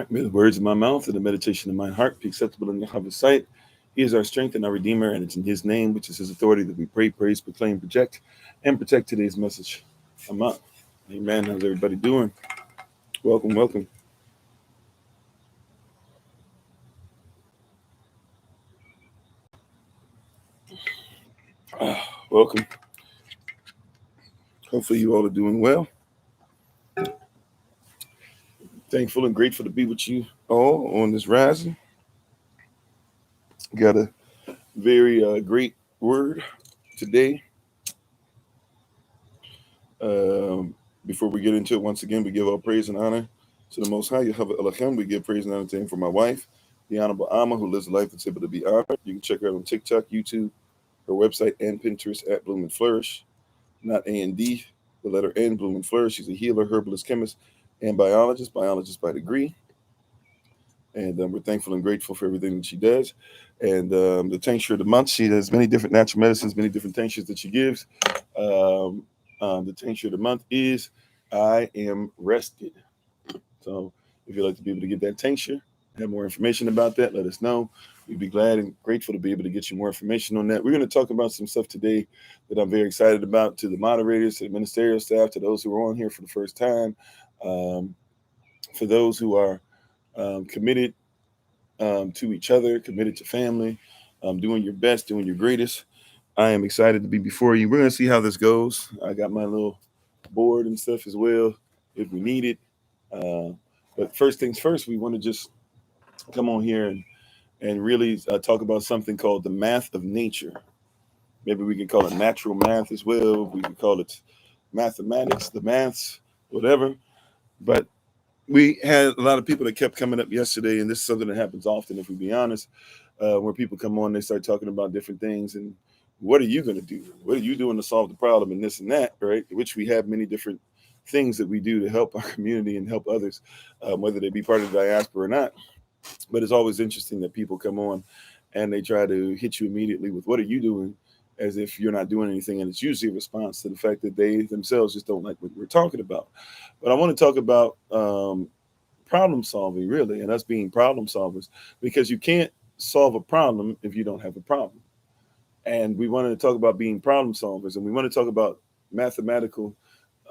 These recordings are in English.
right, may the words of my mouth and the meditation of my heart be acceptable in Yahweh's sight. He is our strength and our Redeemer, and it's in His name, which is His authority, that we pray, praise, proclaim, project, and protect today's message. I'm up. Amen. How's everybody doing? Welcome, welcome. Welcome. Hopefully you all are doing well. Thankful and grateful to be with you all on this rising. Got a very great word today. Before we get into it, once again, we give all praise and honor to the Most High, Yahweh Elohim. We give praise and honor to Him for my wife, the Honorable Amma, who lives a life that's able to be honored. You can check her out on TikTok, YouTube, her website, and Pinterest at Bloom and Flourish. Not A&D, the letter N, Bloom and Flourish. She's a healer, herbalist, chemist, and biologist by degree. And we're thankful and grateful for everything that she does. And the tincture of the month, she has many different natural medicines, many different tinctures that she gives. The tincture of the month is I Am Rested. So if you'd like to be able to get that tincture, have more information about that, let us know. We'd be glad and grateful to be able to get you more information on that. We're going to talk about some stuff today that I'm very excited about, to the moderators, to the ministerial staff, to those who are on here for the first time, for those who are committed to each other, committed to family, doing your best, doing your greatest. I am excited to be before you. We're going to see how this goes. I got my little board and stuff as well if we need it. But first things first, we want to just come on here and really talk about something called the math of nature. Maybe we can call it natural math as well. We can call it mathematics, the maths, whatever. But we had a lot of people that kept coming up yesterday, and this is something that happens often, if we be honest, where people come on, they start talking about different things, and what are you going to do? What are you doing to solve the problem, and this and that, right? Which we have many different things that we do to help our community and help others, whether they be part of the diaspora or not. But it's always interesting that people come on and they try to hit you immediately with, what are you doing? As if you're not doing anything. And it's usually a response to the fact that they themselves just don't like what we're talking about. But I want to talk about problem solving, really, and us being problem solvers, because you can't solve a problem if you don't have a problem. And we want to talk about being problem solvers, and we want to talk about mathematical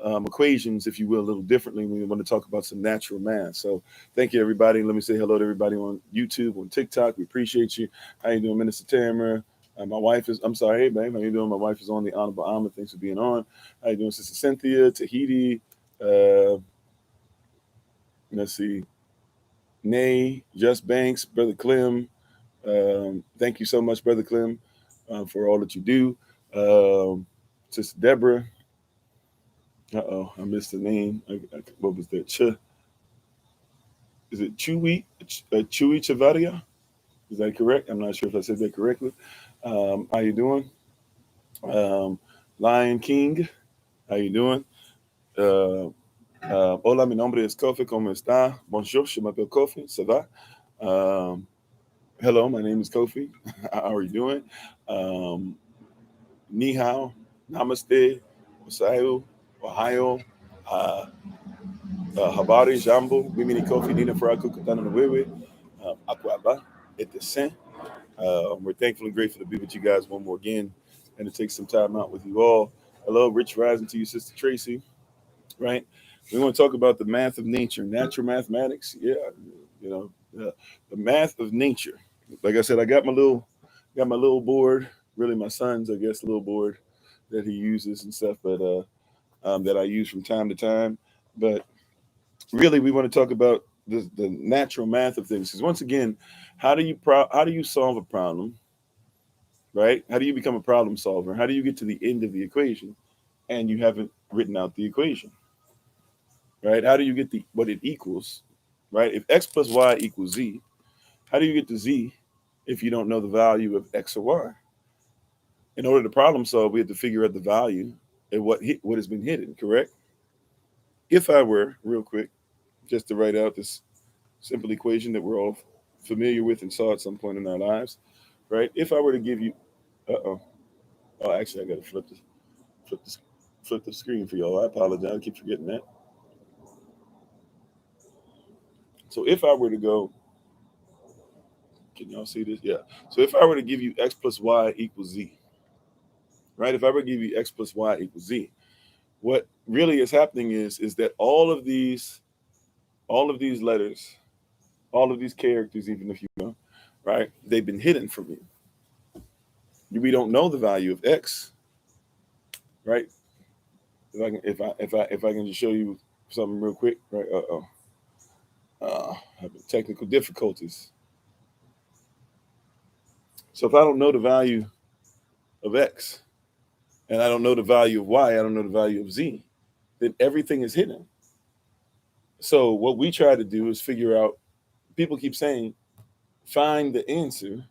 equations, if you will, a little differently. We want to talk about some natural math. So thank you, everybody. Let me say hello to everybody on YouTube, on TikTok. We appreciate you. How you doing, Minister Tamara? My wife is, I'm sorry, hey, babe, how you doing? My wife is on, the Honorable Amma. Thanks for being on. How you doing, Sister Cynthia, Tahiti? Let's see. Nay, Just Banks, Brother Clem. Thank you so much, Brother Clem, for all that you do. Sister Deborah. I missed the name. What was that? Is it Chewy Chavaria? Is that correct? I'm not sure if I said that correctly. How you doing? Lion King, how you doing? Hola, mi nombre es Kofi. ¿Cómo está? Bonjour, je m'appelle Kofi. Ça va? Hello, my name is Kofi. How are you doing? Ni hao, namaste, osayo, Ohio, habari, jambo, mimi ni Kofi, nina furaha kukutana na wewe, akwaba, etesen. We're thankful and grateful to be with you guys one more again and to take some time out with you all. Hello, Rich Rising to you, Sister Tracy, right? We want to talk about the math of nature, natural mathematics. Yeah, the math of nature. Like I said, I got my little board, really my son's, I guess, little board that he uses and stuff, but that I use from time to time. But really, we want to talk about the natural math of things. Because once again, how do you solve a problem, right? How do you become a problem solver? How do you get to the end of the equation and you haven't written out the equation, right? How do you get what it equals, right? If x plus y equals z, how do you get to z if you don't know the value of x or y? In order to problem solve, we have to figure out the value and what has been hidden, correct? If I were, real quick, just to write out this simple equation that we're all familiar with and saw at some point in our lives, right? If I were to give you, actually, I got to flip the screen for y'all. I apologize. I keep forgetting that. So if I were to go, can y'all see this? Yeah. So if I were to give you x plus y equals z, right? If I were to give you x plus y equals z, what really is happening is that all of these letters, all of these characters, even if you know, right, they've been hidden from you. We don't know the value of x, right? If I can just show you something real quick, right? Having technical difficulties. So if I don't know the value of x, and I don't know the value of y, I don't know the value of z, then everything is hidden. So what we try to do is figure out, people keep saying, find the answer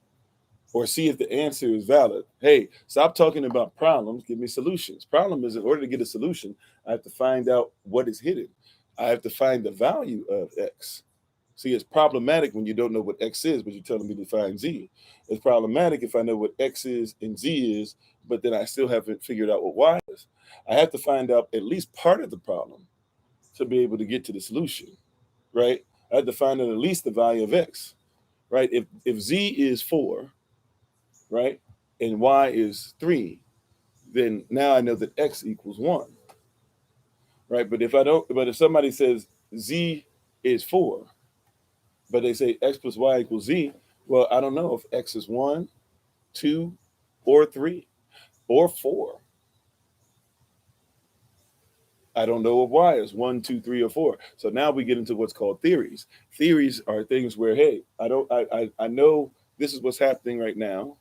or see if the answer is valid. Hey, stop talking about problems, give me solutions. Problem is, in order to get a solution, I have to find out what is hidden. I have to find the value of x. See, it's problematic when you don't know what x is, but you're telling me to find z. It's problematic if I know what x is and z is, but then I still haven't figured out what y is. I have to find out at least part of the problem to be able to get to the solution, right? I have to find out at least the value of x, right? If z is 4, right, and y is 3, then now I know that x equals 1, right? But if somebody says z is 4, but they say x plus y equals z, well, I don't know if x is 1, 2, or 3, or 4. I don't know if y is 1, 2, 3, or 4. So now we get into what's called theories. Theories are things where, hey, I know this is what's happening right now,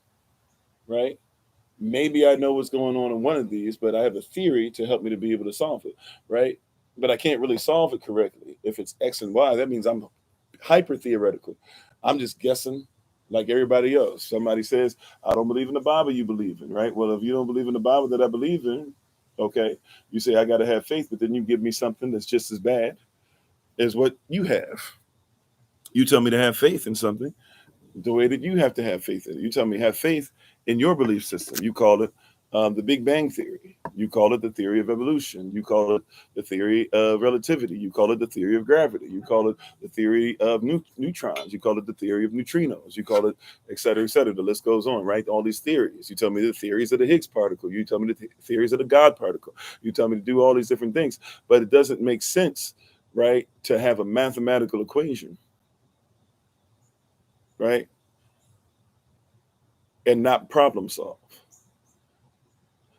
right? Maybe I know what's going on in one of these, but I have a theory to help me to be able to solve it, right? But I can't really solve it correctly. If it's x and y, that means I'm hyper theoretical. I'm just guessing like everybody else. Somebody says, I don't believe in the Bible you believe in, right? Well, if you don't believe in the Bible that I believe in, okay, you say I got to have faith, but then you give me something that's just as bad as what you have. You tell me to have faith in something the way that you have to have faith in it. You tell me have faith in your belief system. You call it the Big Bang Theory. You call it the theory of evolution. You call it the theory of relativity. You call it the theory of gravity. You call it the theory of neutrons. You call it the theory of neutrinos. You call it, et cetera, et cetera. The list goes on, right? All these theories. You tell me the theories of the Higgs particle. You tell me the theories of the God particle. You tell me to do all these different things. But it doesn't make sense, right, to have a mathematical equation, right, and not problem solve.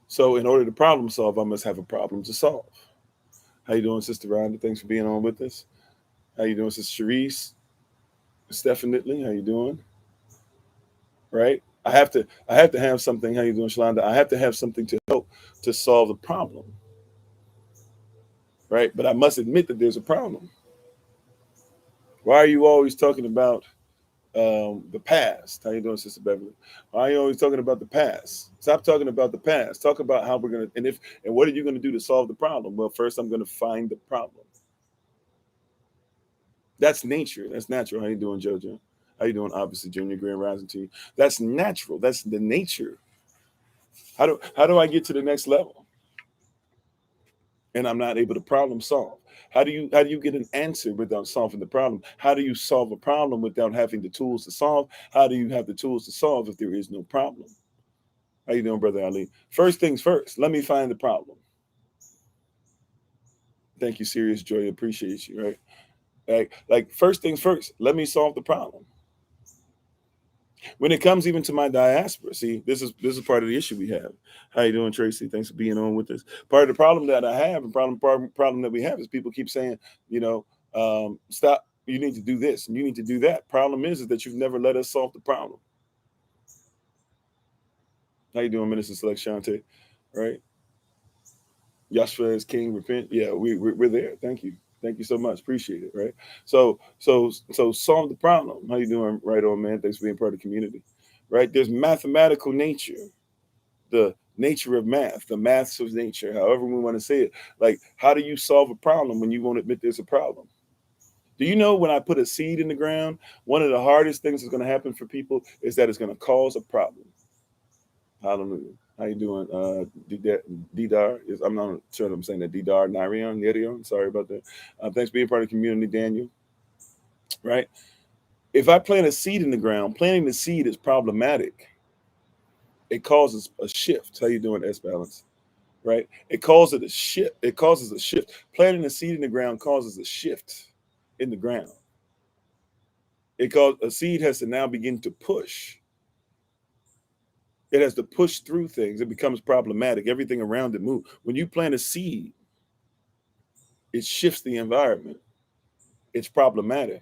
So in order to problem solve, I must have a problem to solve. How you doing, Sister Rhonda? Thanks for being on with us. How you doing, Sister Sharice? Definitely. How you doing? Right? I have to have something. How you doing, Shalonda? I have to have something to help to solve the problem. Right? But I must admit that there's a problem. Why are you always talking about the past? How you doing, Sister Beverly? Why are you always talking about the past? Stop talking about the past. Talk about how we're gonna and what are you gonna do to solve the problem? Well, first I'm gonna find the problem. That's nature. That's natural. How you doing, JoJo? How you doing? Obviously, Junior Grand Rising to you. That's natural. That's the nature. How do I get to the next level? And I'm not able to problem solve. How do you get an answer without solving the problem? How do you solve a problem without having the tools to solve? How do you have the tools to solve if there is no problem? How you doing, Brother Ali? First things first, let me find the problem. Thank you, Serious Joy. Appreciate you, right? Like first things first, let me solve the problem. When it comes even to my diaspora, see, this is part of the issue we have. How you doing, Tracy? Thanks for being on with us. Part of the problem that I have, and problem that we have, is people keep saying, stop. You need to do this and you need to do that. Problem is that you've never let us solve the problem. How you doing, Minister Select Shante? Right? Yashua is King. Repent. Yeah, we're there. Thank you. Thank you so much. Appreciate it. Right. So solve the problem. How you doing? Right on, man. Thanks for being part of the community. Right. There's mathematical nature, the nature of math, the maths of nature, however we want to say it. Like, how do you solve a problem when you won't admit there's a problem? Do you know when I put a seed in the ground, one of the hardest things that's going to happen for people is that it's going to cause a problem. Hallelujah. How you doing? Didar is, I'm not sure I'm saying that. Didar, Narion. Sorry about that. Thanks for being part of the community, Daniel. right? If I plant a seed in the ground, planting the seed is problematic. It causes a shift. How you doing, S Balance? Right? It causes a shift. It causes a shift. Planting a seed in the ground causes a shift in the ground. It causes a seed has to now begin to push. It has to push through things. It becomes problematic. Everything around it moves. When you plant a seed, it shifts the environment. It's problematic.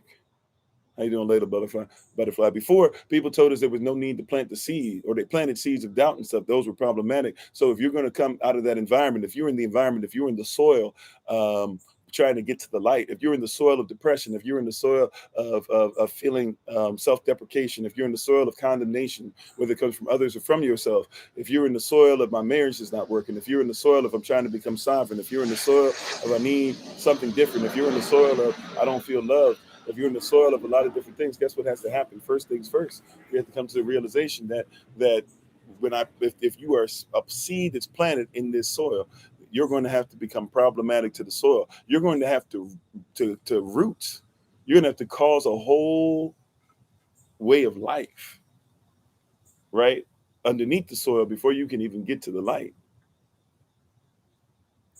How you doing later, butterfly? Butterfly. Before, people told us there was no need to plant the seed, or they planted seeds of doubt and stuff. Those were problematic. So if you're going to come out of that environment, if you're in the environment, if you're in the soil, trying to get to the light, if you're in the soil of depression, if you're in the soil of feeling self-deprecation, if you're in the soil of condemnation, whether it comes from others or from yourself, if you're in the soil of my marriage is not working, if you're in the soil of I'm trying to become sovereign, if you're in the soil of I need something different, if you're in the soil of I don't feel loved, if you're in the soil of a lot of different things, guess what has to happen? First things first, we have to come to the realization that if you are a seed that's planted in this soil, you're going to have to become problematic to the soil. You're going to have to root. You're going to have to cause a whole way of life, right, underneath the soil before you can even get to the light,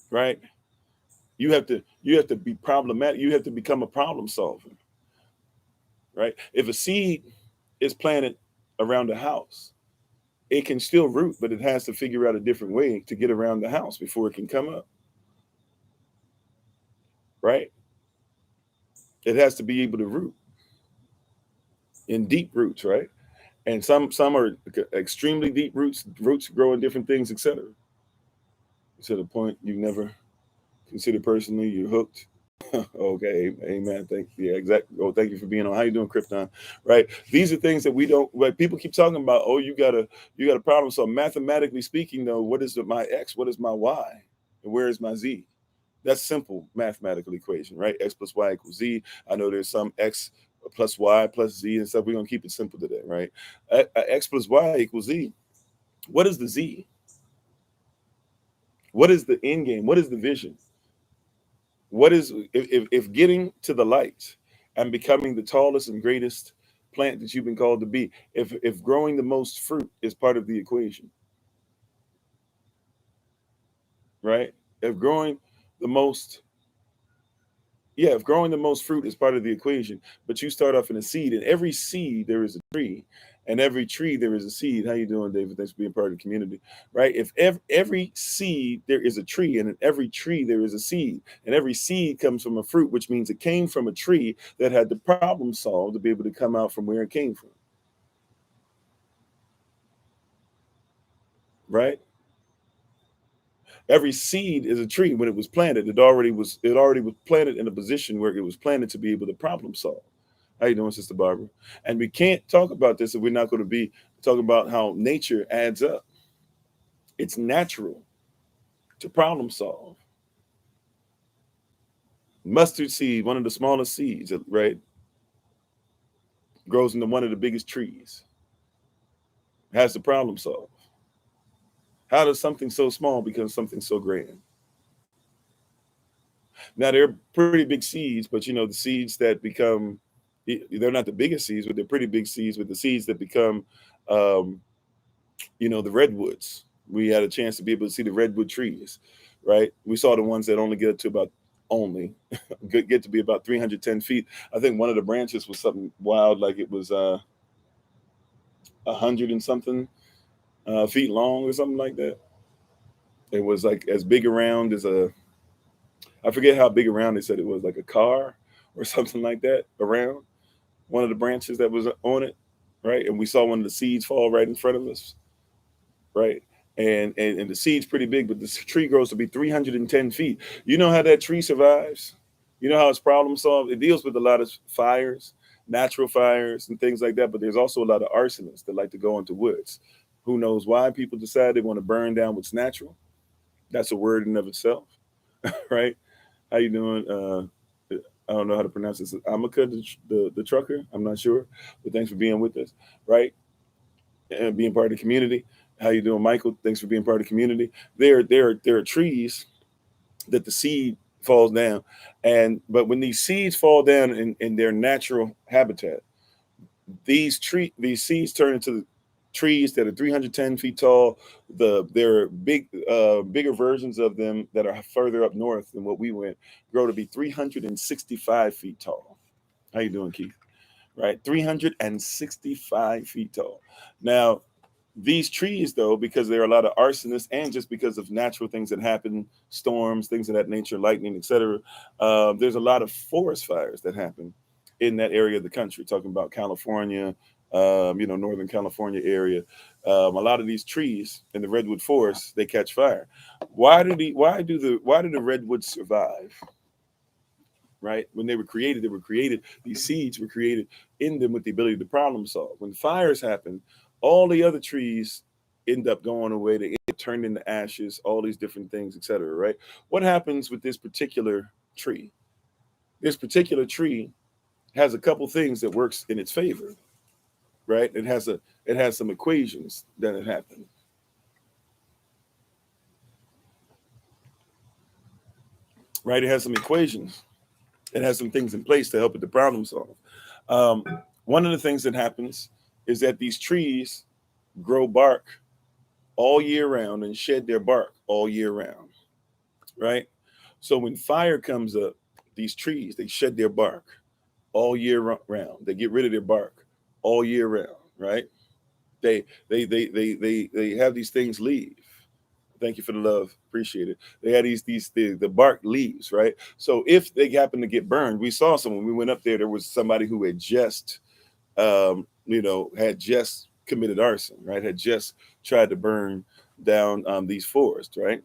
right? You have to be problematic. You have to become a problem solver, right? If a seed is planted around a house, it can still root, but it has to figure out a different way to get around the house before it can come up, right? It has to be able to root in deep roots, right? And some are extremely deep roots grow in different things, etc. To the point you never consider personally, you're hooked. Okay, amen. Thank you. Yeah, exactly. Oh, thank you for being on. How you doing, Krypton? Right. These are things that we don't. Like people keep talking about. Oh, you got a problem. So mathematically speaking, though, what is my x? What is my y? And where is my z? That's simple mathematical equation, right? X plus y equals z. I know there's some x plus y plus z and stuff. We're gonna keep it simple today, right? X plus y equals z. What is the z? What is the end game? What is the vision? What is if getting to the light and becoming the tallest and greatest plant that you've been called to be, if growing the most fruit is part of the equation, right? If growing the most if growing the most fruit is part of the equation, but you start off in a seed, and every seed there is a tree, and every tree there is a seed. How you doing, David? Thanks for being part of the community, right? If every seed there is a tree, and in every tree there is a seed, and every seed comes from a fruit, which means it came from a tree that had the problem solved to be able to come out from where it came from, right? Every seed is a tree. When it was planted, it already was planted in a position where it was planted to be able to problem solve. How you doing, Sister Barbara? And we can't talk about this if we're not going to be talking about how nature adds up. It's natural to problem solve. Mustard seed, one of the smallest seeds, right, grows into one of the biggest trees. Has the problem solve. How does something so small become something so grand? Now they're pretty big seeds, but you know the seeds that become, they're not the biggest seeds, but they're pretty big seeds. With the seeds that become, the redwoods. We had a chance to be able to see the redwood trees, right? We saw the ones that only get to about get to be about 310 feet. I think one of the branches was something wild, like it was 100 and something feet long or something like that. It was like as big around as I forget how big around they said it was, like a car or something like that around one of the branches that was on it, right? And we saw one of the seeds fall right in front of us, right? And the seed's pretty big, but the tree grows to be 310 feet. You know how that tree survives? You know how it's problem solved? It deals with a lot of fires, natural fires and things like that, but there's also a lot of arsonists that like to go into woods. Who knows why people decide they want to burn down what's natural? That's a word in of itself, right? How you doing? I don't know how to pronounce this. Amaka, the trucker. I'm not sure, but thanks for being with us, right? And being part of the community. How you doing, Michael? Thanks for being part of the community. There are trees that the seed falls down. But when these seeds fall down in their natural habitat, these seeds turn into trees that are 310 feet tall. There are bigger versions of them that are further up north than what we went, grow to be 365 feet tall. How you doing, Keith? Right, 365 feet tall. Now, these trees, though, because there are a lot of arsonists and just because of natural things that happen, storms, things of that nature, lightning, etc., there's a lot of forest fires that happen in that area of the country. Talking about California, Northern California area. A lot of these trees in the redwood forest, they catch fire. Why do the redwoods survive? Right? When they were created, these seeds were created in them with the ability to problem solve. When fires happen, all the other trees end up going away, they get turned into ashes, all these different things, etc. Right? What happens with this particular tree? This particular tree has a couple things that works in its favor, right? It has some equations that have happened. Right? It has some equations. It has some things in place to help it to problem solve. One of the things that happens is that these trees grow bark all year round and shed their bark all year round, right? So when fire comes up, these trees, they shed their bark all year round. They get rid of their bark all year round, right? They have these things leave. Thank you for the love. Appreciate it. They had the bark leaves, right? So if they happen to get burned, we saw someone, we went up there was somebody who had just had just committed arson, right? Had just tried to burn down these forests, right?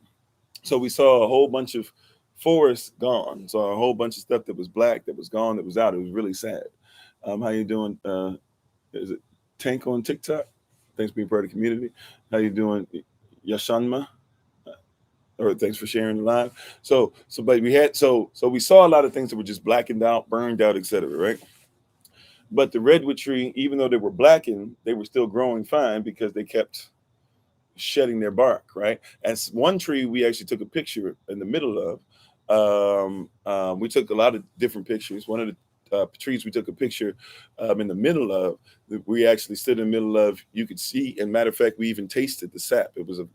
So we saw a whole bunch of forests gone. Saw a whole bunch of stuff that was black, that was gone, that was out. It was really sad. How you doing? Is it Tank on TikTok? Thanks for being part of the community. How you doing, Yashanma? Or thanks for sharing the live. But we saw a lot of things that were just blackened out, burned out, etc. Right? But the redwood tree, even though they were blackened, they were still growing fine because they kept shedding their bark, right? As one tree we actually took a picture in the middle of. We took a lot of different pictures. One of the trees we took a picture in the middle of, we actually stood in the middle of, you could see, and matter of fact, we even tasted the sap. It was a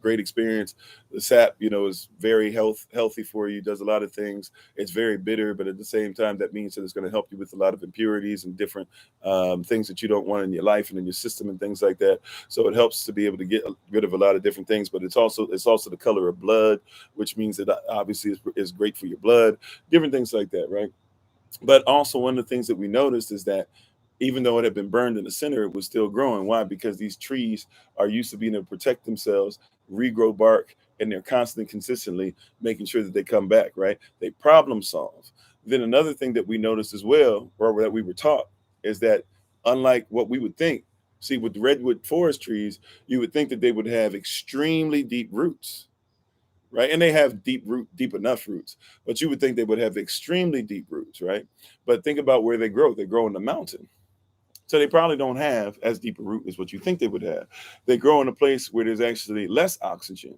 great experience. The sap, is very healthy for you, does a lot of things. It's very bitter, but at the same time, that means that it's going to help you with a lot of impurities and different things that you don't want in your life and in your system and things like that. So it helps to be able to get rid of a lot of different things, but it's also the color of blood, which means that obviously is great for your blood, different things like that, right? But also one of the things that we noticed is that even though it had been burned in the center, it was still growing. Why? Because these trees are used to being able to protect themselves, regrow bark, and they're constantly, consistently making sure that they come back, right? They problem solve. Then another thing that we noticed as well, or that we were taught, is that unlike what we would think, see, with redwood forest trees, you would think that they would have extremely deep roots, right? And they have deep enough roots, but you would think they would have extremely deep roots, right? But think about where they grow. They grow in the mountain. So they probably don't have as deep a root as what you think they would have. They grow in a place where there's actually less oxygen,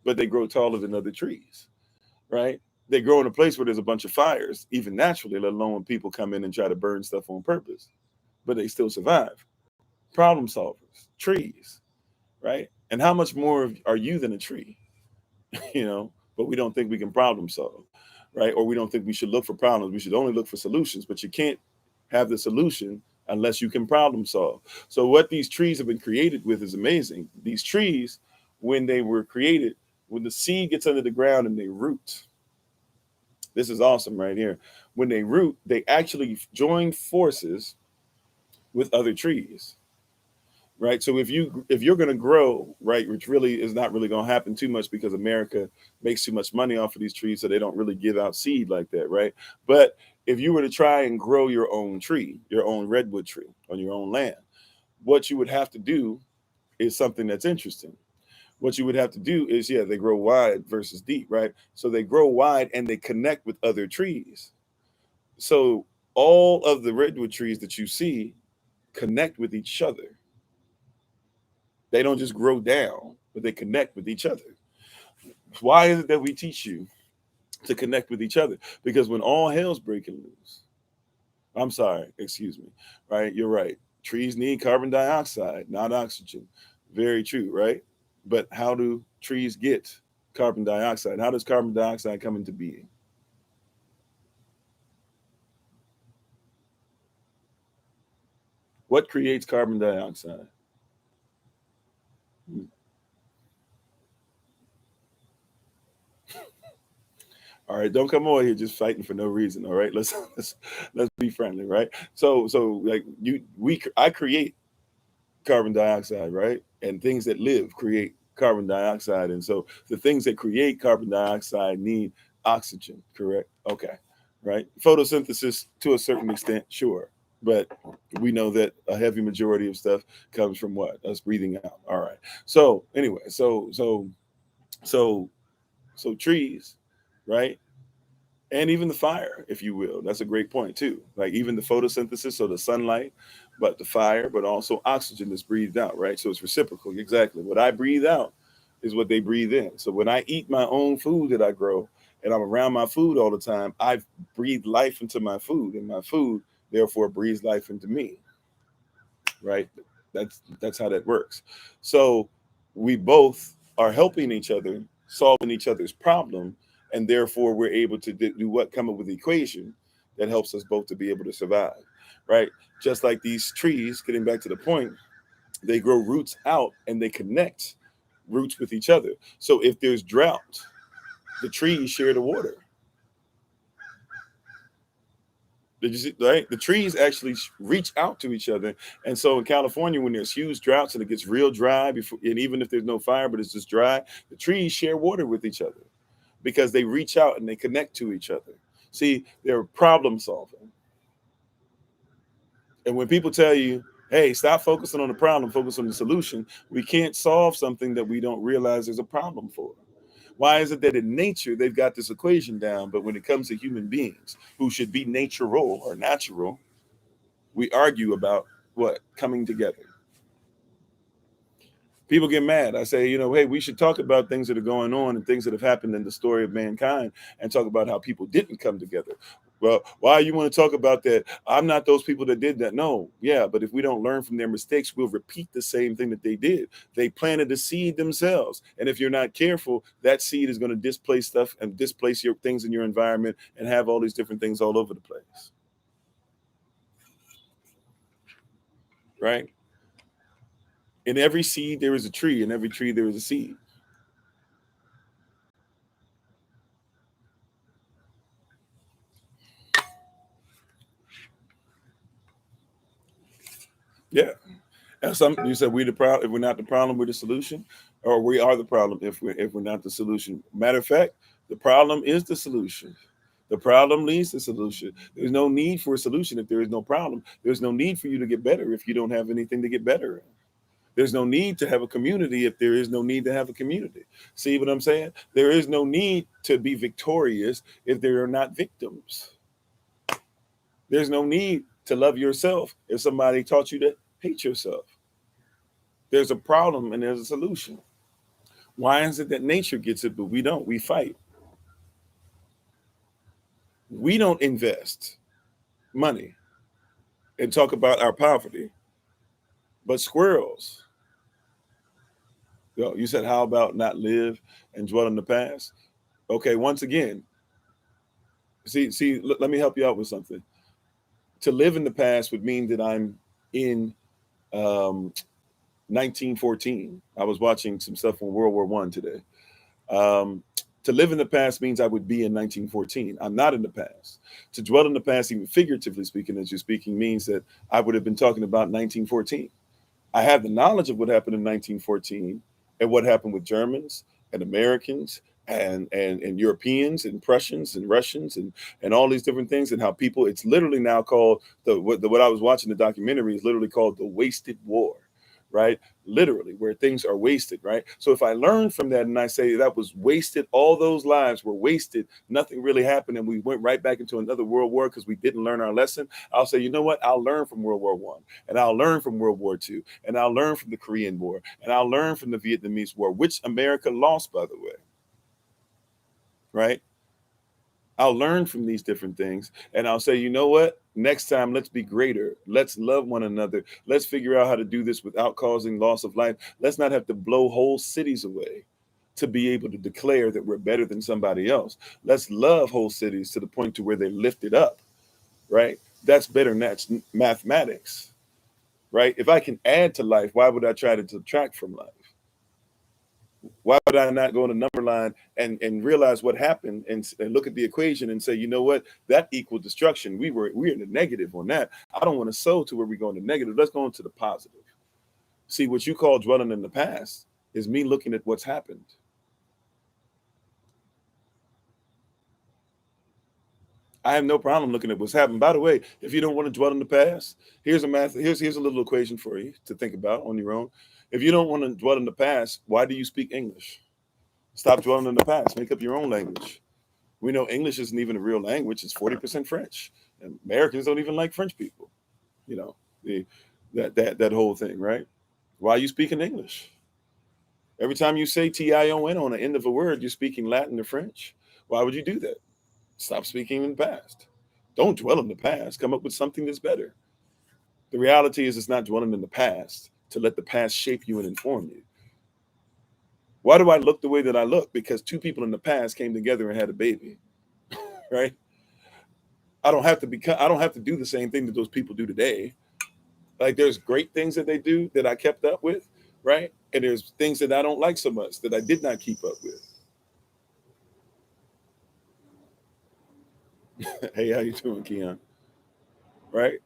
but they grow taller than other trees, right? They grow in a place where there's a bunch of fires, even naturally, let alone when people come in and try to burn stuff on purpose, but they still survive. Problem solvers, trees, right? And how much more are you than a tree? But we don't think we can problem solve, right? Or we don't think we should look for problems. We should only look for solutions, but you can't have the solution unless you can problem solve. So what these trees have been created with is amazing. These trees, when they were created, when the seed gets under the ground and they root, this is awesome right here. When they root, they actually join forces with other trees. Right. So if you're going to grow, right, which really is not really going to happen too much because America makes too much money off of these trees, so they don't really give out seed like that. Right. But if you were to try and grow your own tree, your own redwood tree on your own land, what you would have to do is something that's interesting. What you would have to do is, they grow wide versus deep. Right. So they grow wide and they connect with other trees. So all of the redwood trees that you see connect with each other. They don't just grow down, but they connect with each other. Why is it that we teach you to connect with each other. Because when all hell's breaking loose, I'm sorry, excuse me, right? You're right. Trees need carbon dioxide, not oxygen. Very true, right? But how do trees get carbon dioxide? How does carbon dioxide come into being? What creates carbon dioxide? All right, don't come over here just fighting for no reason. All right, let's be friendly, right? So like I create carbon dioxide, right? And things that live create carbon dioxide, and so the things that create carbon dioxide need oxygen, correct? Okay, right? Photosynthesis to a certain extent, sure, but we know that a heavy majority of stuff comes from what? Us breathing out. All right. So anyway, so so trees, right? And even the fire, if you will. That's a great point too. Like even the photosynthesis, so the sunlight, but the fire, but also oxygen is breathed out, right? So it's reciprocal. Exactly. What I breathe out is what they breathe in. So when I eat my own food that I grow and I'm around my food all the time, I breathe life into my food, and my food therefore breathes life into me, right? That's how that works. So we both are helping each other, solving each other's problem, and therefore we're able to do what? Come up with an equation that helps us both to be able to survive, right? Just like these trees, getting back to the point, they grow roots out and they connect roots with each other. So if there's drought, the trees share the water. Did you see, right? The trees actually reach out to each other. And so in California, when there's huge droughts and it gets real dry, and even if there's no fire, but it's just dry, the trees share water with each other because they reach out and they connect to each other. See, they're problem solving. And when people tell you, hey, stop focusing on the problem, focus on the solution, we can't solve something that we don't realize there's a problem for. Why is it that in nature they've got this equation down, but when it comes to human beings who should be natural or natural, we argue about what? Coming together. People get mad. I say, hey, we should talk about things that are going on and things that have happened in the story of mankind and talk about how people didn't come together. Well, why you want to talk about that? I'm not those people that did that. No, yeah, but if we don't learn from their mistakes, we'll repeat the same thing that they did. They planted a seed themselves. And if you're not careful, that seed is going to displace stuff and displace your things in your environment and have all these different things all over the place. Right? In every seed, there is a tree. In every tree, there is a seed. Yeah. And you said we the problem. If we're not the problem, we're the solution, or we are the problem if we're not the solution. Matter of fact, the problem is the solution. The problem leads to the solution. There's no need for a solution if there is no problem. There's no need for you to get better if you don't have anything to get better in. There's no need to have a community if there is no need to have a community. See what I'm saying? There is no need to be victorious if there are not victims. There's no need to love yourself if somebody taught you to hate yourself. There's a problem and there's a solution. Why is it that nature gets it, but we don't? We fight. We don't invest money and talk about our poverty, but squirrels. You said, how about not live and dwell in the past? Okay, once again, let me help you out with something. To live in the past would mean that I'm in 1914. I was watching some stuff from World War One today. To live in the past means I would be in 1914. I'm not in the past. To dwell in the past, even figuratively speaking, as you're speaking, means that I would have been talking about 1914. I have the knowledge of what happened in 1914 and what happened with Germans and Americans and Europeans and Prussians and Russians and all these different things, and how people, it's literally now called what I was watching, the documentary is literally called the wasted war, right? Literally, where things are wasted, right? So if I learn from that and I say that was wasted, all those lives were wasted, nothing really happened, and we went right back into another world war because we didn't learn our lesson, I'll say, you know what? I'll learn from World War One, and I'll learn from World War Two, and I'll learn from the Korean War, and I'll learn from the Vietnamese War, which America lost, by the way, right? I'll learn from these different things, and I'll say, you know what? Next time, let's be greater. Let's love one another. Let's figure out how to do this without causing loss of life. Let's not have to blow whole cities away to be able to declare that we're better than somebody else. Let's love whole cities to the point to where they lift it up, right? That's better than that's mathematics, right? If I can add to life, why would I try to subtract from life? Why would I not go on the number line and realize what happened and look at the equation and say, you know what, that equals destruction. We're in the negative on that. I don't want to sow to where we go in the negative. Let's go into the positive. See, what you call dwelling in the past is me looking at what's happened. I have no problem looking at what's happened. By the way, if you don't want to dwell in the past, here's a little equation for you to think about on your own. If you don't want to dwell in the past, why do you speak English? Stop dwelling in the past. Make up your own language. We know English isn't even a real language. It's 40% French. And Americans don't even like French people. You know, that whole thing, right? Why are you speaking English? Every time you say tion on the end of a word, you're speaking Latin or French. Why would you do that? Stop speaking in the past. Don't dwell in the past. Come up with something that's better. The reality is, it's not dwelling in the past to let the past shape you and inform you. Why do I look the way that I look? Because two people in the past came together and had a baby, right? I don't have to do the same thing that those people do today. Like, there's great things that they do that I kept up with, right? And there's things that I don't like so much that I did not keep up with. Hey, how you doing, Keon? Right?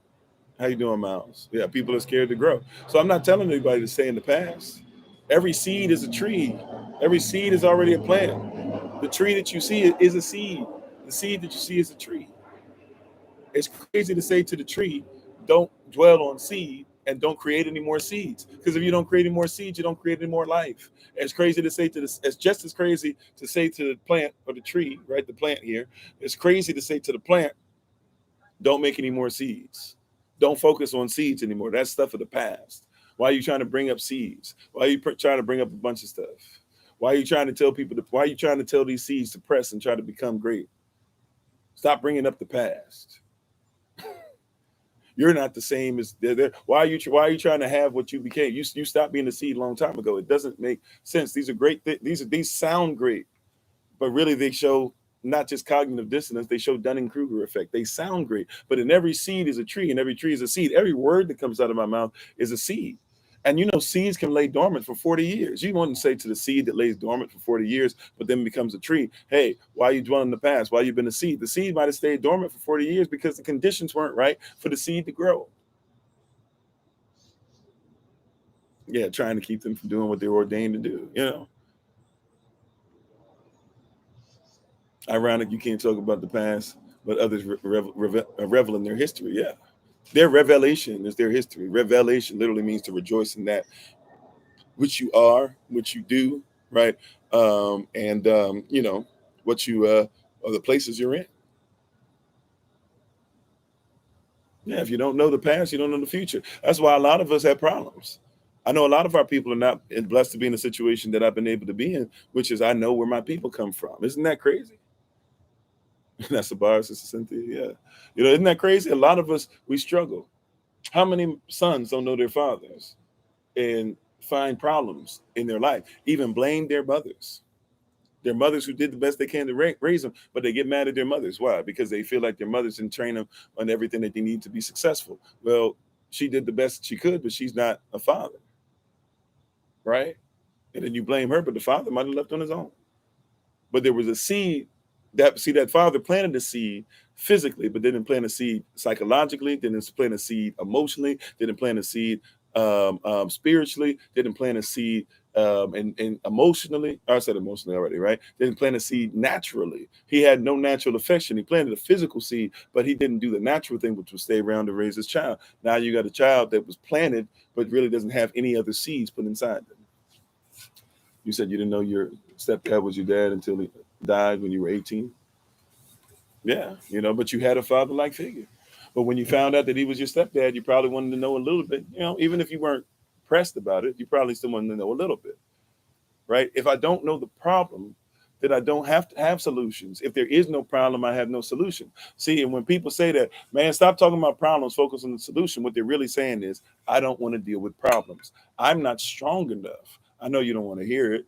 How you doing, Miles? Yeah, people are scared to grow. So I'm not telling anybody to stay in the past. Every seed is a tree. Every seed is already a plant. The tree that you see is a seed. The seed that you see is a tree. It's crazy to say to the tree, don't dwell on seed and don't create any more seeds. Because if you don't create any more seeds, you don't create any more life. It's crazy to say to this, it's just as crazy to say to the plant or the tree, right? The plant here. It's crazy to say to the plant, don't make any more seeds. Don't focus on seeds anymore. That's stuff of the past. Why are you trying to bring up seeds? Why are you trying to bring up a bunch of stuff? Why are you trying to tell people, why are you trying to tell these seeds to press and try to become great? Stop bringing up the past. You're not the same as they're. Why are you trying to have what you became? You stopped being a seed a long time ago. It doesn't make sense. These are great. These sound great, but really they show not just cognitive dissonance. They show Dunning-Kruger effect. They sound great, but in every seed is a tree, and every tree is a seed. Every word that comes out of my mouth is a seed. And you know, seeds can lay dormant for 40 years. You wouldn't say to the seed that lays dormant for 40 years, but then becomes a tree, hey, why are you dwelling in the past? Why you been a seed? The seed might have stayed dormant for 40 years because the conditions weren't right for the seed to grow. Yeah, trying to keep them from doing what they're ordained to do, you know. Ironic, you can't talk about the past, but others revel in their history. Yeah. Their revelation is their history. Revelation literally means to rejoice in that which you are, which you do, right? And you know, what you or the places you're in. Yeah, if you don't know the past, you don't know the future. That's why a lot of us have problems. I know a lot of our people are not blessed to be in a situation that I've been able to be in, which is I know where my people come from. Isn't that crazy? That's a bar, Sister Cynthia. Yeah. You know, isn't that crazy? A lot of us, we struggle. How many sons don't know their fathers and find problems in their life, even blame their mothers who did the best they can to raise them, but they get mad at their mothers. Why? Because they feel like their mothers didn't train them on everything that they need to be successful. Well, she did the best she could, but she's not a father, right? And then you blame her, but the father might have left on his own. But there was a seed that father planted the seed physically, but didn't plant a seed psychologically, didn't plant a seed emotionally, didn't plant a seed spiritually, didn't plant a seed and emotionally. I said emotionally already, right? Didn't plant a seed naturally. He had no natural affection. He planted a physical seed, but he didn't do the natural thing, which was stay around to raise his child. Now you got a child that was planted, but really doesn't have any other seeds put inside them. You said you didn't know your stepdad was your dad until he died when you were 18. Yeah, you know, but you had a father-like figure. But when you found out that he was your stepdad, you probably wanted to know a little bit. You know, even if you weren't pressed about it, you probably still wanted to know a little bit, right? If I don't know the problem, that I don't have to have solutions. If there is no problem, I have no solution. See, and when people say that, man, stop talking about problems, focus on the solution. What they're really saying is, I don't want to deal with problems. I'm not strong enough. I know you don't want to hear it,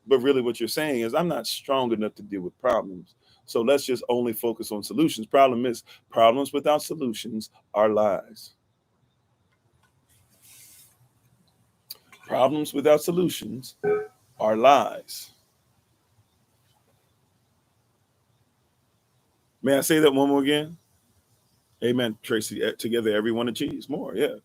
but really what you're saying is, I'm not strong enough to deal with problems. So let's just only focus on solutions. Problem is, problems without solutions are lies. Problems without solutions are lies. May I say that one more again? Amen, Tracy. Together, everyone achieves more. Yeah.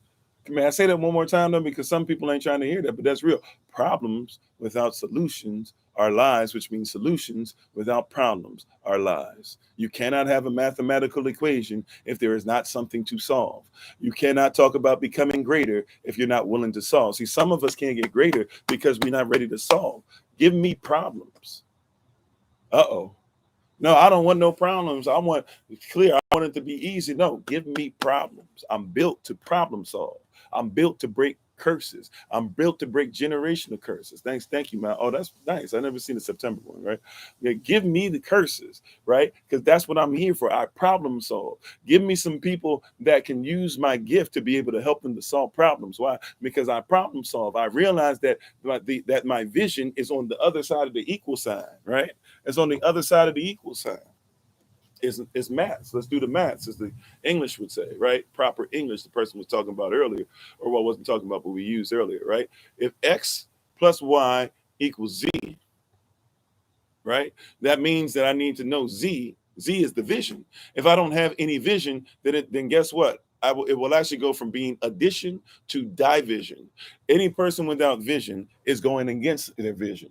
May I say that one more time, though? Because some people ain't trying to hear that, but that's real. Problems without solutions are lies, which means solutions without problems are lies. You cannot have a mathematical equation if there is not something to solve. You cannot talk about becoming greater if you're not willing to solve. See, some of us can't get greater because we're not ready to solve. Give me problems. Uh-oh. No, I don't want no problems. I want clear. I want it to be easy. No, give me problems. I'm built to problem solve. I'm built to break curses. I'm built to break generational curses. Thank you, man. Oh, that's nice. I never seen a September one, right? Yeah, give me the curses, right? Because that's what I'm here for. I problem solve. Give me some people that can use my gift to be able to help them to solve problems. Why? Because I problem solve. I realize that that my vision is on the other side of the equal sign, right? It's on the other side of the equal sign. It's maths. Let's do the maths, as the English would say, right? Proper English, the person was talking about earlier, or what wasn't talking about, but we used earlier, right? If X plus Y equals Z, right? That means that I need to know Z. Z is the vision. If I don't have any vision, then guess what? It will actually go from being addition to division. Any person without vision is going against their vision.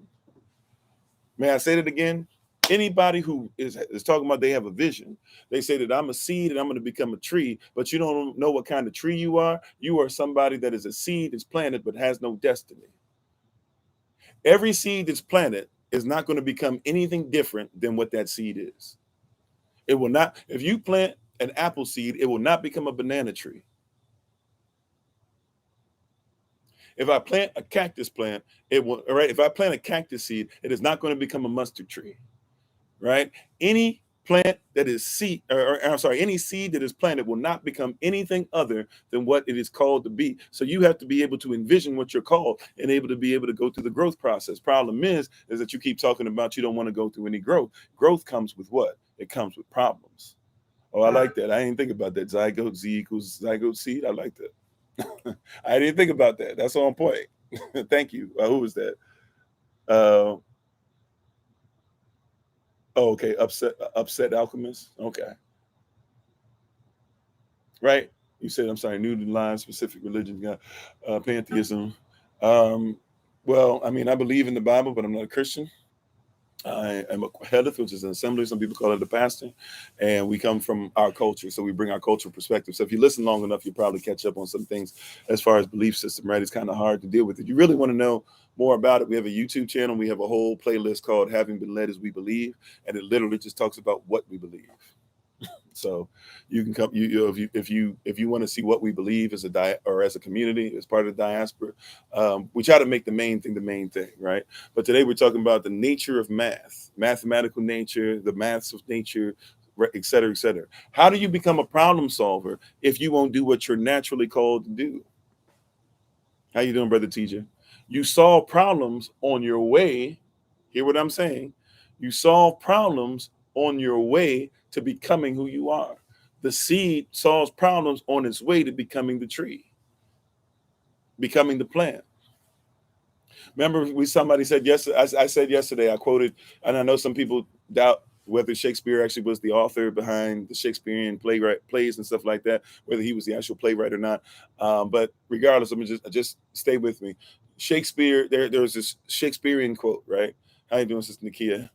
May I say that again? Anybody who is talking about they have a vision, they say that I'm a seed and I'm going to become a tree, but you don't know what kind of tree you are. You are somebody that is a seed that's planted but has no destiny. Every seed that's planted is not going to become anything different than what that seed is. It will not, if you plant an apple seed, it will not become a banana tree. If I plant a cactus plant, it will, all right, if I plant a cactus seed, it is not going to become a mustard tree. Right? Any plant that is seed, or I'm sorry, any seed that is planted will not become anything other than what it is called to be. So you have to be able to envision what you're called and able to be able to go through the growth process. Problem is that you keep talking about you don't want to go through any growth. Growth comes with what? It comes with problems. Oh, I like that. I didn't think about that. Zygote Z equals zygote seed. I like that. I didn't think about that. That's on point. Thank you. Who was that? Uh, Oh, okay. Upset alchemist. Okay. Right. You said, I'm sorry, new line, specific religion, pantheism. Um, well, I mean, I believe in the Bible, but I'm not a Christian. I am a Quahedith, which is an assembly. Some people call it a pastor. And we come from our culture. So we bring our cultural perspective. So if you listen long enough, you'll probably catch up on some things as far as belief system, right? It's kind of hard to deal with. If you really want to know more about it, we have a YouTube channel. We have a whole playlist called Having Been Led as We Believe. And it literally just talks about what we believe. So you can come, if you want to see what we believe as as a community, as part of the diaspora, we try to make the main thing, right? But today we're talking about the nature of math, mathematical nature, the maths of nature, et cetera, et cetera. How do you become a problem solver if you won't do what you're naturally called to do? How you doing, brother TJ? You solve problems on your way. Hear what I'm saying? You solve problems on your way to becoming who you are. The seed solves problems on its way to becoming the tree, becoming the plant. Remember, somebody said yesterday. I said yesterday. I quoted, and I know some people doubt whether Shakespeare actually was the author behind the Shakespearean plays and stuff like that, whether he was the actual playwright or not. But regardless, let me just stay with me. Shakespeare. There's this Shakespearean quote, right? How you doing, Sister Nakia?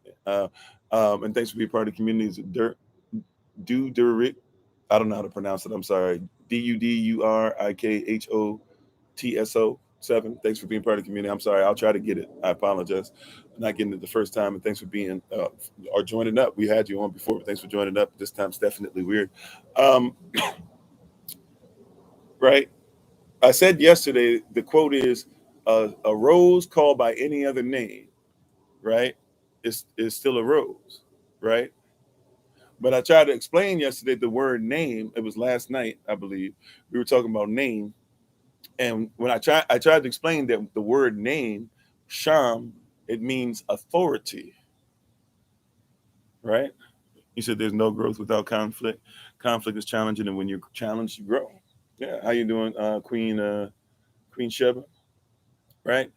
And thanks for being part of the community. Durik. I don't know how to pronounce it. I'm sorry. DUDURIKHOTSO7. Thanks for being part of the community. I'm sorry. I'll try to get it. I apologize. I'm not getting it the first time. And thanks for being or joining up. We had you on before, but thanks for joining up. This time's definitely weird. Right. I said yesterday, the quote is a rose called by any other name, right? is still a rose, right? But I tried to explain yesterday the word name. It was last night, I believe. We were talking about name. And when I tried to explain that the word name, Sham, it means authority, right? He said there's no growth without conflict. Conflict is challenging, and when you're challenged, you grow. Yeah. How you doing, Queen Sheba? Right?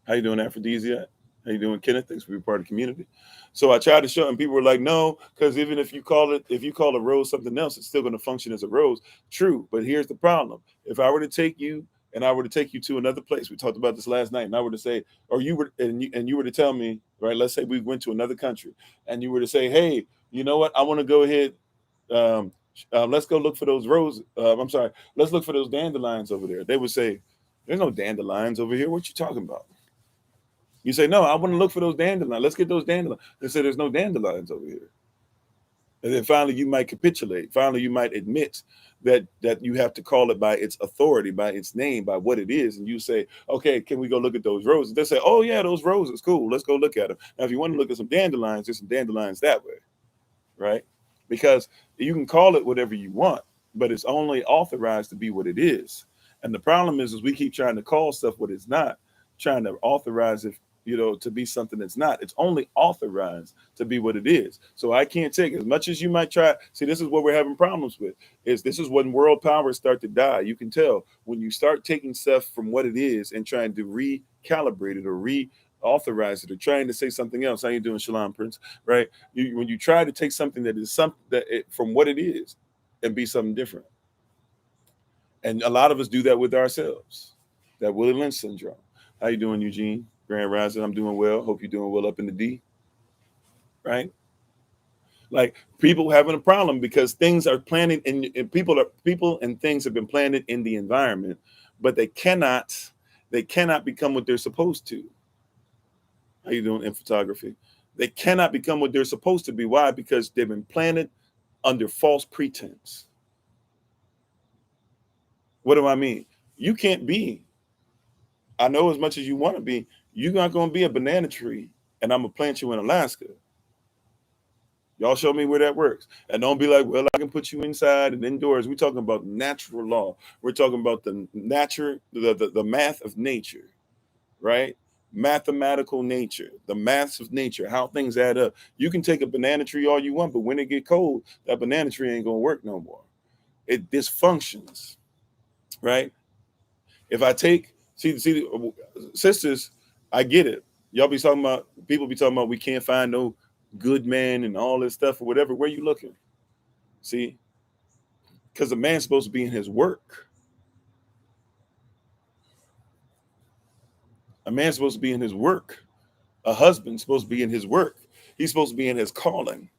How you doing, Aphrodisiac? How you doing, Kenneth? Thanks for being part of the community. So I tried to show, and people were like, "No," because even if you call a rose something else, it's still going to function as a rose. True, but here's the problem: if I were to take you and I were to take you to another place, we talked about this last night, and I were to say, or you were, and you were to tell me, right? Let's say we went to another country, and you were to say, "Hey, you know what? I want to go ahead. Um, let's go look for those roses. I'm sorry. Let's look for those dandelions over there." They would say, "There's no dandelions over here. What you talking about?" You say, "No, I want to look for those dandelions. Let's get those dandelions." They say, "There's no dandelions over here." And then finally, you might capitulate. Finally, you might admit that you have to call it by its authority, by its name, by what it is. And you say, "Okay, can we go look at those roses?" They say, "Oh yeah, those roses, cool. Let's go look at them." Now, if you want to look at some dandelions, there's some dandelions that way, right? Because you can call it whatever you want, but it's only authorized to be what it is. And the problem is we keep trying to call stuff what it's not, trying to authorize it, to be something that's not. It's only authorized to be what it is. So I can't take as much as you might try. See, this is what we're having problems with. This is when world powers start to die. You can tell when you start taking stuff from what it is and trying to recalibrate it or authorize it or trying to say something else. How you doing, Shalom Prince? Right? When you try to take something that is something from what it is and be something different. And a lot of us do that with ourselves. That Willie Lynch syndrome. How you doing, Eugene? Grand Rising, I'm doing well. Hope you're doing well up in the D. Right? Like people having a problem because things are planted and people and things have been planted in the environment, but they cannot become what they're supposed to. How you doing in photography? They cannot become what they're supposed to be. Why? Because they've been planted under false pretense. What do I mean? You can't be. I know as much as you want to be, you're not going to be a banana tree, and I'm going to plant you in Alaska. Y'all show me where that works. And don't be like, "Well, I can put you inside and indoors." We're talking about natural law. We're talking about the math of nature, right? Mathematical nature, the maths of nature, how things add up. You can take a banana tree all you want, but when it get cold, that banana tree ain't going to work no more. It dysfunctions, right? If I take, see, sisters, I get it. People be talking about we can't find no good man and all this stuff or whatever. Where you looking? See, because a man's supposed to be in his work. A man's supposed to be in his work. A husband's supposed to be in his work. He's supposed to be in his calling.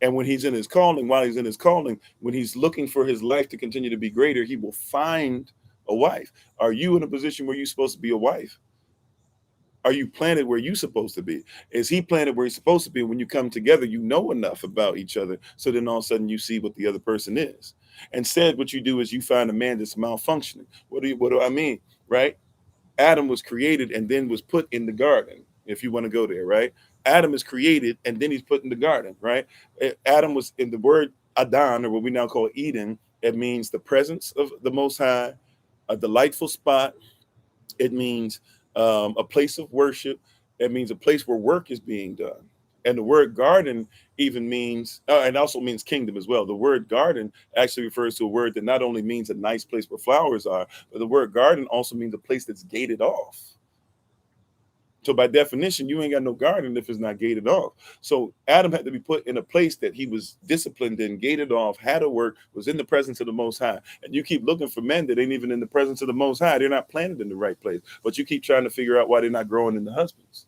And when he's in his calling, while he's in his calling, when he's looking for his life to continue to be greater, he will find a wife. Are you in a position where you're supposed to be a wife? Are you planted where you're supposed to be? Is he planted where he's supposed to be? When you come together, you know enough about each other. So then all of a sudden you see what the other person is. Instead, what you do is you find a man that's malfunctioning. What do I mean? Right? Adam was created and then was put in the garden, if you want to go there, right? Adam is created and then he's put in the garden, right? Adam was in the word Adon, or what we now call Eden. It means the presence of the Most High, a delightful spot. It means a place of worship. It means a place where work is being done. And the word garden even means, and also means kingdom as well. The word garden actually refers to a word that not only means a nice place where flowers are, but the word garden also means a place that's gated off. So by definition, you ain't got no garden if it's not gated off. So Adam had to be put in a place that he was disciplined in, gated off, had to work, was in the presence of the Most High. And you keep looking for men that ain't even in the presence of the Most High. They're not planted in the right place. But you keep trying to figure out why they're not growing in the husbands.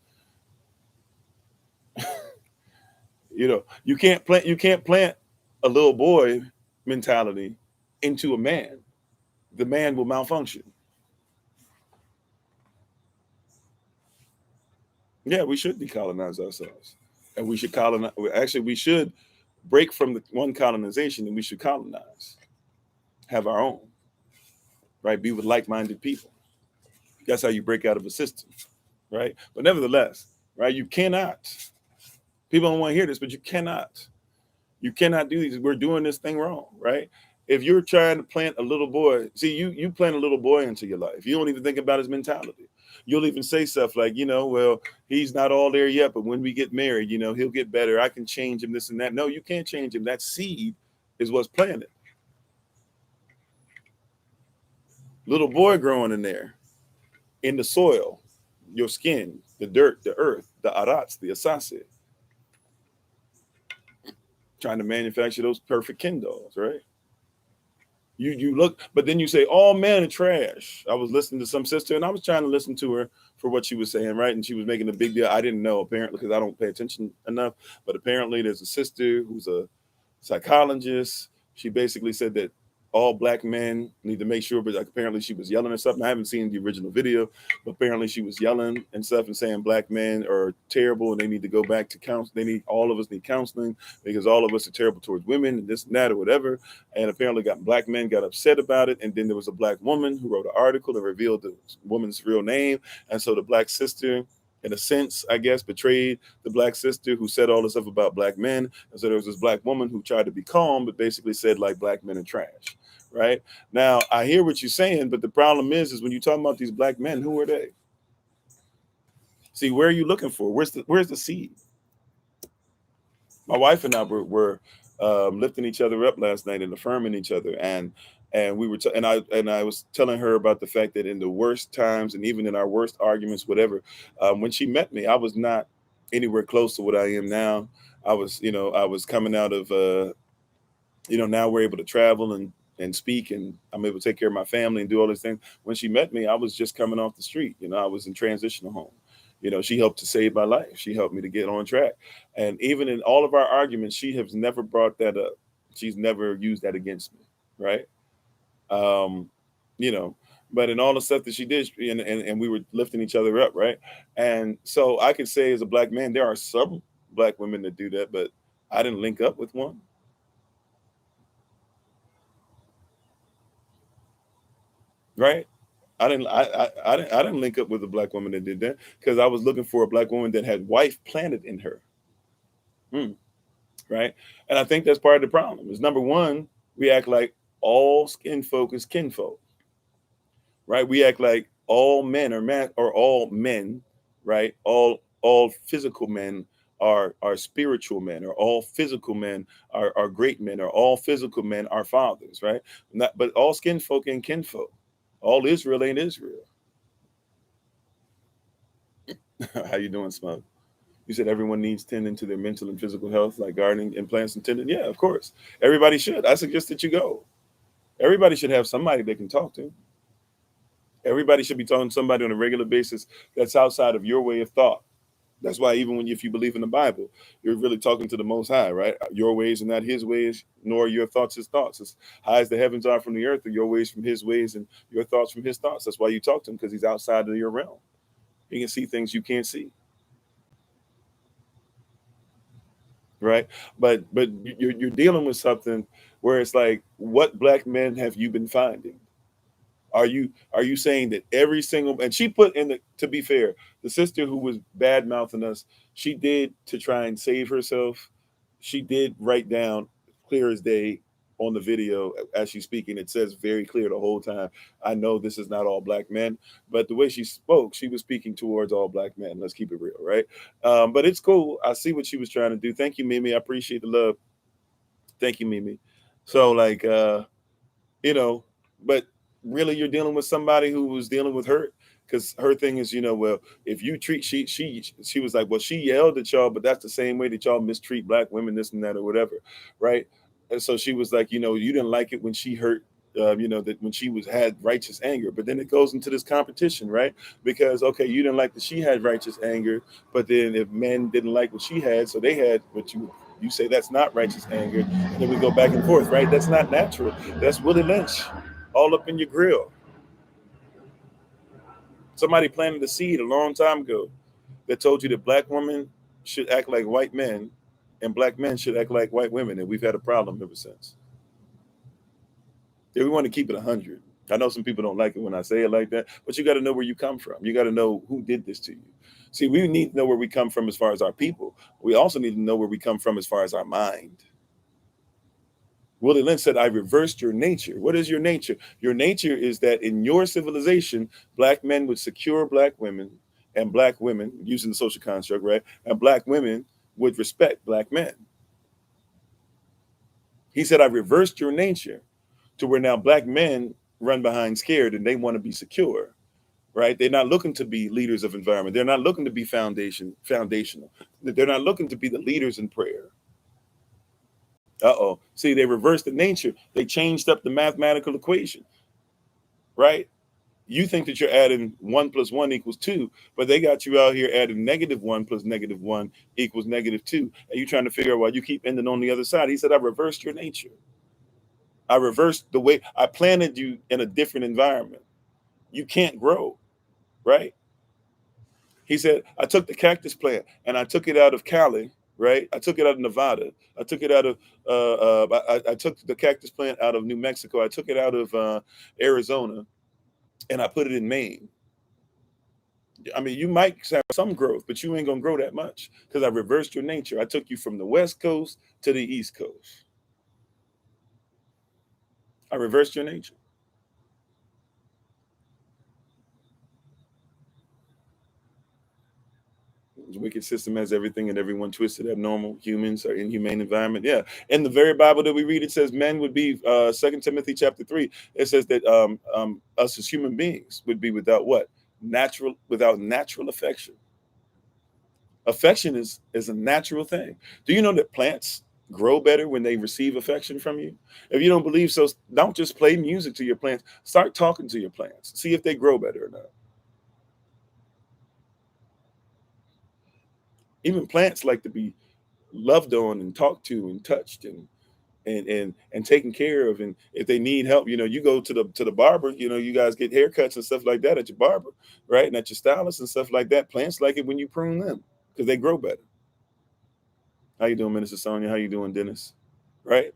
You can't plant a little boy mentality into a man. The man will malfunction. Yeah, we should decolonize ourselves. And we should colonize. Actually, we should break from the one colonization and we should colonize. Have our own. Right? Be with like-minded people. That's how you break out of a system. Right? But nevertheless, right, you cannot People don't want to hear this, but you cannot. You cannot do these. We're doing this thing wrong, right? If you're trying to plant a little boy, see, you plant a little boy into your life. You don't even think about his mentality. You'll even say stuff like, well, he's not all there yet, but when we get married, he'll get better. I can change him, this and that. No, you can't change him. That seed is what's planted. Little boy growing in there, in the soil, your skin, the dirt, the earth, the arats, the asase, trying to manufacture those perfect Ken dolls, right? You look, but then you say, all men are trash. I was listening to some sister and I was trying to listen to her for what she was saying, right? And she was making a big deal. I didn't know, apparently, because I don't pay attention enough, but apparently there's a sister who's a psychologist. She basically said that all black men need to make sure, but like apparently she was yelling or something. I haven't seen the original video, but apparently she was yelling and stuff and saying black men are terrible and they need to go back to counseling. All of us need counseling because all of us are terrible towards women and this and that or whatever. And apparently black men got upset about it. And then there was a black woman who wrote an article that revealed the woman's real name. And so the black sister, in a sense, I guess, betrayed the black sister who said all this stuff about black men. And so there was this black woman who tried to be calm, but basically said like black men are trash. Right now, I hear what you're saying, but the problem is when you're talking about these black men, who are they? See, where are you looking for? Where's the seed? My wife and I were lifting each other up last night and affirming each other, and we were and I was telling her about the fact that in the worst times and even in our worst arguments, whatever, when she met me, I was not anywhere close to what I am now. I was coming out of now we're able to travel and speak, and I'm able to take care of my family and do all these things. When she met me, I was just coming off the street. I was in transitional home. She helped to save my life. She helped me to get on track. And even in all of our arguments, she has never brought that up. She's never used that against me. Right. But in all the stuff that she did, and we were lifting each other up. Right. And so I could say as a black man, there are some black women that do that, but I didn't link up with one. Right. I didn't link up with a black woman that did that because I was looking for a black woman that had wife planted in her. Right. And I think that's part of the problem is number one, we act like all skin folk is kinfolk. Right. We act like all men or all men, right? All physical men are spiritual men, or all physical men are great men, or all physical men are fathers, right? But all skin folk ain't kinfolk. All Israel ain't Israel. How you doing, Smug? You said everyone needs tending to their mental and physical health, like gardening and plants and tending. Yeah, of course. Everybody should. I suggest that you go. Everybody should have somebody they can talk to. Everybody should be talking to somebody on a regular basis that's outside of your way of thought. That's why even if you believe in the Bible, you're really talking to the Most High, right? Your ways are not His ways, nor your thoughts His thoughts. As high as the heavens are from the earth, are your ways from His ways, and your thoughts from His thoughts. That's why you talk to Him, because He's outside of your realm. He can see things you can't see, right? But you're dealing with something where it's like, what black men have you been finding? Are you saying that every single, and she put in to be fair, the sister who was bad mouthing us, she did, to try and save herself, she did write down clear as day on the video as she's speaking. It says very clear the whole time, I know this is not all black men, but the way she spoke, she was speaking towards all black men. Let's keep it real, right? But it's cool. I see what she was trying to do. Thank you, Mimi. I appreciate the love. Thank you, Mimi. So like, but really you're dealing with somebody who was dealing with hurt, because her thing is, well, if you treat, she was like, well, she yelled at y'all, but that's the same way that y'all mistreat black women, this and that or whatever, right? And so she was like, you didn't like it when she hurt, that when she had righteous anger. But then it goes into this competition, right? Because okay, you didn't like that she had righteous anger, but then if men didn't like what she had, so they had what you say that's not righteous anger, and then we go back and forth, right? That's not natural. That's Willie Lynch, all up in your grill. Somebody planted a seed a long time ago that told you that black women should act like white men and black men should act like white women, and we've had a problem ever since. Yeah, we want to keep it 100. I know some people don't like it when I say it like that, but you got to know where you come from. You got to know who did this to you. See, we need to know where we come from as far as our people. We also need to know where we come from as far as our mind. Willie Lynch said, I reversed your nature. What is your nature? Your nature is that in your civilization, black men would secure black women, and black women, using the social construct, right? And black women would respect black men. He said, I reversed your nature to where now black men run behind scared and they want to be secure, right? They're not looking to be leaders of environment. They're not looking to be foundational. They're not looking to be the leaders in prayer. Uh-oh. See, they reversed the nature. They changed up the mathematical equation, right? You think that you're adding 1 + 1 = 2, but they got you out here adding -1 + -1 = -2. And you trying to figure out why you keep ending on the other side. He said, I reversed your nature. I reversed the way I planted you in a different environment. You can't grow, right? He said, I took the cactus plant and I took it out of Cali, right? I took it out of Nevada. I took it out of, I took the cactus plant out of New Mexico. I took it out of Arizona and I put it in Maine. I mean, you might have some growth, but you ain't going to grow that much because I reversed your nature. I took you from the West Coast to the East Coast. I reversed your nature. The wicked system has everything and everyone twisted, abnormal. Humans are inhumane environment. Yeah. In the very Bible that we read, it says men would be, 2 Timothy chapter 3, it says that us as human beings would be without what? Without natural affection. Affection is a natural thing. Do you know that plants grow better when they receive affection from you? If you don't believe so, don't just play music to your plants. Start talking to your plants. See if they grow better or not. Even plants like to be loved on and talked to and touched and taken care of. And if they need help, you go to the barber, you guys get haircuts and stuff like that at your barber, right? And at your stylist and stuff like that. Plants like it when you prune them because they grow better. How you doing, Minister Sonia? How you doing, Dennis? Right?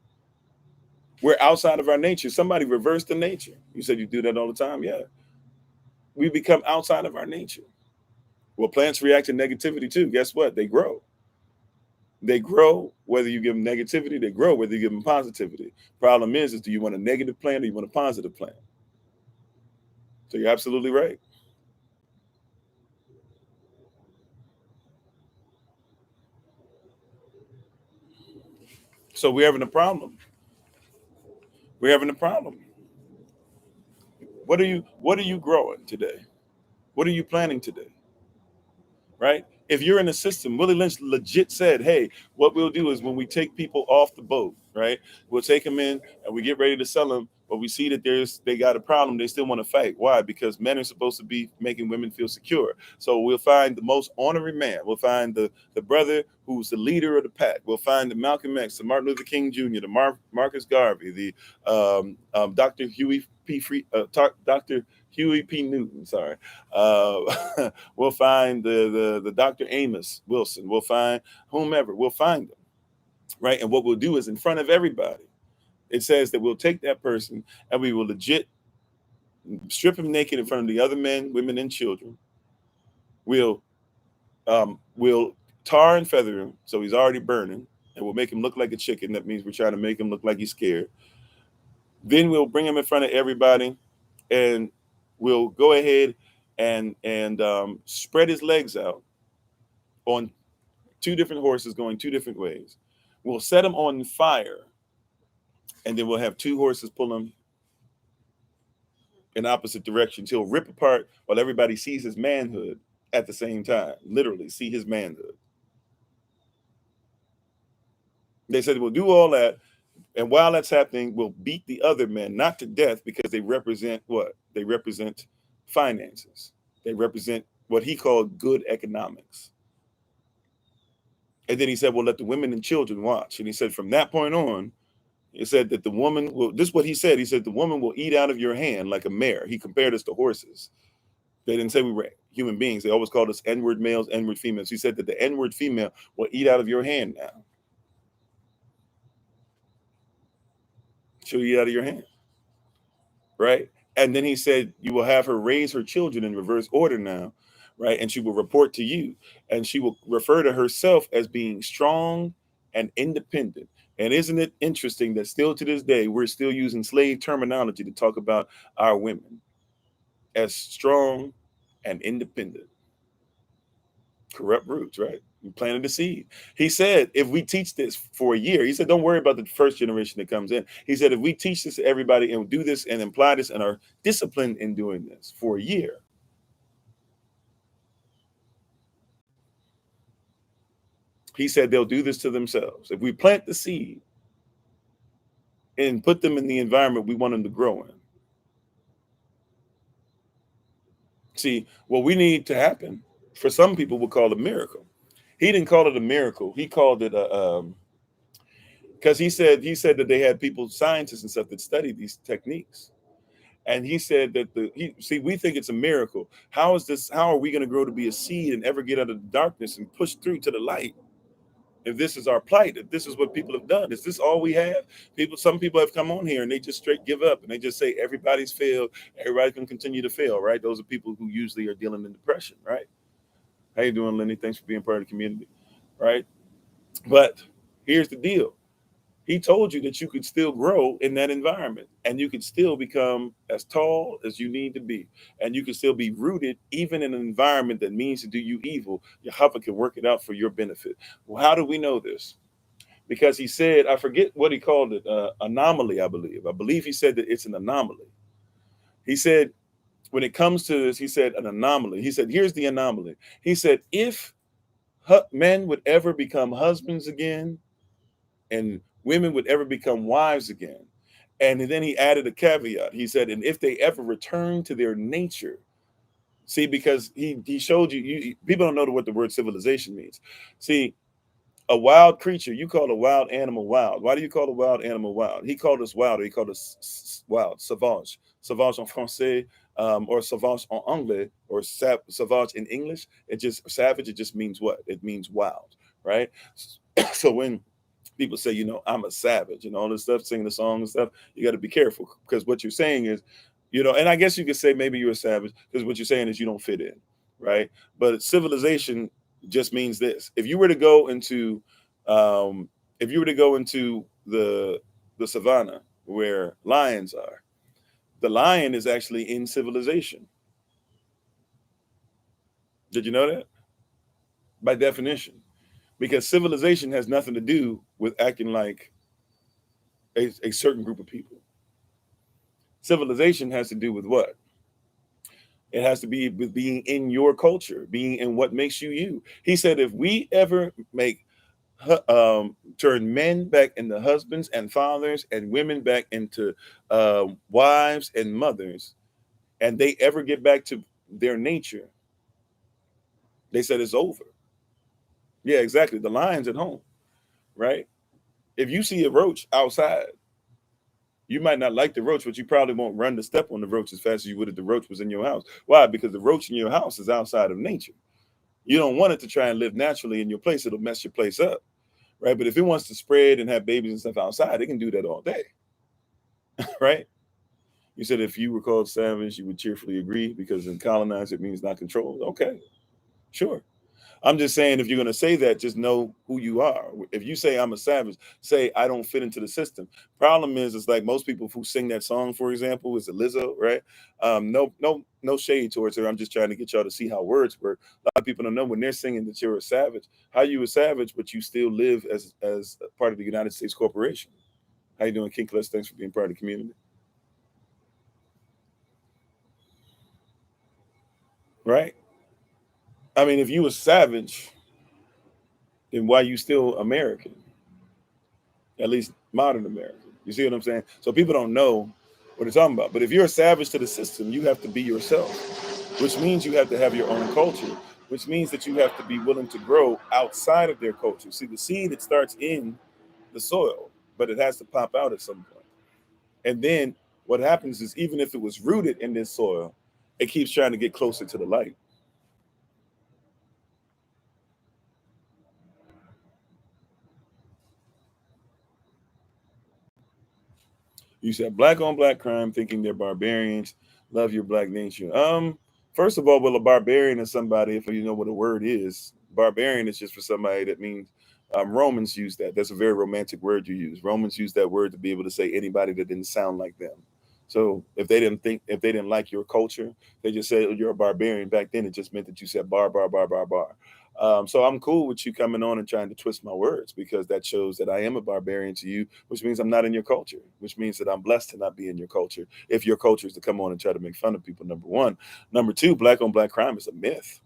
We're outside of our nature. Somebody reversed the nature. You said you do that all the time. Yeah. We become outside of our nature. Well, plants react to negativity too. Guess what? They grow. They grow whether you give them negativity. They grow whether you give them positivity. Problem is do you want a negative plant or you want a positive plant? So you're absolutely right. So we're having a problem. We're having a problem. What are you growing today? What are you planning today? Right? If you're in a system, Willie Lynch legit said, hey, what we'll do is when we take people off the boat, right? We'll take them in and we get ready to sell them, but we see that they got a problem. They still want to fight. Why? Because men are supposed to be making women feel secure. So we'll find the most honorary man. We'll find the brother who's the leader of the pack. We'll find the Malcolm X, the Martin Luther King Jr., the Marcus Garvey, the Dr. Huey P. Dr. Huey P. Newton, sorry. We'll find the Dr. Amos Wilson. We'll find whomever. We'll find them, right? And what we'll do is in front of everybody, it says that we'll take that person and we will legit strip him naked in front of the other men, women, and children. We'll tar and feather him so he's already burning, and we'll make him look like a chicken. That means we're trying to make him look like he's scared. Then we'll bring him in front of everybody, and we'll go ahead and spread his legs out on two different horses going two different ways. We'll set him on fire, and then we'll have two horses pull him in opposite directions. He'll rip apart while everybody sees his manhood at the same time. Literally see his manhood. They said we'll do all that, and while that's happening, we'll beat the other men, not to death, because they represent what? They represent finances. They represent what he called good economics. And then he said, well, let the women and children watch. And he said, from that point on, he said that the woman will, this is what he said. He said, the woman will eat out of your hand like a mare. He compared us to horses. They didn't say we were human beings. They always called us N-word males, N-word females. He said that the N-word female will eat out of your hand now. She'll eat out of your hand. Right? And then he said, you will have her raise her children in reverse order now. right? And she will report to you, and she will refer to herself as being strong and independent. And isn't it interesting that still to this day, we're still using slave terminology to talk about our women as strong and independent? Corrupt roots, right? You planted the seed. He said, if we teach this for a year, he said, don't worry about the first generation that comes in. He said, if we teach this to everybody and do this and imply this and are disciplined in doing this for a year, he said they'll do this to themselves. If we plant the seed and put them in the environment we want them to grow in. See, what we need to happen, for some people, we'll call it a miracle. He didn't call it a miracle. He called it a because he said that they had people, scientists and stuff, that study these techniques. And he said that we think it's a miracle. How are we going to grow to be a seed and ever get out of the darkness and push through to the light? If this is our plight, if this is what people have done, is this all we have? Some people have come on here and they just straight give up and they just say everybody's failed, everybody can continue to fail, right? Those are people who usually are dealing in depression, right? How you doing, Lenny? Thanks for being part of the community, right? But here's the deal. He told you that you could still grow in that environment and you could still become as tall as you need to be. And you can still be rooted even in an environment that means to do you evil. Yahweh can work it out for your benefit. Well, how do we know this? Because he said, I forget what he called it, anomaly, I believe. I believe he said that it's an anomaly. He said, when it comes to this, he said an anomaly. He said, here's the anomaly. He said, if men would ever become husbands again, and women would ever become wives again. And then he added a caveat. He said, and if they ever return to their nature, see, because he showed you, people don't know what the word civilization means. See, a wild creature, you call a wild animal wild. Why do you call a wild animal wild? He called us wild, or he called us wild, sauvage, sauvage en français, or sauvage en anglais, or sauvage in English. It just savage. It just means what? It means wild, right? So when people say, I'm a savage and all this stuff, singing the song and stuff, you got to be careful, because what you're saying is, and I guess you could say maybe you're a savage because what you're saying is you don't fit in, right? But civilization just means this. If you were to go into, the savannah where lions are, the lion is actually in civilization. Did you know that? By definition, because civilization has nothing to do with acting like a certain group of people. Civilization has to do with what? It has to be with being in your culture, being in what makes you you. He said, if we ever turn men back into husbands and fathers and women back into wives and mothers, and they ever get back to their nature, they said it's over. Yeah, exactly. The lion's at home, right? If you see a roach outside, you might not like the roach, but you probably won't run to step on the roach as fast as you would if the roach was in your house. Why? Because the roach in your house is outside of nature. You don't want it to try and live naturally in your place. It'll mess your place up, right? But if it wants to spread and have babies and stuff outside, it can do that all day, right? You said if you were called savage, you would cheerfully agree, because in colonize it means not controlled. Okay, sure. I'm just saying, if you're going to say that, just know who you are. If you say I'm a savage, say I don't fit into the system. Problem is, it's like most people who sing that song, for example, is a Lizzo, right? No shade towards her. I'm just trying to get y'all to see how words work. A lot of people don't know when they're singing that you're a savage. How you a savage, but you still live as part of the United States corporation. How you doing, King Kless? Thanks for being part of the community. Right? I mean, if you a savage, then why you still American? At least modern American. You see what I'm saying? So people don't know what they're talking about. But if you're a savage to the system, you have to be yourself, which means you have to have your own culture, which means that you have to be willing to grow outside of their culture. See, the seed, it starts in the soil, but it has to pop out at some point. And then what happens is, even if it was rooted in this soil, it keeps trying to get closer to the light. You said black on black crime, thinking they're barbarians. Love your black nation. First of all, well, a barbarian is somebody, if you know what a word is, barbarian is just for somebody that means, Romans use that. That's a very romantic word you use. Romans use that word to be able to say anybody that didn't sound like them. So if they didn't like your culture, they just said, oh, you're a barbarian. Back then, it just meant that you said bar, bar, bar, bar, bar. So I'm cool with you coming on and trying to twist my words, because that shows that I am a barbarian to you, which means I'm not in your culture, which means that I'm blessed to not be in your culture. If your culture is to come on and try to make fun of people, number one. Number two, black on black crime is a myth.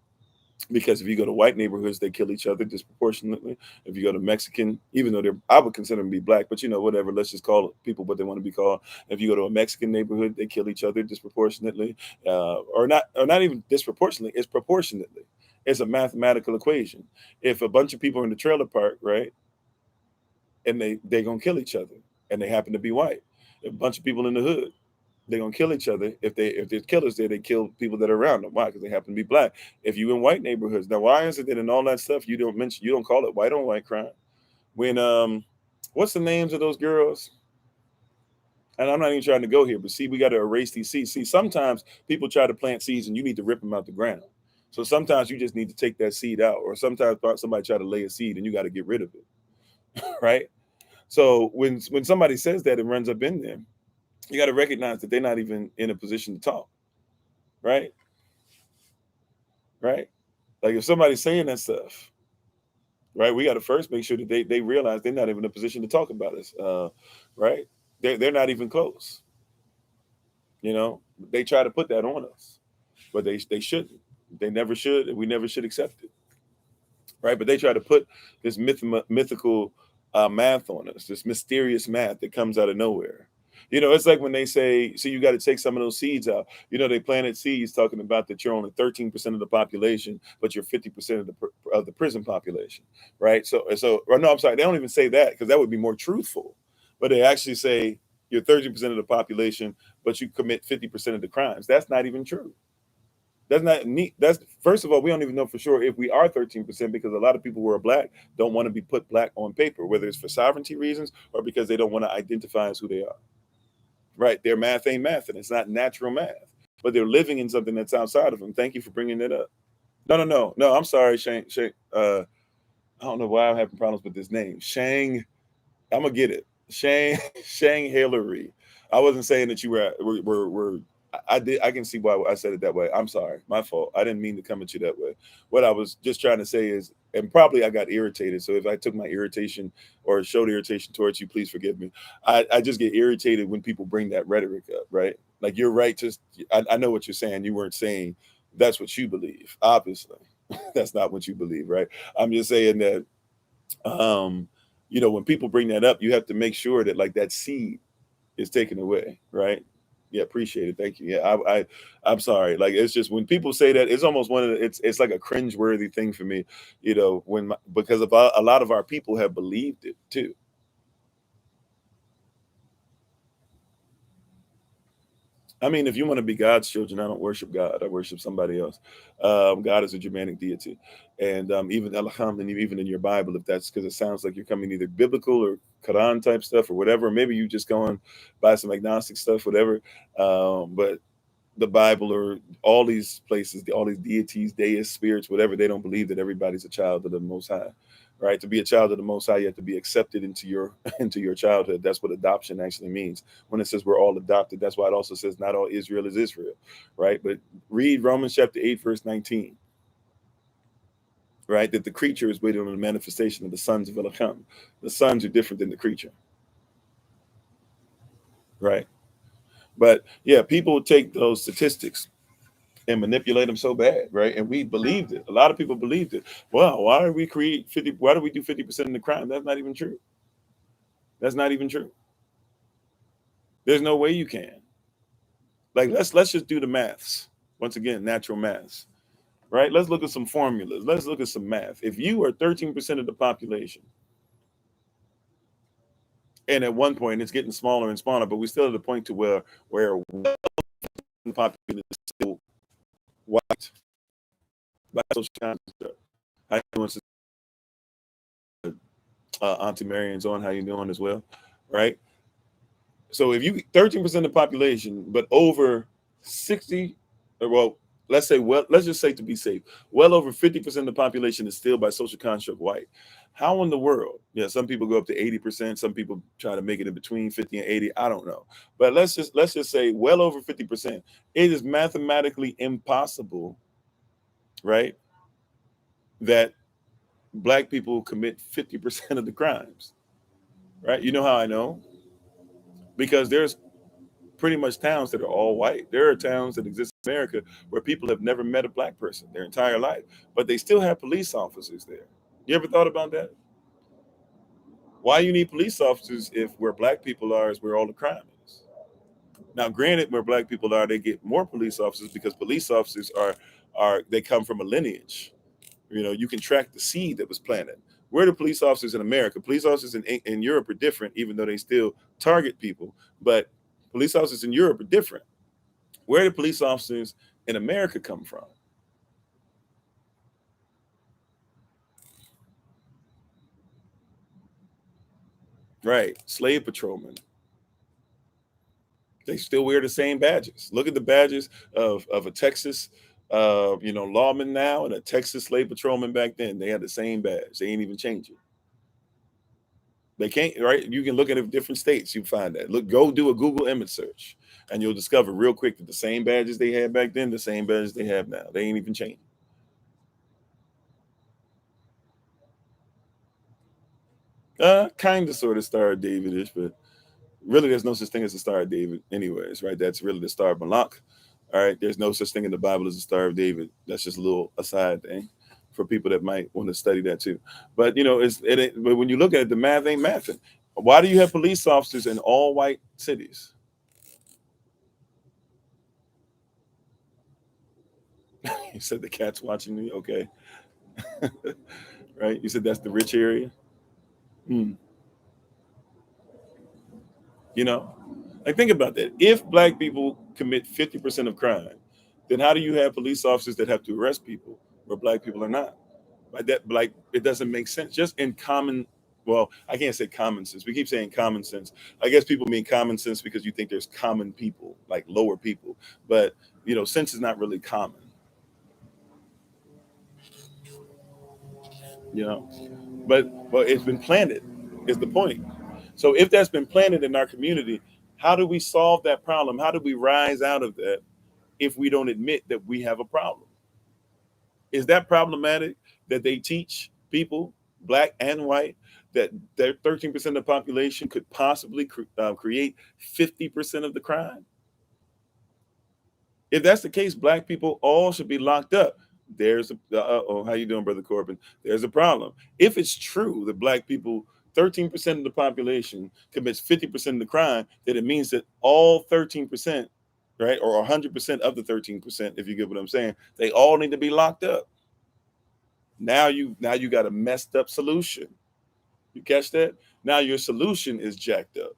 Because if you go to white neighborhoods, they kill each other disproportionately. If you go to Mexican, even though I would consider them to be black, but whatever, let's just call people what they want to be called. If you go to a Mexican neighborhood, they kill each other disproportionately, or not even disproportionately, it's proportionately. It's a mathematical equation. If a bunch of people are in the trailer park, right, and they're gonna kill each other, and they happen to be white. If a bunch of people in the hood, they're gonna kill each other. If there's killers there, they kill people that are around them. Why? Because they happen to be black. If you in white neighborhoods, now why is it that in all that stuff you don't call it white on white crime? When what's the names of those girls? And I'm not even trying to go here, but see, we got to erase these seeds. See, sometimes people try to plant seeds and you need to rip them out the ground. So sometimes you just need to take that seed out, or sometimes somebody try to lay a seed and you got to get rid of it, right? So when somebody says that and runs up in there, you got to recognize that they're not even in a position to talk, right? Right? Like if somebody's saying that stuff, right, we got to first make sure that they realize they're not even in a position to talk about us, right? They're not even close. They try to put that on us, but they shouldn't. They never should, and we never should accept it, right? But they try to put this mythical math on us, this mysterious math that comes out of nowhere. It's like when they say, you got to take some of those seeds out. They planted seeds talking about that you're only 13% of the population, but you're 50% of the prison population, right? Or no, I'm sorry, they don't even say that, because that would be more truthful. But they actually say you're 13% of the population, but you commit 50% of the crimes. That's not even true. That's not neat. That's, first of all, we don't even know for sure if we are 13%, because a lot of people who are black don't want to be put black on paper, whether it's for sovereignty reasons or because they don't want to identify as who they are. Right? Their math ain't math, and it's not natural math, but they're living in something that's outside of them. Thank you for bringing that up. No. I'm sorry, Shang. I don't know why I'm having problems with this name. Shang. I'm gonna get it. Shang Hillary. I wasn't saying that you were. I did. I can see why I said it that way. I'm sorry. My fault. I didn't mean to come at you that way. What I was just trying to say is, and probably I got irritated. So if I took my irritation or showed irritation towards you, please forgive me. I just get irritated when people bring that rhetoric up, right? Like, you're right. I know what you're saying. You weren't saying that's what you believe. Obviously, that's not what you believe, right? I'm just saying that, when people bring that up, you have to make sure that, like, that seed is taken away, right? Yeah, appreciate it. Thank you. Yeah, I'm sorry. Like, it's just when people say that, it's almost it's like a cringeworthy thing for me, because of a lot of our people have believed it too. I mean, if you want to be God's children, I don't worship God. I worship somebody else. God is a Germanic deity. And even alhamdulillah, even in your Bible, if that's because it sounds like you're coming either biblical or Quran type stuff or whatever, maybe you just going by some agnostic stuff, whatever. But the Bible or all these places, all these deities, deists, spirits, whatever, they don't believe that everybody's a child of the Most High. Right? To be a child of the Most High, you have to be accepted into your childhood. That's what adoption actually means. When it says we're all adopted, that's why it also says not all Israel is Israel, right? But read Romans chapter 8, verse 19, right? That the creature is waiting on the manifestation of the sons of Elohim. The sons are different than the creature, right? But yeah, people take those statistics and manipulate them so bad, right? And we believed it. A lot of people believed it. Well, why do we create 50? Why do we do 50% of the crime? That's not even true. That's not even true. There's no way you can. Like, let's just do the maths. Once again, natural maths, right? Let's look at some formulas. Let's look at some math. If you are 13% of the population, and at one point it's getting smaller and smaller, but we still at the point to where the population is still white. By social construct. How you doing, Auntie Marion's on? How you doing as well, right? So if you 13% of the population, but over 60, well, let's just say to be safe, well over 50% of the population is still by social construct white. How in the world? Yeah, some people go up to 80%. Some people try to make it in between 50 and 80. I don't know. But let's just say well over 50%. It is mathematically impossible, right, that black people commit 50% of the crimes. Right? You know how I know? Because there's pretty much towns that are all white. There are towns that exist in America where people have never met a black person their entire life, but they still have police officers there. You ever thought about that? Why you need police officers if where black people are is where all the crime is? Now, granted, where black people are, they get more police officers because police officers are they come from a lineage. You know, you can track the seed that was planted. Where are the police officers in America? Police officers in Europe are different, even though they still target people. But police officers in Europe are different. Where do police officers in America come from? Right, slave patrolmen. They still wear the same badges. Look at the badges of a Texas, lawman now and a Texas slave patrolman back then. They had the same badge. They ain't even change it. They can't, right? You can look at it in different states. You find that. Look, go do a Google image search, and you'll discover real quick that the same badges they had back then, the same badges they have now. They ain't even changed. Kind of, sort of Star of David-ish, but really there's no such thing as a Star of David anyways, right? That's really the Star of Malak. All right, there's no such thing in the Bible as a Star of David. That's just a little aside thing for people that might want to study that too. But but when you look at it, the math ain't mathing. Why do you have police officers in all white cities? You said the cat's watching me. Okay. Right, you said that's the rich area. Hmm. You know, like, think about that. If black people commit 50% of crime, then how do you have police officers that have to arrest people where black people are not? Like, it doesn't make sense. Just in common, well, I can't say common sense. We keep saying common sense. I guess people mean common sense because you think there's common people, like lower people. But sense is not really common. You know, but it's been planted. Is the point? So if that's been planted in our community, how do we solve that problem? How do we rise out of that if we don't admit that we have a problem? Is that problematic that they teach people, black and white, that their 13% of the population could possibly create 50% of the crime? If that's the case, black people all should be locked up. There's how you doing, Brother Corbin? There's a problem. If it's true that black people, 13% of the population commits 50% of the crime, then it means that all 13%, right, or 100% of the 13%, if you get what I'm saying, they all need to be locked up. Now you got a messed up solution. You catch that? Now your solution is jacked up.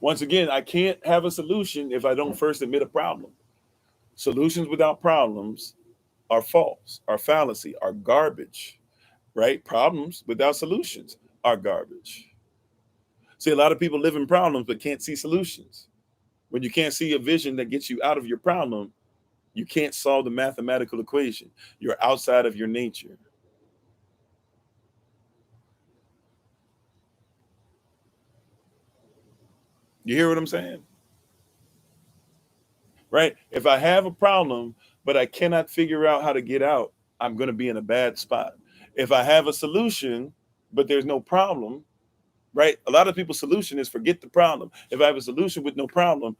Once again, I can't have a solution if I don't first admit a problem. Solutions without problems are false, are fallacy, are garbage, right? Problems without solutions are garbage. See, a lot of people live in problems but can't see solutions. When you can't see a vision that gets you out of your problem, you can't solve the mathematical equation. You're outside of your nature. You hear what I'm saying? Right? If I have a problem, but I cannot figure out how to get out, I'm going to be in a bad spot. If I have a solution, but there's no problem, right? A lot of people's solution is forget the problem. If I have a solution with no problem,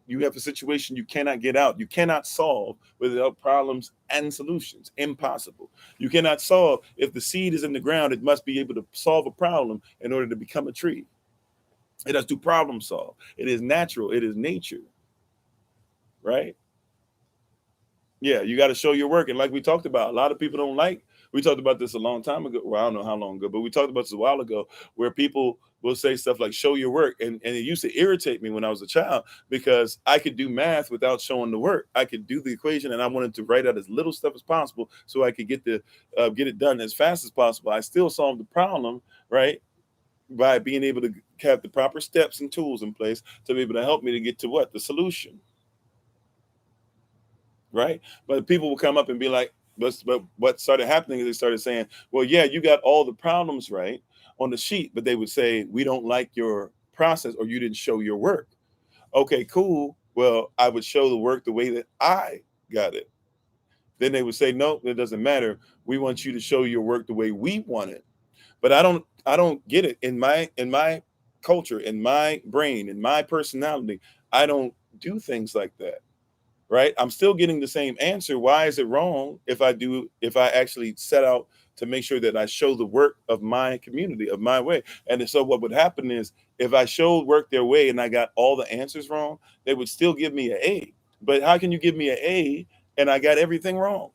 you have a situation you cannot get out. You cannot solve without problems and solutions. Impossible. You cannot solve if the seed is in the ground. It must be able to solve a problem in order to become a tree. It has to problem solve. It is natural. It is nature, right? Yeah, you got to show your work. And like we talked about, a lot of people don't like, we talked about this a long time ago. Well, I don't know how long ago, but we talked about this a while ago, where people will say stuff like, show your work. And it used to irritate me when I was a child because I could do math without showing the work. I could do the equation and I wanted to write out as little stuff as possible so I could get it done as fast as possible. I still solved the problem, right? By being able to have the proper steps and tools in place to be able to help me to get to what? The solution. right? But people will come up and be like, but what started happening is they started saying, well, yeah, you got all the problems right on the sheet, but they would say, we don't like your process, or you didn't show your work. Okay, cool. Well, I would show the work the way that I got it. Then they would say, no, it doesn't matter. We want you to show your work the way we want it. But I don't get it. In my culture, in my brain, in my personality, I don't do things like that. Right? I'm still getting the same answer. Why is it wrong if I actually set out to make sure that I show the work of my community, of my way? And so what would happen is, if I showed work their way and I got all the answers wrong, they would still give me an A. But how can you give me an A and I got everything wrong?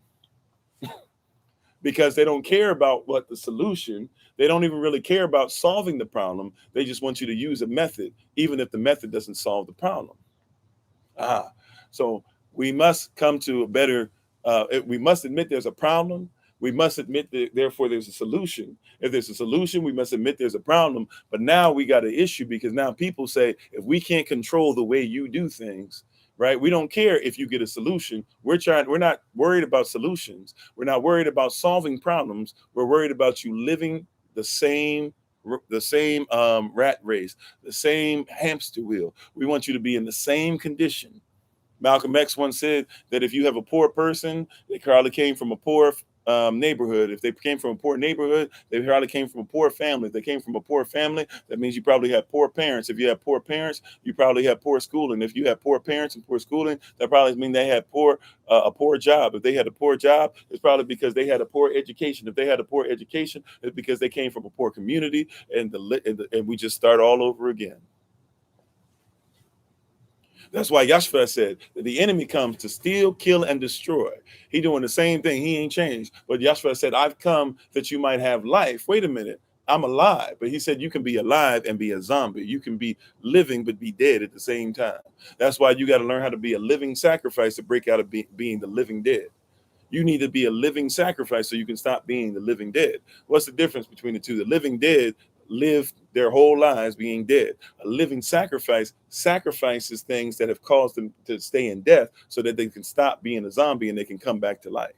Because they don't care about what the solution. They don't even really care about solving the problem. They just want you to use a method, even if the method doesn't solve the problem. So we must come to a better, we must admit there's a problem. We must admit that therefore there's a solution. If there's a solution, we must admit there's a problem. But now we got an issue, because now people say, if we can't control the way you do things, right? We don't care if you get a solution. We're not worried about solutions. We're not worried about solving problems. We're worried about you living the same rat race, the same hamster wheel. We want you to be in the same condition. Malcolm X once said that if you have a poor person, they probably came from a poor neighborhood. If they came from a poor neighborhood, they probably came from a poor family. If they came from a poor family, that means you probably have poor parents. If you have poor parents, you probably have poor schooling. If you have poor parents and poor schooling, that probably means they had a poor job. If they had a poor job, it's probably because they had a poor education. If they had a poor education, it's because they came from a poor community, and we just start all over again. That's why Yahshua said that the enemy comes to steal, kill, and destroy. He doing the same thing. He ain't changed. But Yahshua said, I've come that you might have life. Wait a minute. I'm alive. But he said you can be alive and be a zombie. You can be living but be dead at the same time. That's why you got to learn how to be a living sacrifice to break out of being the living dead. You need to be a living sacrifice so you can stop being the living dead. What's the difference between the two? The living dead live their whole lives being dead. A living sacrifice sacrifices things that have caused them to stay in death so that they can stop being a zombie and they can come back to life.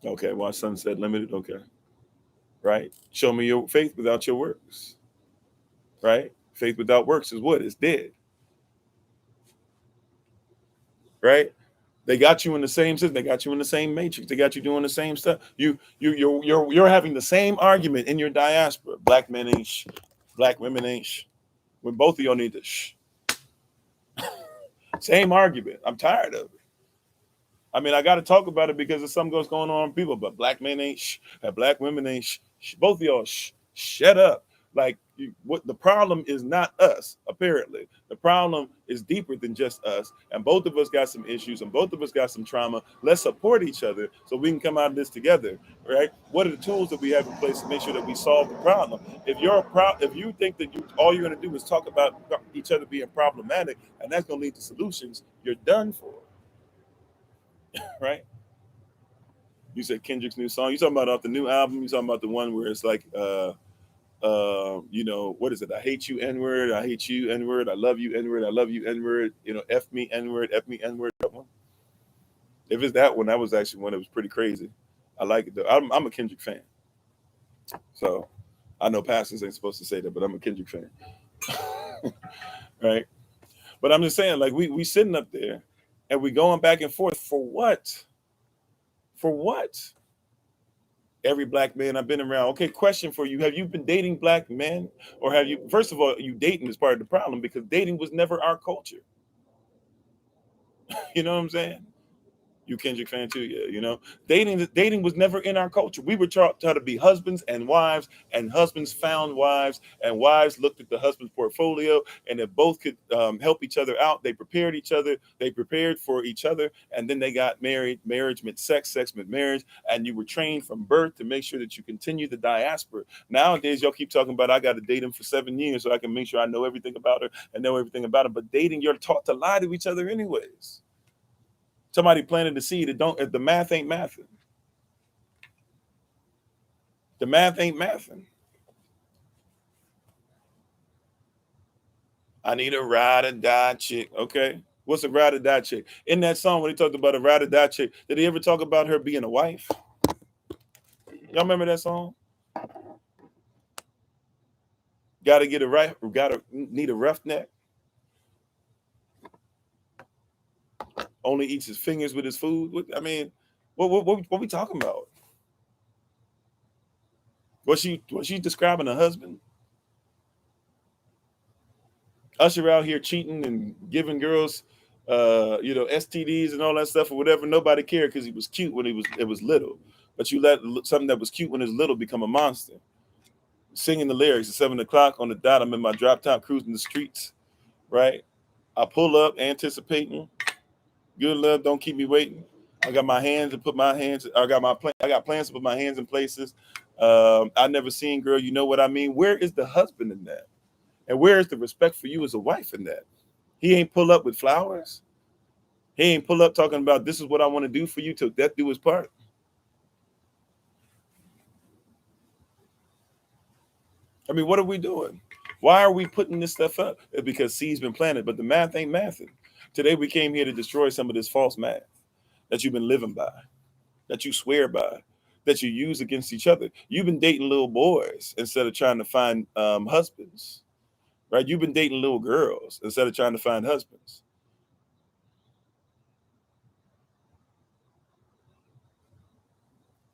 Okay, well, sunset limited. Okay, right. Show me your faith without your works. Right. Faith without works is what? It's dead. Right. They got you in the same system. They got you in the same matrix. They got you doing the same stuff. You're having the same argument in your diaspora. Black men ain't black women ain't when both of y'all need to Same argument. I'm tired of it. I mean, I got to talk about it because there's something that's going on with people. But black men ain't and black women ain't both of y'all shut up. Like, what the problem is not us, apparently. The problem is deeper than just us. And both of us got some issues and both of us got some trauma. Let's support each other so we can come out of this together, right? What are the tools that we have in place to make sure that we solve the problem? If you think that all you're going to do is talk about each other being problematic and that's going to lead to solutions, you're done for, right? You said Kendrick's new song. You talking about off the new album? You talking about the one where it's like what is it? I hate you, N-word. I hate you, N-word. I love you, N-word. I love you, N-word. F me, N-word. F me, N-word. That one. If it's that one, that was actually one that was pretty crazy. I like it though. I'm a Kendrick fan. So I know pastors ain't supposed to say that, but I'm a Kendrick fan. Right? But I'm just saying, like, we sitting up there and we going back and forth for what? For what? Every black man I've been around. Okay, question for you. Have you been dating black men? Or have you, first of all, you dating is part of the problem because dating was never our culture. You know what I'm saying? You Kendrick fan too, yeah. Dating was never in our culture. We were taught to be husbands and wives, and husbands found wives, and wives looked at the husband's portfolio, and if both could help each other out, they prepared each other. They prepared for each other, and then they got married. Marriage meant sex, sex meant marriage, and you were trained from birth to make sure that you continue the diaspora. Nowadays, y'all keep talking about I got to date him for 7 years so I can make sure I know everything about her and know everything about him. But dating, you're taught to lie to each other anyways. Somebody planted the seed. The math ain't mathing. The math ain't mathing. I need a ride or die chick. Okay. What's a ride or die chick? In that song, when he talked about a ride or die chick, did he ever talk about her being a wife? Y'all remember that song? Gotta get it right. Gotta need a roughneck. Only eats his fingers with his food. I mean, what we talking about? Was she describing a husband? Usher out here cheating and giving girls, STDs and all that stuff or whatever. Nobody cared because he was cute when it was little. But you let something that was cute when it was little become a monster. Singing the lyrics at 7 o'clock on the dot. I'm in my drop top cruising the streets, right? I pull up anticipating. Good love, don't keep me waiting. I got my hands to put my hands. I got plans to put my hands in places. I never seen, girl. You know what I mean? Where is the husband in that? And where is the respect for you as a wife in that? He ain't pull up with flowers. He ain't pull up talking about this is what I want to do for you till death do his part. I mean, what are we doing? Why are we putting this stuff up? It's because seed's been planted, but the math ain't mathing. Today we came here to destroy some of this false math that you've been living by, that you swear by, that you use against each other. You've been dating little boys instead of trying to find husbands, right? You've been dating little girls instead of trying to find husbands,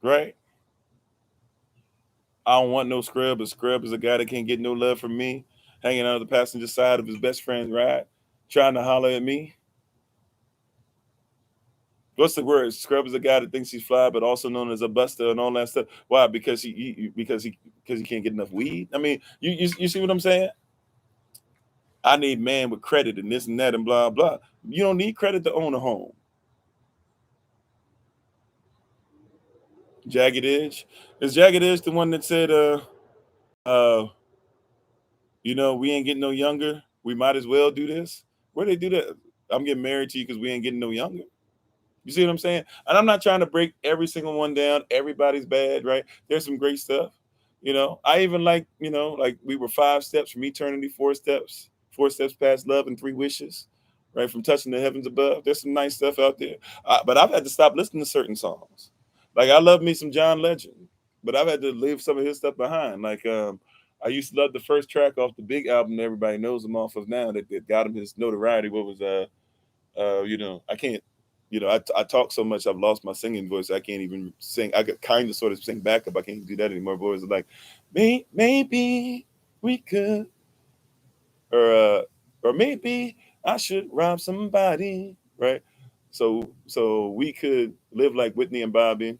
right? I don't want no scrub. A scrub is a guy that can't get no love from me, hanging out on the passenger side of his best friend's ride, trying to holler at me. What's the word? Scrub is a guy that thinks he's fly, but also known as a buster and all that stuff. Why? Because he can't get enough weed. I mean, you see what I'm saying? I need man with credit and this and that and blah blah. You don't need credit to own a home. Jagged Edge. Is Jagged Edge the one that said, uh, we ain't getting no younger. We might as well do this. Where they do that? I'm getting married to you because we ain't getting no younger. You see what I'm saying? And I'm not trying to break every single one down. Everybody's bad, right? There's some great stuff. I even like we were 5 steps from eternity, 4 steps past love and 3 wishes, right? From touching the heavens above. There's some nice stuff out there. But I've had to stop listening to certain songs. Like I love me some John Legend, but I've had to leave some of his stuff behind. Like I used to love the first track off the big album that everybody knows him off of now that got him his notoriety. What was I can't, I talk so much I've lost my singing voice. I can't even sing. I could kind of sort of sing backup. I can't do that anymore. Boys are like, maybe we could, or maybe I should rob somebody, right? So we could live like Whitney and Bobby.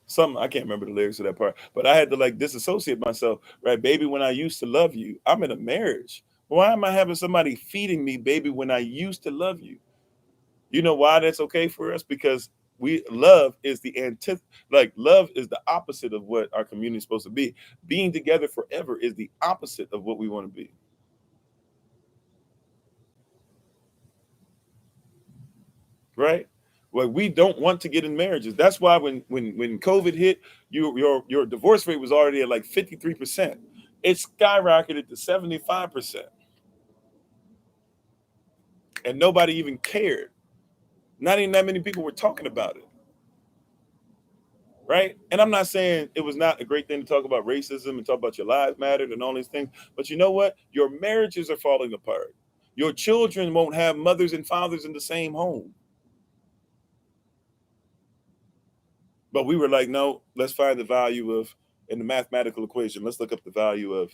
Something I can't remember the lyrics of that part, but I had to like disassociate myself, right? Baby, when I used to love you, I'm in a marriage. Why am I having somebody feeding me, baby, when I used to love you? You know why that's okay for us? Because love is love is the opposite of what our community is supposed to be. Being together forever is the opposite of what we want to be. Right? Well, we don't want to get in marriages. That's why when COVID hit, your divorce rate was already at like 53%. It skyrocketed to 75%. And nobody even cared. Not even that many people were talking about it. Right? And I'm not saying it was not a great thing to talk about racism and talk about your lives mattered and all these things, but you know what? Your marriages are falling apart. Your children won't have mothers and fathers in the same home. But we were like, no, let's find the value of in the mathematical equation. Let's look up the value of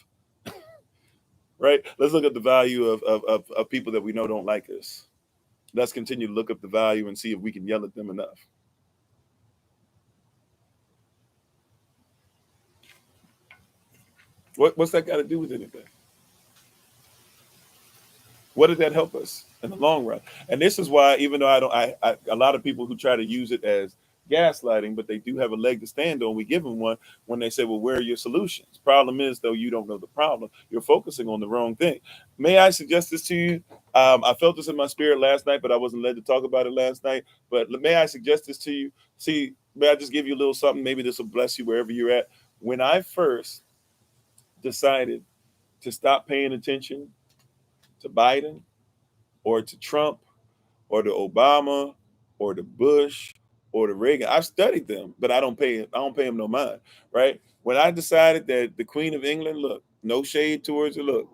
right. Let's look at the value of people that we know don't like us. Let's continue to look up the value and see if we can yell at them enough. What's that got to do with anything? What did that help us in the long run? And this is why, even though a lot of people who try to use it as gaslighting, but they do have a leg to stand on. We give them one when they say, well, where are your solutions? Problem is, though, you don't know the problem. You're focusing on the wrong thing. May I suggest this to you? I felt this in my spirit last night, but I wasn't led to talk about it last night. But may I suggest this to you? See, may I just give you a little something? Maybe this will bless you wherever you're at. When I first decided to stop paying attention to Biden or to Trump or to Obama or to Bush or to Reagan. I've studied them, but I don't pay them no mind, right? When I decided that the Queen of England, look, no shade towards her, look,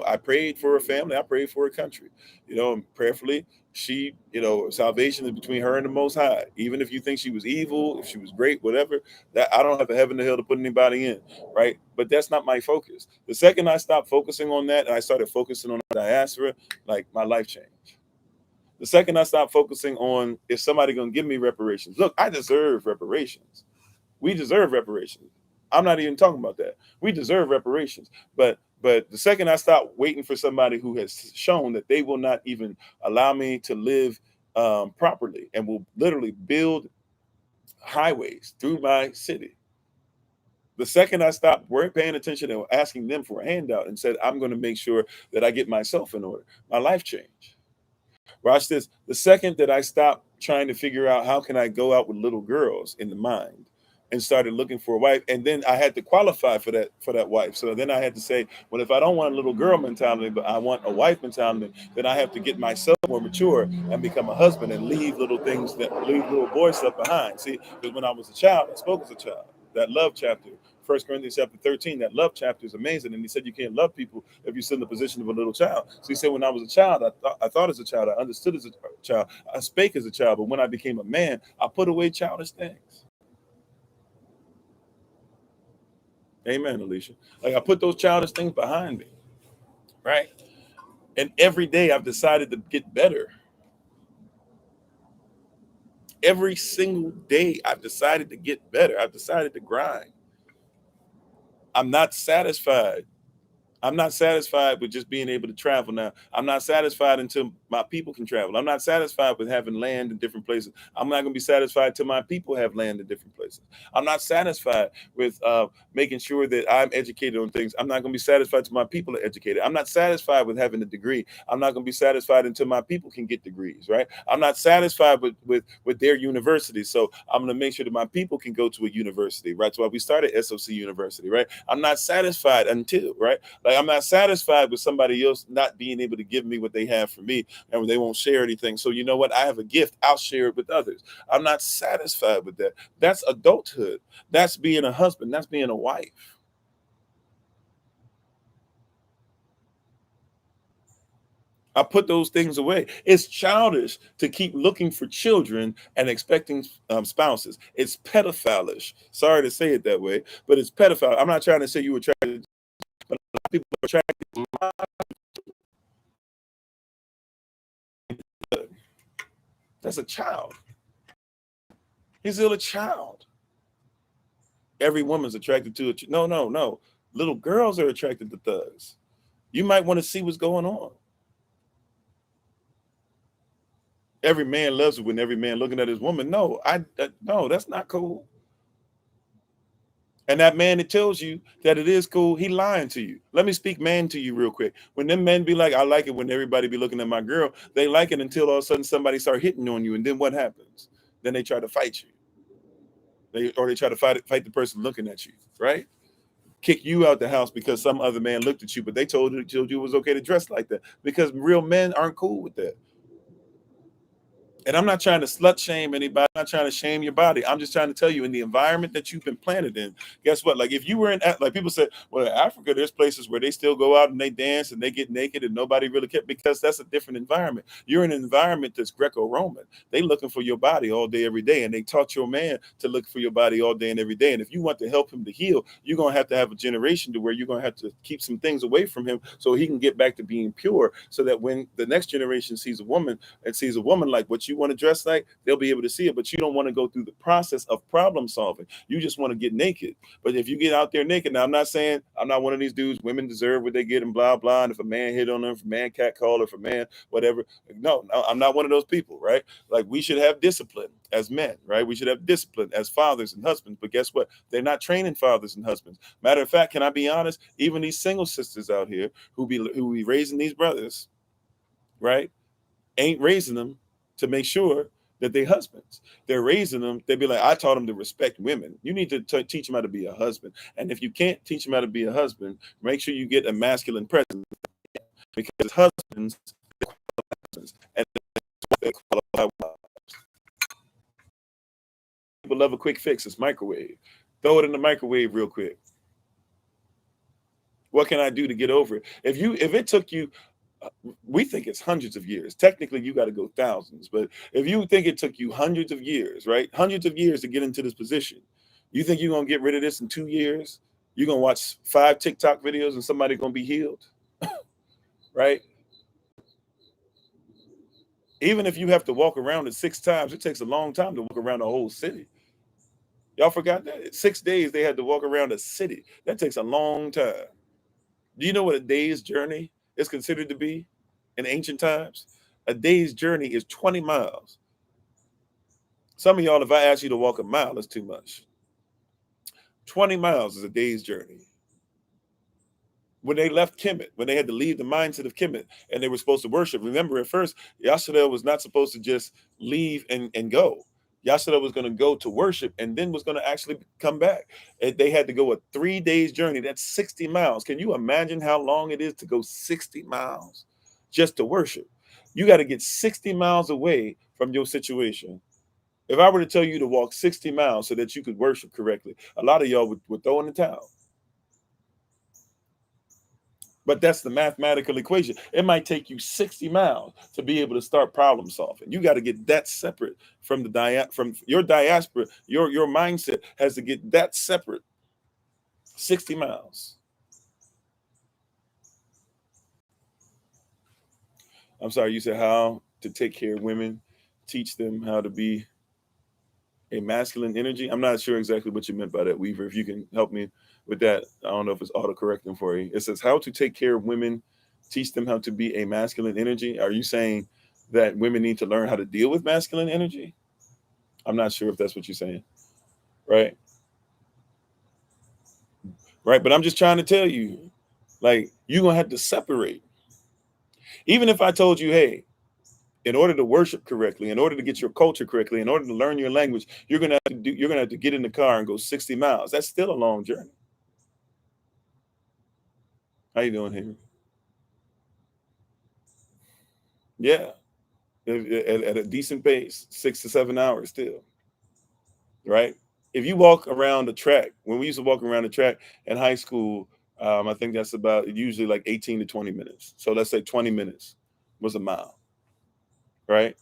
I prayed for a family, I prayed for a country, and prayerfully, she, salvation is between her and the Most High. Even if you think she was evil, if she was great, whatever, that I don't have a heaven to hell to put anybody in, right? But that's not my focus. The second I stopped focusing on that and I started focusing on diaspora, like my life changed. The second I stopped focusing on if somebody gonna give me reparations, look, I deserve reparations. We deserve reparations. I'm not even talking about that. We deserve reparations. But the second I stop waiting for somebody who has shown that they will not even allow me to live properly and will literally build highways through my city. The second I stopped paying attention and asking them for a handout and said, I'm going to make sure that I get myself in order, my life changed. Watch this. The second that I stopped trying to figure out how can I go out with little girls in the mind and started looking for a wife, and then I had to qualify for that wife. So then I had to say, well, if I don't want a little girl mentality, but I want a wife mentality, then I have to get myself more mature and become a husband and leave little boy stuff behind. See, because when I was a child, I spoke as a child. That love chapter, 1 Corinthians chapter 13, that love chapter is amazing. And he said you can't love people if you sit in the position of a little child. So he said when I was a child, I thought as a child, I understood as a child, I spake as a child. But when I became a man, I put away childish things. Amen, Alicia. Like I put those childish things behind me, right? And every day I've decided to get better. Every single day I've decided to get better. I've decided to grind. I'm not satisfied. I'm not satisfied with just being able to travel now. I'm not satisfied until my people can travel. I'm not satisfied with having land in different places. I'm not going to be satisfied till my people have land in different places. I'm not satisfied with making sure that I'm educated on things. I'm not going to be satisfied till my people are educated. I'm not satisfied with having a degree. I'm not going to be satisfied until my people can get degrees, right? I'm not satisfied with their university. So I'm going to make sure that my people can go to a university, right? So why we started SOC University, right? I'm not satisfied until, right? Like I'm not satisfied with somebody else not being able to give me what they have for me and they won't share anything. So you know what? I have a gift. I'll share it with others. I'm not satisfied with that. That's adulthood. That's being a husband. That's being a wife. I put those things away. It's childish to keep looking for children and expecting spouses. It's pedophilish. Sorry to say it that way, but it's pedophile. I'm not trying to say you were attracted, but a lot of people are attracted to. That's a child. He's still a child. Every woman's attracted to it. No. Little girls are attracted to thugs. You might want to see what's going on. Every man loves it when every man looking at his woman. No, no, that's not cool. And that man that tells you that it is cool, he lying to you. Let me speak man to you real quick. When them men be like, I like it when everybody be looking at my girl, they like it until all of a sudden somebody start hitting on you. And then what happens? Then they try to fight you. They try to fight the person looking at you, right? Kick you out the house because some other man looked at you, but they told you it was okay to dress like that because real men aren't cool with that. And I'm not trying to slut shame anybody. I'm not trying to shame your body. I'm just trying to tell you in the environment that you've been planted in, guess what? Like if you were in, like people say, well, in Africa, there's places where they still go out and they dance and they get naked and nobody really cares because that's a different environment. You're in an environment that's Greco-Roman. They looking for your body all day, every day. And they taught your man to look for your body all day and every day. And if you want to help him to heal, you're going to have a generation to where you're going to have to keep some things away from him so he can get back to being pure so that when the next generation sees a woman and sees a woman like what you want to dress like, they'll be able to see it, but you don't want to go through the process of problem solving. You just want to get naked. But if you get out there naked, now I'm not saying I'm not one of these dudes, women deserve what they get and blah, blah. And if a man hit on them, if a man catcall, if a man, whatever. No, I'm not one of those people, right? Like we should have discipline as men, right? We should have discipline as fathers and husbands. But guess what? They're not training fathers and husbands. Matter of fact, can I be honest? Even these single sisters out here who be raising these brothers, right? Ain't raising them to make sure that they husbands. They're raising them. They'd be like, I taught them to respect women. You need to teach them how to be a husband. And if you can't teach them how to be a husband, make sure you get a masculine presence, because husbands and they qualify. People love a quick fix. It's microwave. Throw it in the microwave real quick. What can I do to get over it? If it took you, we think it's hundreds of years. Technically, you got to go thousands. But if you think it took you hundreds of years, right? Hundreds of years to get into this position, you think you're going to get rid of this in 2 years? You're going to watch 5 TikTok videos and somebody's going to be healed, right? Even if you have to walk around it 6 times, it takes a long time to walk around the whole city. Y'all forgot that? 6 days they had to walk around a city. That takes a long time. Do you know what a day's journey is considered to be in ancient times? A day's journey is 20 miles. Some of y'all, if I ask you to walk a mile, that's too much. 20 miles is a day's journey. When they left Kemet, when they had to leave the mindset of Kemet and they were supposed to worship, remember at first, Yasharel was not supposed to just leave and go. Yasharel was going to go to worship and then was going to actually come back. They had to go a 3 days journey. That's 60 miles. Can you imagine how long it is to go 60 miles just to worship? You got to get 60 miles away from your situation. If I were to tell you to walk 60 miles so that you could worship correctly, a lot of y'all would throw in the towel. But that's the mathematical equation. It might take you 60 miles to be able to start problem solving. You got to get that separate from from your diaspora. Your mindset has to get that separate. 60 miles. I'm sorry, you said how to take care of women, teach them how to be a masculine energy. I'm not sure exactly what you meant by that, Weaver. If you can help me with that. I don't know if it's auto-correcting for you. It says how to take care of women, teach them how to be a masculine energy. Are you saying that women need to learn how to deal with masculine energy? I'm not sure if that's what you're saying. Right? Right. But I'm just trying to tell you, like, you're going to have to separate. Even if I told you, hey, in order to worship correctly, in order to get your culture correctly, in order to learn your language, you're going to have to get in the car and go 60 miles. That's still a long journey. How you doing, Henry? Yeah, at a decent pace, 6 to 7 hours still, right? If you walk around the track, when we used to walk around the track in high school, I think that's about usually like 18 to 20 minutes. So let's say 20 minutes was a mile, right?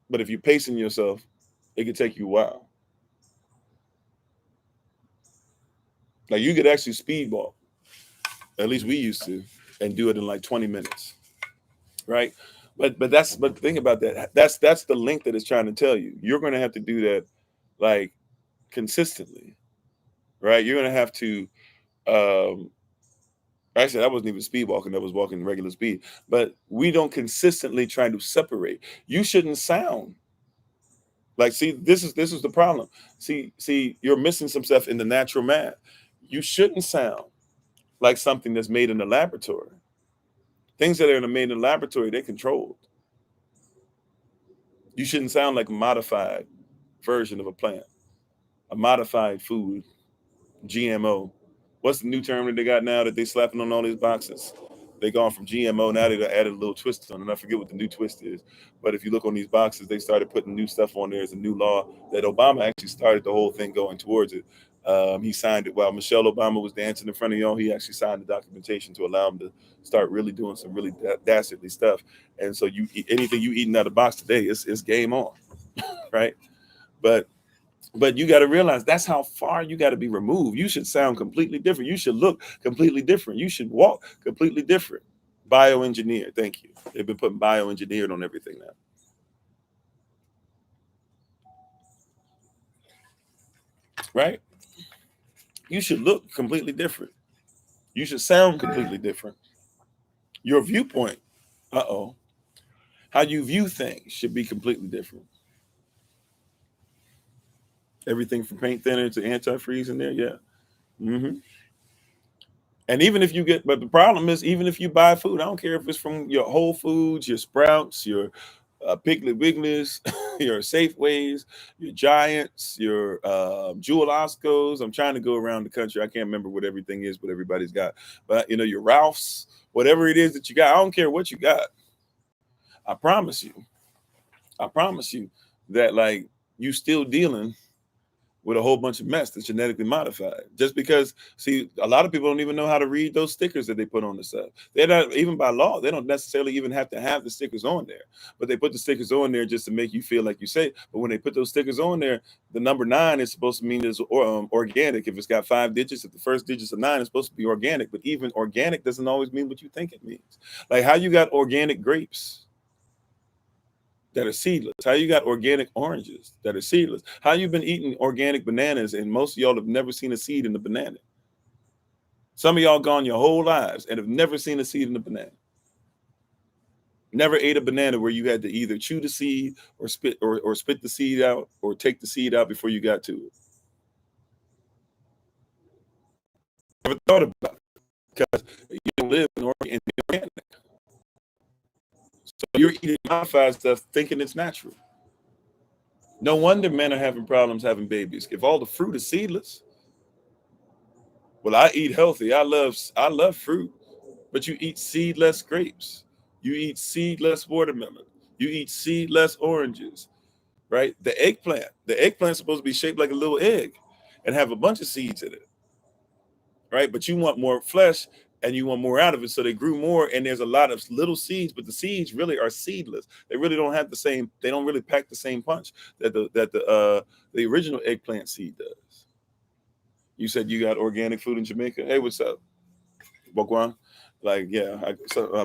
But if you're pacing yourself, it could take you a while. Like you could actually speed walk, at least we used to, and do it in like 20 minutes, right? But think about that. That's the link that it's trying to tell you. You're going to have to do that like consistently, right? You're going to have to actually, that wasn't even speed walking, that was walking regular speed. But we don't consistently try to separate. You shouldn't sound like, see, this is the problem. See, you're missing some stuff in the natural math. You shouldn't sound like something that's made in the laboratory. Things that are made in the laboratory, they're controlled. You shouldn't sound like a modified version of a plant, a modified food, GMO. What's the new term that they got now that they slapping on all these boxes? They gone from GMO, now they added a little twist on it. And I forget what the new twist is. But if you look on these boxes, they started putting new stuff on there as a new law that Obama actually started the whole thing going towards it. He signed it while Michelle Obama was dancing in front of y'all. He actually signed the documentation to allow him to start really doing some really dastardly stuff. And so anything you eating out of the box today, it's game on, right? But you got to realize that's how far you got to be removed. You should sound completely different. You should look completely different. You should walk completely different. Bioengineered. Thank you. They've been putting bioengineered on everything now. Right? You should look completely different. You should sound completely different. Your viewpoint, how you view things should be completely different. Everything from paint thinner to antifreeze in there, yeah. Mm-hmm. And even if you but the problem is, even if you buy food, I don't care if it's from your Whole Foods, your Sprouts, your Piggly Wigglies, your Safeways, your Giants, your Jewel Oscos. I'm trying to go around the country. I can't remember what everything is, what everybody's got. But, your Ralphs, whatever it is that you got, I don't care what you got. I promise you that, like, you still dealing with a whole bunch of mess that's genetically modified. Just because, see, a lot of people don't even know how to read those stickers that they put on the stuff. They're not, even by law, they don't necessarily even have to have the stickers on there. But they put the stickers on there just to make you feel like you say. But when they put those stickers on there, the number 9 is supposed to mean it's organic. If it's got 5 digits, if the first digit's a 9, it's supposed to be organic. But even organic doesn't always mean what you think it means. Like, how you got organic grapes that are seedless? How you got organic oranges that are seedless? How you been eating organic bananas and most of y'all have never seen a seed in the banana? Some of y'all gone your whole lives and have never seen a seed in the banana. Never ate a banana where you had to either chew the seed or spit the seed out or take the seed out before you got to it. Never thought about it because you don't live in organic. So you're eating modified stuff thinking it's natural. No wonder men are having problems having babies. If all the fruit is seedless. Well, I eat healthy. I love fruit, but you eat seedless grapes. You eat seedless watermelon. You eat seedless oranges, right? The eggplant's supposed to be shaped like a little egg and have a bunch of seeds in it, right? But you want more flesh and you want more out of it, so they grew more. And there's a lot of little seeds, but the seeds really are seedless. They really don't have the same. They don't really pack the same punch that the original eggplant seed does. You said you got organic food in Jamaica. Hey, what's up, Bokwan? Like, yeah.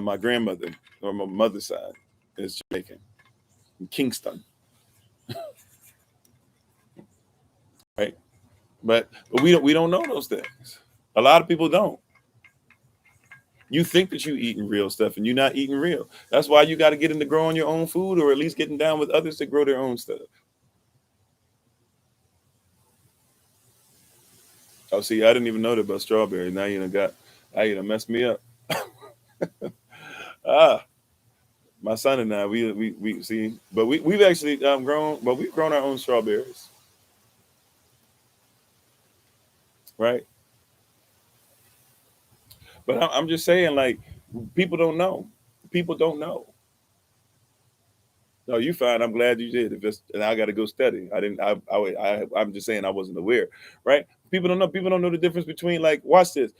My grandmother, or my mother's side, is Jamaican, in Kingston, right? But we don't know those things. A lot of people don't. You think that you eating real stuff, and you're not eating real. That's why you got to get into growing your own food, or at least getting down with others to grow their own stuff. Oh, see, I didn't even know that about strawberries. Now you done messed me up. My son and I, we see, but we've actually grown, but we've grown our own strawberries, right? But I'm just saying, like, people don't know. People don't know. No, you fine. I'm glad you did. And I got to go study. I didn't. I'm just saying I wasn't aware, right? People don't know. People don't know the difference between, like, watch this.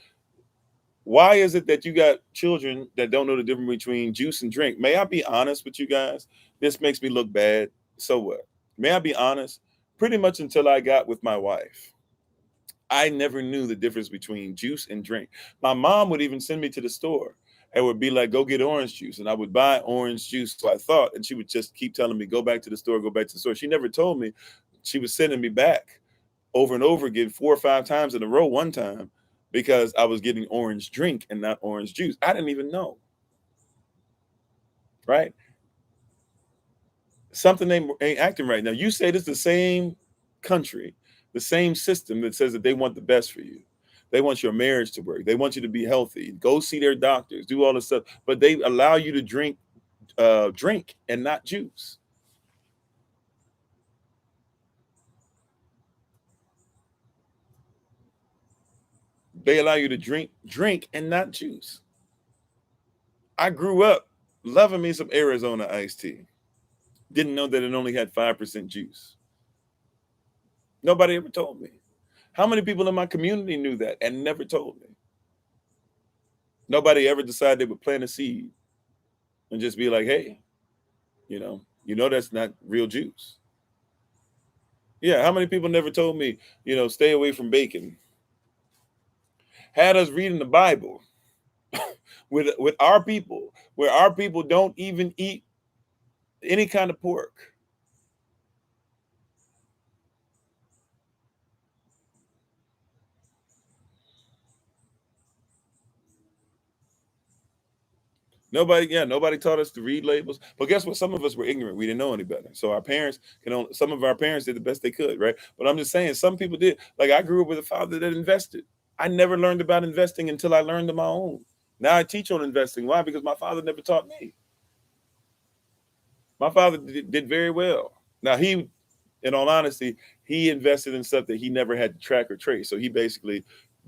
Why is it that you got children that don't know the difference between juice and drink? May I be honest with you guys? This makes me look bad. So what? May I be honest? Pretty much until I got with my wife, I never knew the difference between juice and drink. My mom would even send me to the store and would be like, go get orange juice. And I would buy orange juice. So I thought, and she would just keep telling me, go back to the store, go back to the store. She never told me. She was sending me back over and over again, 4 or 5 times in a row one time, because I was getting orange drink and not orange juice. I didn't even know, right? Something ain't acting right. Now, you say this is the same country, the same system that says that they want the best for you. They want your marriage to work. They want you to be healthy. Go see their doctors, do all this stuff. But they allow you to drink and not juice. They allow you to drink and not juice. I grew up loving me some Arizona iced tea. Didn't know that it only had 5% juice. Nobody ever told me. How many people in my community knew that and never told me? Nobody ever decided they would plant a seed and just be like, hey, that's not real juice. Yeah, how many people never told me, stay away from bacon? Had us reading the Bible with our people, where our people don't even eat any kind of pork. Nobody taught us to read labels. But guess what? Some of us were ignorant. We didn't know any better. So some of our parents did the best they could, right? But I'm just saying, some people did. Like, I grew up with a father that invested. I never learned about investing until I learned on my own. Now I teach on investing. Why? Because my father never taught me. My father did very well. Now he, in all honesty, he invested in stuff that he never had to track or trace. So he basically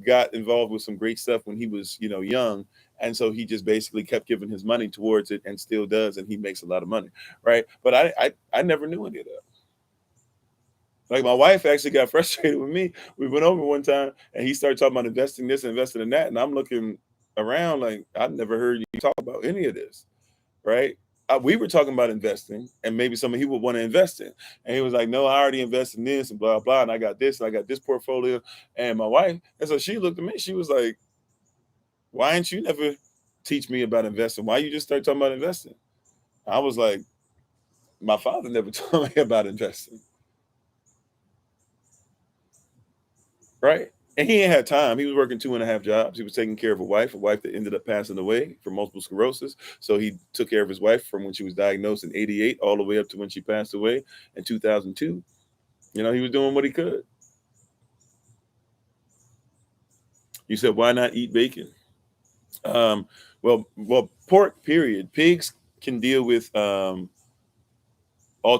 got involved with some great stuff when he was, young. And so he just basically kept giving his money towards it and still does. And he makes a lot of money. Right. But I never knew any of that. Like my wife actually got frustrated with me. We went over one time and he started talking about investing this and investing in that. And I'm looking around like, I've never heard you talk about any of this. Right. We were talking about investing and maybe something he would want to invest in. And he was like, no, I already invested in this and blah, blah. And I got this and I got this portfolio. And my wife, and so she looked at me, she was like, why didn't you never teach me about investing? Why you just start talking about investing? I was like, my father never told me about investing. Right. And he ain't had time. He was working 2.5 jobs. He was taking care of a wife that ended up passing away from multiple sclerosis. So he took care of his wife from when she was diagnosed in 88 all the way up to when she passed away in 2002. He was doing what he could. You said, why not eat bacon? Well, pork, period. Pigs can deal with all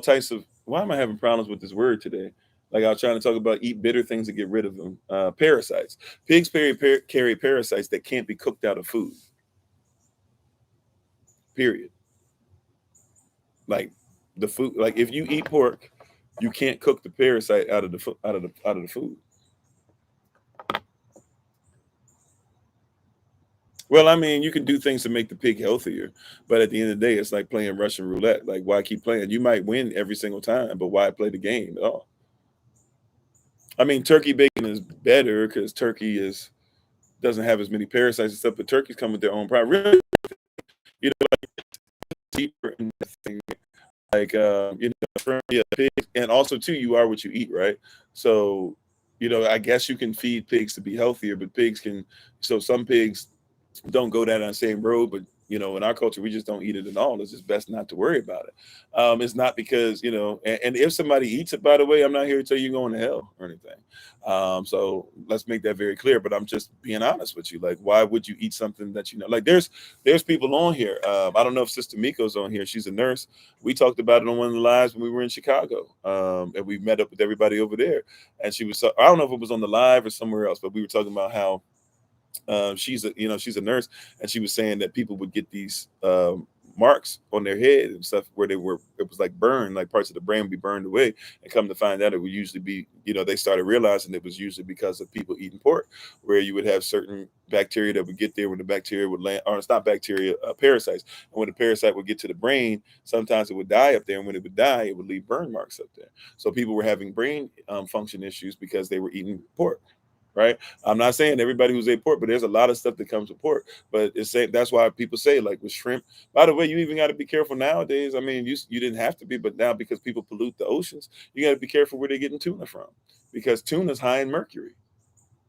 types of, why am I having problems with this word today? Like I was trying to talk about eat bitter things to get rid of them. Parasites. Pigs carry parasites that can't be cooked out of food. Period. Like the food, like if you eat pork, you can't cook the parasite out of the food. Well, I mean, you can do things to make the pig healthier, but at the end of the day, it's like playing Russian roulette. Like, why keep playing? You might win every single time, but why play the game at all? I mean, turkey bacon is better because doesn't have as many parasites and stuff, but turkeys come with their own problem. Really, like deeper in that thing. Like from pigs, and also too, you are what you eat, right? So, I guess you can feed pigs to be healthier, but pigs can. So some pigs don't go down that same road, but in our culture we just don't eat it at all. It's just best not to worry about it. It's not because and if somebody eats it, by the way, I'm not here to tell you you're going to hell or anything. So let's make that very clear, but I'm just being honest with you. Like, why would you eat something that like there's people on here. I don't know if Sister Miko's on here. She's a nurse. We talked about it on one of the lives when we were in Chicago, and we met up with everybody over there, and she was, I don't know if it was on the live or somewhere else, but we were talking about how she's a nurse, and she was saying that people would get these marks on their head and stuff where it was like burned, like parts of the brain would be burned away, and come to find out it would usually be, they started realizing it was usually because of people eating pork, where you would have certain bacteria that would get there when the bacteria would land, or it's not bacteria, parasites, and when the parasite would get to the brain, sometimes it would die up there, and when it would die, it would leave burn marks up there. So people were having brain function issues because they were eating pork. Right. I'm not saying everybody who's ate pork, but there's a lot of stuff that comes with pork. But that's why people say, like with shrimp. By the way, you even got to be careful nowadays. I mean, you didn't have to be, but now because people pollute the oceans, you got to be careful where they're getting tuna from, because tuna's high in mercury.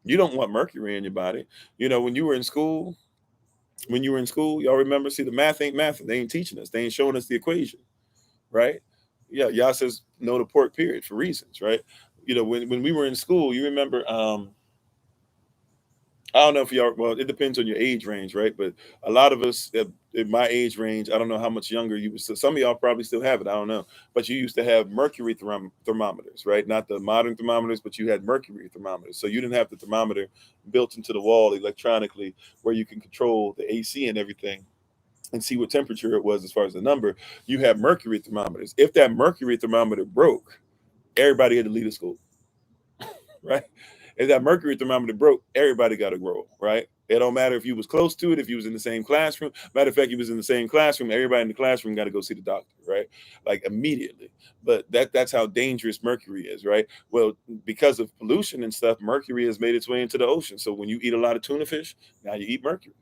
You don't want mercury in your body. When you were in school, y'all remember? See, the math ain't math. They ain't teaching us. They ain't showing us the equation, right? Yeah, y'all says no to pork, period, for reasons, right? When we were in school, you remember. I don't know if y'all, well, it depends on your age range, right? But a lot of us in my age range, I don't know how much younger you was. So some of y'all probably still have it. I don't know. But you used to have mercury thermometers, right? Not the modern thermometers, but you had mercury thermometers. So you didn't have the thermometer built into the wall electronically where you can control the AC and everything and see what temperature it was as far as the number. You have mercury thermometers. If that mercury thermometer broke, everybody had to leave the school. Right? If that mercury thermometer broke, everybody got to grow, right? It don't matter if you was close to it, if you was in the same classroom. Matter of fact, you was in the same classroom, everybody in the classroom got to go see the doctor, right? Like immediately. But that's how dangerous mercury is, right? Well, because of pollution and stuff, mercury has made its way into the ocean. So when you eat a lot of tuna fish, now you eat mercury.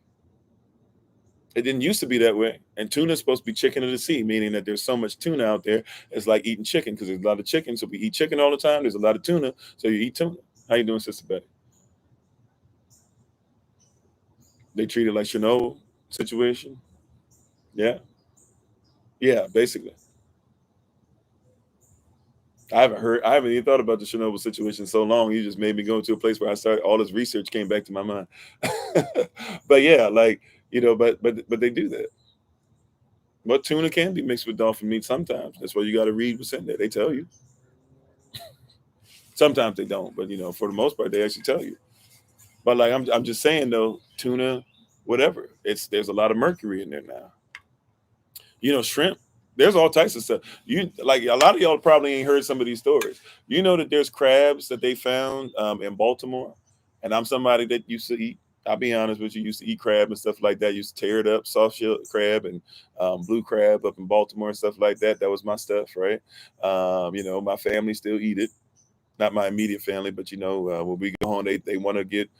It didn't used to be that way. And tuna is supposed to be chicken of the sea, meaning that there's so much tuna out there. It's like eating chicken because there's a lot of chicken. So we eat chicken all the time. There's a lot of tuna. So you eat tuna. How you doing, Sister Betty? They treat it like Chernobyl situation. Yeah. Yeah, basically. I haven't even thought about the Chernobyl situation so long. You just made me go to a place where I started, all this research came back to my mind. But yeah, like, but they do that. But tuna can be mixed with dolphin meat sometimes. That's why you got to read what's in there. They tell you. Sometimes they don't, but for the most part, they actually tell you. But like I'm just saying though, tuna, whatever. There's a lot of mercury in there now. Shrimp. There's all types of stuff. You like a lot of y'all probably ain't heard some of these stories. You know that there's crabs that they found in Baltimore, and I'm somebody that used to eat. I'll be honest with you, used to eat crab and stuff like that. Used to tear it up, soft shell crab and blue crab up in Baltimore and stuff like that. That was my stuff, right? My family still eat it, not my immediate family, but when we go home, they want to get,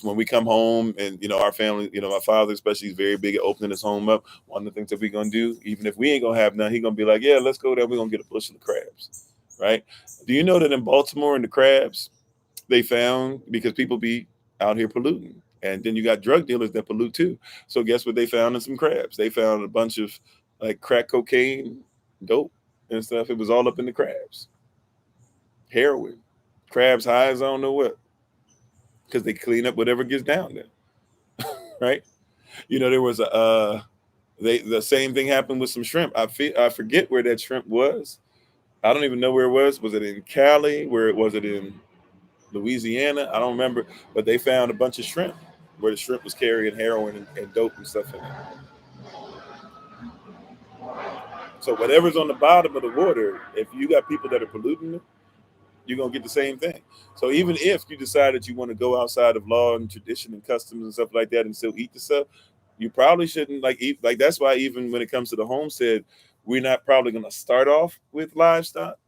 when we come home and our family, my father especially is very big at opening his home up. One of the things that we're gonna do, even if we ain't gonna have none, he gonna be like, yeah, let's go there. We're gonna get a bushel of crabs, right? Do you know that in Baltimore and the crabs they found because people be out here polluting, and then you got drug dealers that pollute too. So guess what they found in some crabs? They found a bunch of like crack cocaine, dope, and stuff. It was all up in the crabs. Heroin, crabs high as I don't know what, because they clean up whatever gets down there, right? There was the same thing happened with some shrimp. I forget where that shrimp was. I don't even know where it was. Was it in Cali? Was it in Louisiana? I don't remember. But they found a bunch of shrimp where the shrimp was carrying heroin and dope and stuff in it. So whatever's on the bottom of the water, if you got people that are polluting it, you're gonna get the same thing. So even if you decide that you want to go outside of law and tradition and customs and stuff like that and still eat the stuff, you probably shouldn't like eat. Like that's why even when it comes to the homestead, we're not probably gonna start off with livestock,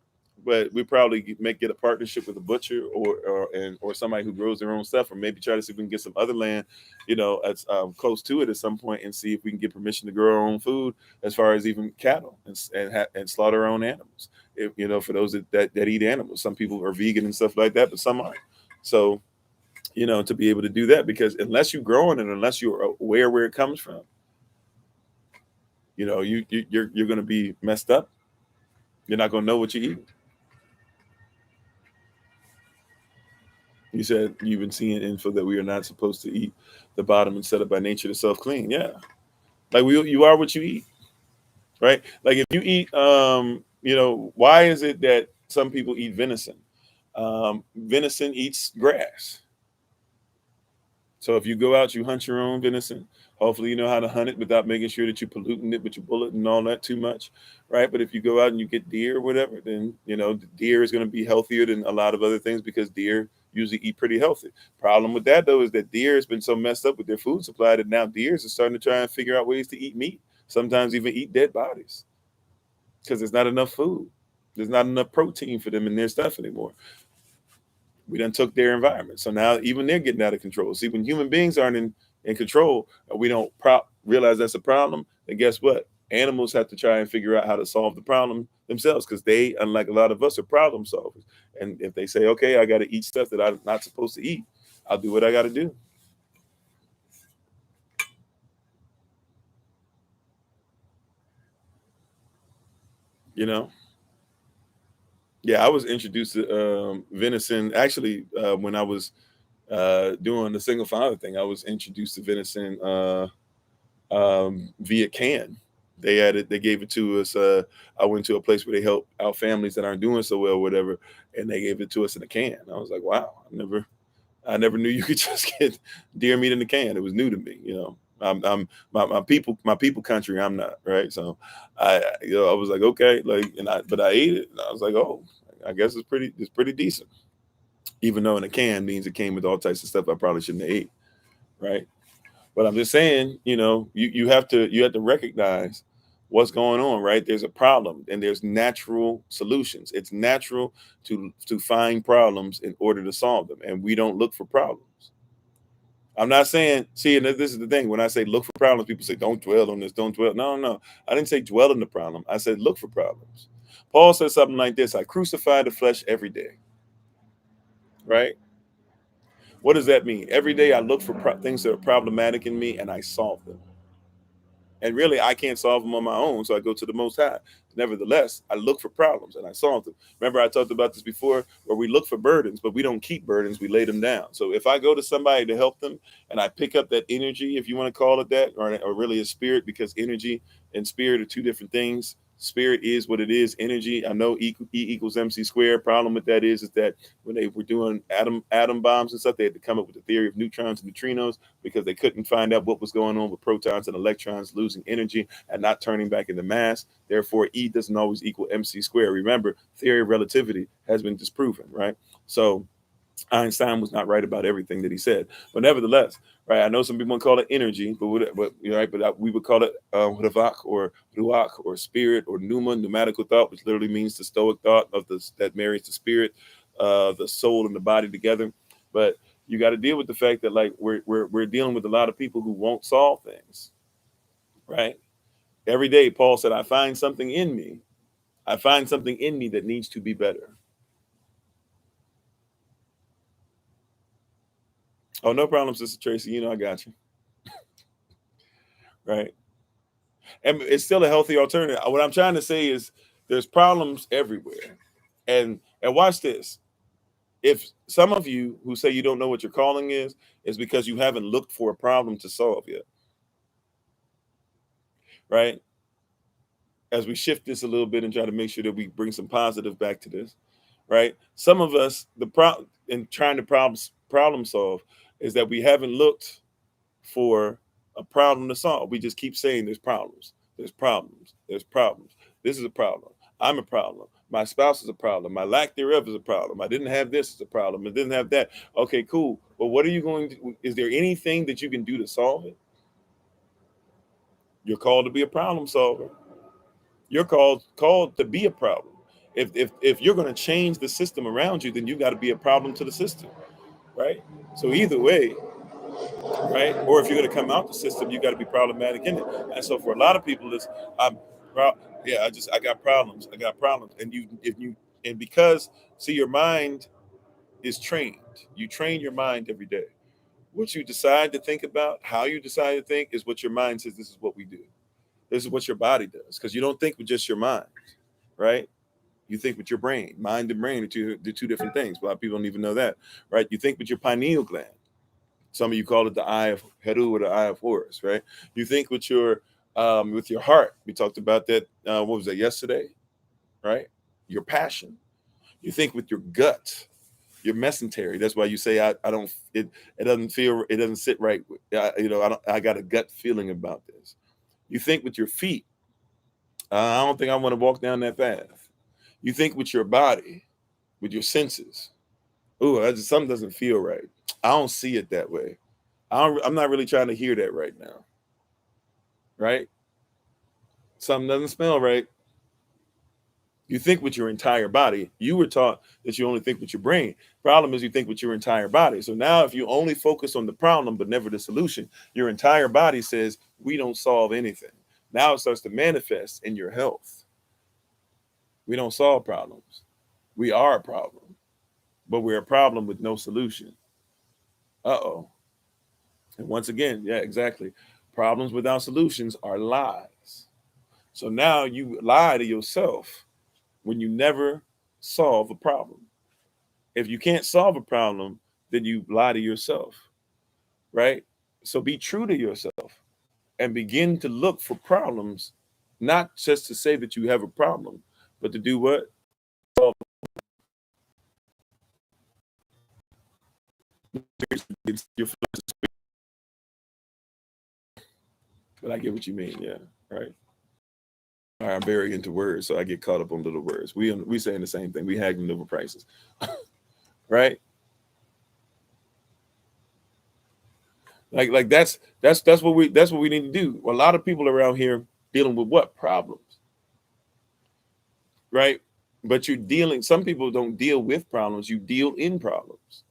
but we probably get a partnership with a butcher or somebody who grows their own stuff, or maybe try to see if we can get some other land, that's close to it at some point, and see if we can get permission to grow our own food as far as even cattle and slaughter our own animals. For those that eat animals, some people are vegan and stuff like that, but some aren't. So to be able to do that, because unless you're growing it, unless you're aware where it comes from, you're going to be messed up. You're not going to know what you eat. You said you've been seeing info that we are not supposed to eat the bottom and set up by nature to self-clean. Yeah. Like you are what you eat, right? Like if you eat, why is it that some people eat venison? Venison eats grass. So if you go out, you hunt your own venison. Hopefully you know how to hunt it without making sure that you're polluting it with your bullet and all that too much, right? But if you go out and you get deer or whatever, then the deer is going to be healthier than a lot of other things, because deer usually eat pretty healthy. Problem with that though is that deer has been so messed up with their food supply that now deers are starting to try and figure out ways to eat meat. Sometimes even eat dead bodies, because there's not enough food. There's not enough protein for them in their stuff anymore. We done took their environment. So now even they're getting out of control. See, when human beings aren't in control, we don't realize that's a problem, then guess what? Animals have to try and figure out how to solve the problem themselves, because they, unlike a lot of us, are problem solvers. And if they say, okay, I got to eat stuff that I'm not supposed to eat, I'll do what I got to do. Yeah, I was introduced to venison actually when I was doing the single father thing. I was introduced to venison via can. They gave it to us. I went to a place where they help out families that aren't doing so well, whatever, and they gave it to us in a can. I was like, wow, I never knew you could just get deer meat in the can. It was new to me. I'm my people country. I'm not, right. So I was like, okay, like, but I ate it. And I was like, oh, I guess it's pretty decent. Even though in a can means it came with all types of stuff I probably shouldn't have ate, right? But I'm just saying, you have to recognize what's going on, right? There's a problem and there's natural solutions. It's natural to find problems in order to solve them, and we don't look for problems. I'm not saying, see, and this is the thing. When I say look for problems, people say, don't dwell on this, don't dwell. No, no. I didn't say dwell on the problem. I said look for problems. Paul said something like this: I crucify the flesh every day, right? What does that mean? Every day I look for things that are problematic in me and I solve them. And really, I can't solve them on my own, so I go to the Most High. Nevertheless, I look for problems and I solve them. Remember, I talked about this before, where we look for burdens, but we don't keep burdens, we lay them down. So if I go to somebody to help them and I pick up that energy, if you want to call it that, or really a spirit, because energy and spirit are two different things. Spirit is what it is, energy. I know E equals MC squared. Problem with that is that when they were doing atom bombs and stuff, they had to come up with the theory of neutrons and neutrinos because they couldn't find out what was going on with protons and electrons losing energy and not turning back into mass. Therefore, E doesn't always equal MC squared. Remember, theory of relativity has been disproven, right? So Einstein was not right about everything that he said, but nevertheless, right? I know some people call it energy, but we would call it ravak or ruach or spirit or pneuma, pneumatical thought, which literally means the stoic thought of that marries the spirit, the soul and the body together. But you got to deal with the fact that like we're dealing with a lot of people who won't solve things, right? Every day, Paul said, "I find something in me. I find something in me that needs to be better." Oh, no problem, Sister Tracy. You know I got you. Right. And it's still a healthy alternative. What I'm trying to say is there's problems everywhere. And watch this. If some of you who say you don't know what your calling is because you haven't looked for a problem to solve yet. Right? As we shift this a little bit and try to make sure that we bring some positive back to this, right? Some of us, the problem in trying to problem solve is that we haven't looked for a problem to solve. We just keep saying there's problems, there's problems, there's problems. This is a problem. I'm a problem. My spouse is a problem. My lack thereof is a problem. I didn't have this as a problem. I didn't have that. Okay, cool. But what are you going to, is there anything that you can do to solve it? You're called to be a problem solver. You're called to be a problem. If you're going to change the system around you, then you got to be a problem to the system, right? So either way, right? Or if you're going to come out the system, you got to be problematic in it. And so for a lot of people, it's I'm yeah, I got problems. I got problems. And because see your mind is trained. You train your mind every day. What you decide to think about, how you decide to think is what your mind says this is what we do. This is what your body does. Because you don't think with just your mind, right? You think with your brain. Mind and brain are two different things. A lot of people don't even know that, right? You think with your pineal gland. Some of you call it the eye of Heru or the eye of Horus, right? You think with your heart. We talked about that. What was that yesterday, right? Your passion. You think with your gut, your mesentery. That's why you say I don't. It doesn't feel. It doesn't sit right. I got a gut feeling about this. You think with your feet. I don't think I want to walk down that path. You think with your body, with your senses. Ooh, something doesn't feel right. I don't see it that way. I'm not really trying to hear that right now. Right? Something doesn't smell right. You think with your entire body. You were taught that you only think with your brain. Problem is you think with your entire body. So now if you only focus on the problem but never the solution, your entire body says we don't solve anything. Now it starts to manifest in your health. We don't solve problems. We are a problem, but we're a problem with no solution. Uh-oh. And once again, yeah, exactly. Problems without solutions are lies. So now you lie to yourself when you never solve a problem. If you can't solve a problem, then you lie to yourself, right? So be true to yourself and begin to look for problems, not just to say that you have a problem, but to do what? But I get what you mean, yeah, right. I'm very into words, so I get caught up on little words. We saying the same thing. We haggling over prices, right? Like that's what we need to do. A lot of people around here dealing with what problems, right? But you're dealing. Some people don't deal with problems. You deal in problems,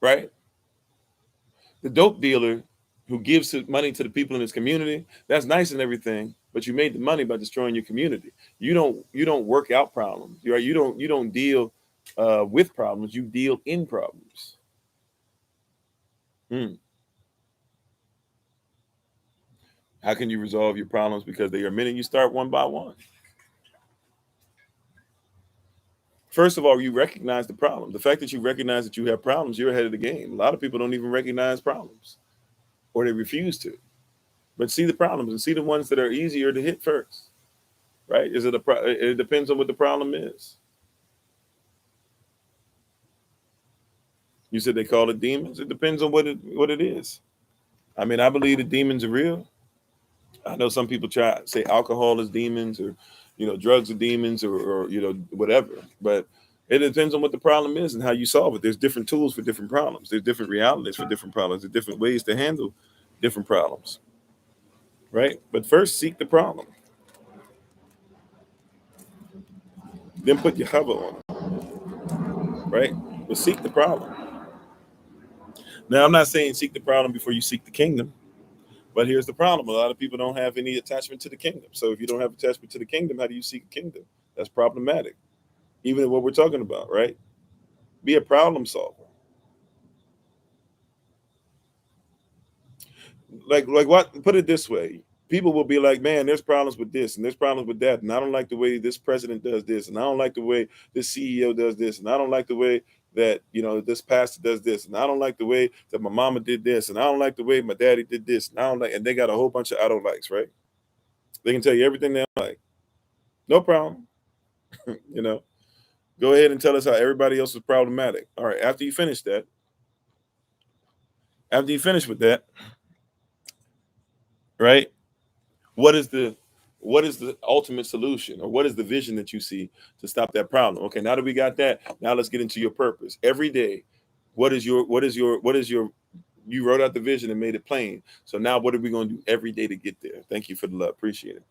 right? The dope dealer who gives money to the people in his community, that's nice and everything, but you made the money by destroying your community. You don't work out problems. Right? You don't deal with problems. You deal in problems. How can you resolve your problems? Because they are many. You start one by one. First of all, you recognize the problem. The fact that you recognize that you have problems, you're ahead of the game. A lot of people don't even recognize problems, or they refuse to. but see the problems and see the ones that are easier to hit first, right? It depends on what the problem is. You said they call it demons. It depends on what it is. I mean, I believe the demons are real. I know some people try to say alcohol is demons, or drugs are demons, or whatever. But it depends on what the problem is and how you solve it. There's different tools for different problems. There's different realities for different problems. There's different ways to handle different problems, right? But first, seek the problem. Then put your hover on it, right? But seek the problem. Now, I'm not saying seek the problem before you seek the kingdom. But here's the problem. A lot of people don't have any attachment to the kingdom. So if you don't have attachment to the kingdom, how do you seek a kingdom? That's problematic. Even what we're talking about, right? Be a problem solver. Like what? Put it this way. People will be like, man, there's problems with this and there's problems with that. And I don't like the way this president does this. And I don't like the way this CEO does this. And I don't like the way that, this pastor does this. And I don't like the way that my mama did this. And I don't like the way my daddy did this. And I don't like, and they got a whole bunch of I don't likes, right? They can tell you everything they don't like. No problem. Go ahead and tell us how everybody else is problematic. All right. After you finish with that, right? What is the ultimate solution, or what is the vision that you see to stop that problem? Okay. Now that we got that, now let's get into your purpose. Every day, what is your, you wrote out the vision and made it plain. So now what are we going to do every day to get there? Thank you for the love. Appreciate it.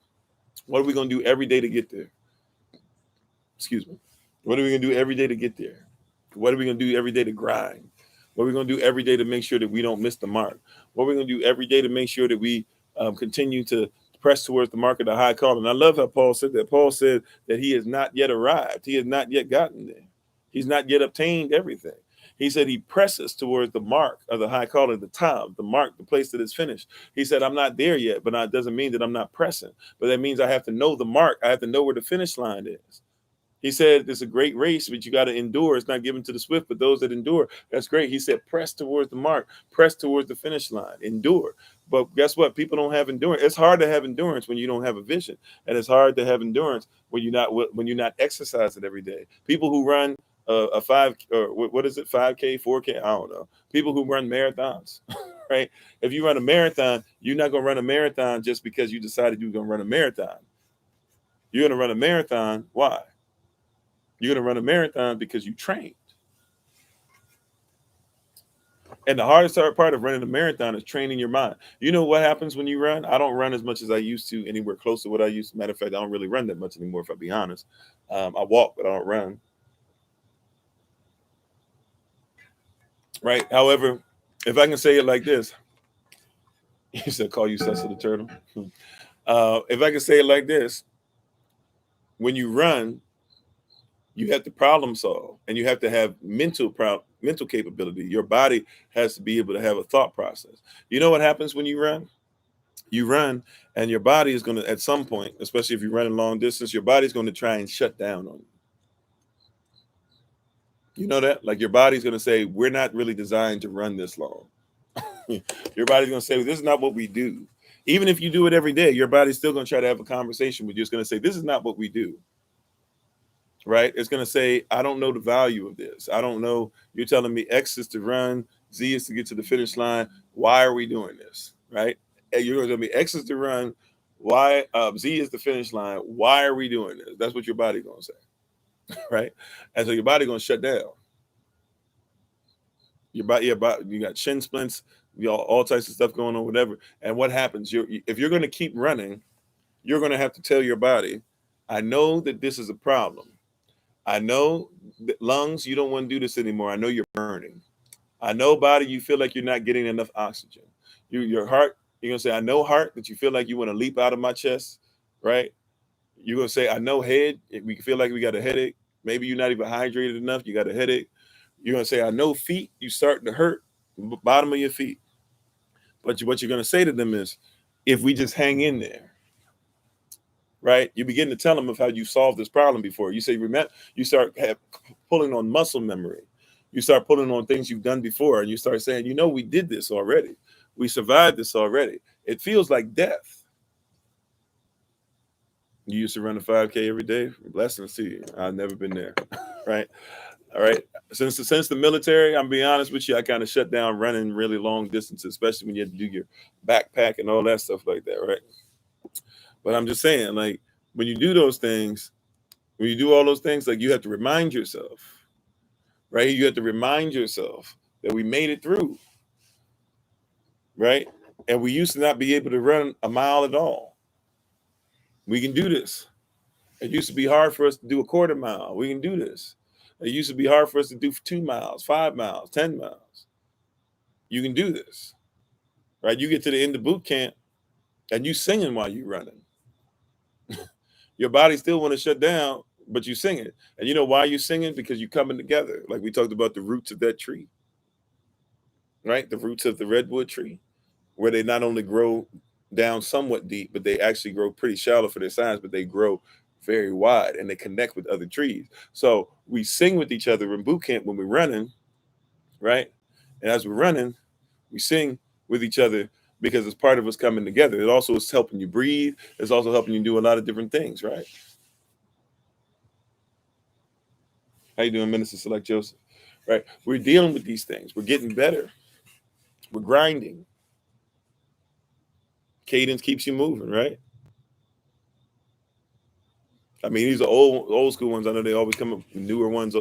What are we going to do every day to get there? Excuse me. What are we going to do every day to get there? What are we going to do every day to grind? What are we going to do every day to make sure that we don't miss the mark? What are we going to do every day to make sure that we continue to press towards the mark of the high calling? I love how Paul said that. Paul said that he has not yet arrived. He has not yet gotten there. He's not yet obtained everything. He said he presses towards the mark of the high calling, the top, the mark, the place that is finished. He said, I'm not there yet, but that doesn't mean that I'm not pressing. But that means I have to know the mark. I have to know where the finish line is. He said, it's a great race, but you got to endure. It's not given to the swift, but those that endure. That's great. He said, press towards the mark, press towards the finish line, endure. But guess what? People don't have endurance. It's hard to have endurance when you don't have a vision. And it's hard to have endurance when you're not exercising every day. People who run a 5, or what is it? 5K, 4K? I don't know. People who run marathons, right? If you run a marathon, you're not going to run a marathon just because you decided you're going to run a marathon. You're going to run a marathon. Why? You're going to run a marathon because you trained. And the hardest part of running a marathon is training your mind. You know what happens when you run? I don't run as much as I used to, anywhere close to what I used to. Matter of fact, I don't really run that much anymore, if I be honest. I walk, but I don't run. Right? However, if I can say it like this, you said call you Cecil the Turtle. If I can say it like this, when you run, you have to problem solve, and you have to have mental capability. Your body has to be able to have a thought process. You know what happens when you run? You run, and your body is going to, at some point, especially if you're running long distance, your body's going to try and shut down on you. You know that? Like, your body's going to say, we're not really designed to run this long. Your body's going to say, well, this is not what we do. Even if you do it every day, your body's still going to try to have a conversation with you. It's going to say, this is not what we do. Right? It's going to say, I don't know the value of this. I don't know. You're telling me X is to run, Z is to get to the finish line. Why are we doing this? Right? And you're going to tell me X is to run, Y, Z is the finish line. Why are we doing this? That's what your body's going to say. Right? And so your body's going to shut down. Your body, you got shin splints, all types of stuff going on, whatever. And what happens? If you're going to keep running, you're going to have to tell your body, I know that this is a problem. I know that lungs, you don't want to do this anymore. I know you're burning. I know body, you feel like you're not getting enough oxygen. Your heart, you're going to say, I know heart, that you feel like you want to leap out of my chest, right? You're going to say, I know head, we feel like we got a headache. Maybe you're not even hydrated enough. You got a headache. You're going to say, I know feet, you starting to hurt, bottom of your feet. But what you're going to say to them is, if we just hang in there, right? You begin to tell them of how you solved this problem before. You say, remember, you start pulling on muscle memory. You start pulling on things you've done before, and you start saying, we did this already. We survived this already. It feels like death. You used to run a 5K every day. Blessings to you. I've never been there. Right. All right. Since the military, I'm being honest with you, I kind of shut down running really long distances, especially when you have to do your backpack and all that stuff like that. Right. But I'm just saying, like, when you do those things, when you do all those things, like, you have to remind yourself, right? You have to remind yourself that we made it through, right? And we used to not be able to run a mile at all. We can do this. It used to be hard for us to do a quarter mile. We can do this. It used to be hard for us to do 2 miles, 5 miles, 10 miles. You can do this, right? You get to the end of boot camp and you singing while you running. Your body still want to shut down, but you singing. And you know why you singing? Because you're coming together. Like we talked about the roots of that tree, right? The roots of the redwood tree, where they not only grow down somewhat deep, but they actually grow pretty shallow for their size, but they grow very wide and they connect with other trees. So we sing with each other in boot camp when we're running, right? And as we're running, we sing with each other because it's part of us coming together. It also is helping you breathe. It's also helping you do a lot of different things, right? How you doing, Minister Select Joseph? Right? We're dealing with these things. We're getting better. We're grinding. Cadence keeps you moving, right? I mean, these are old school ones. I know they always come up with newer ones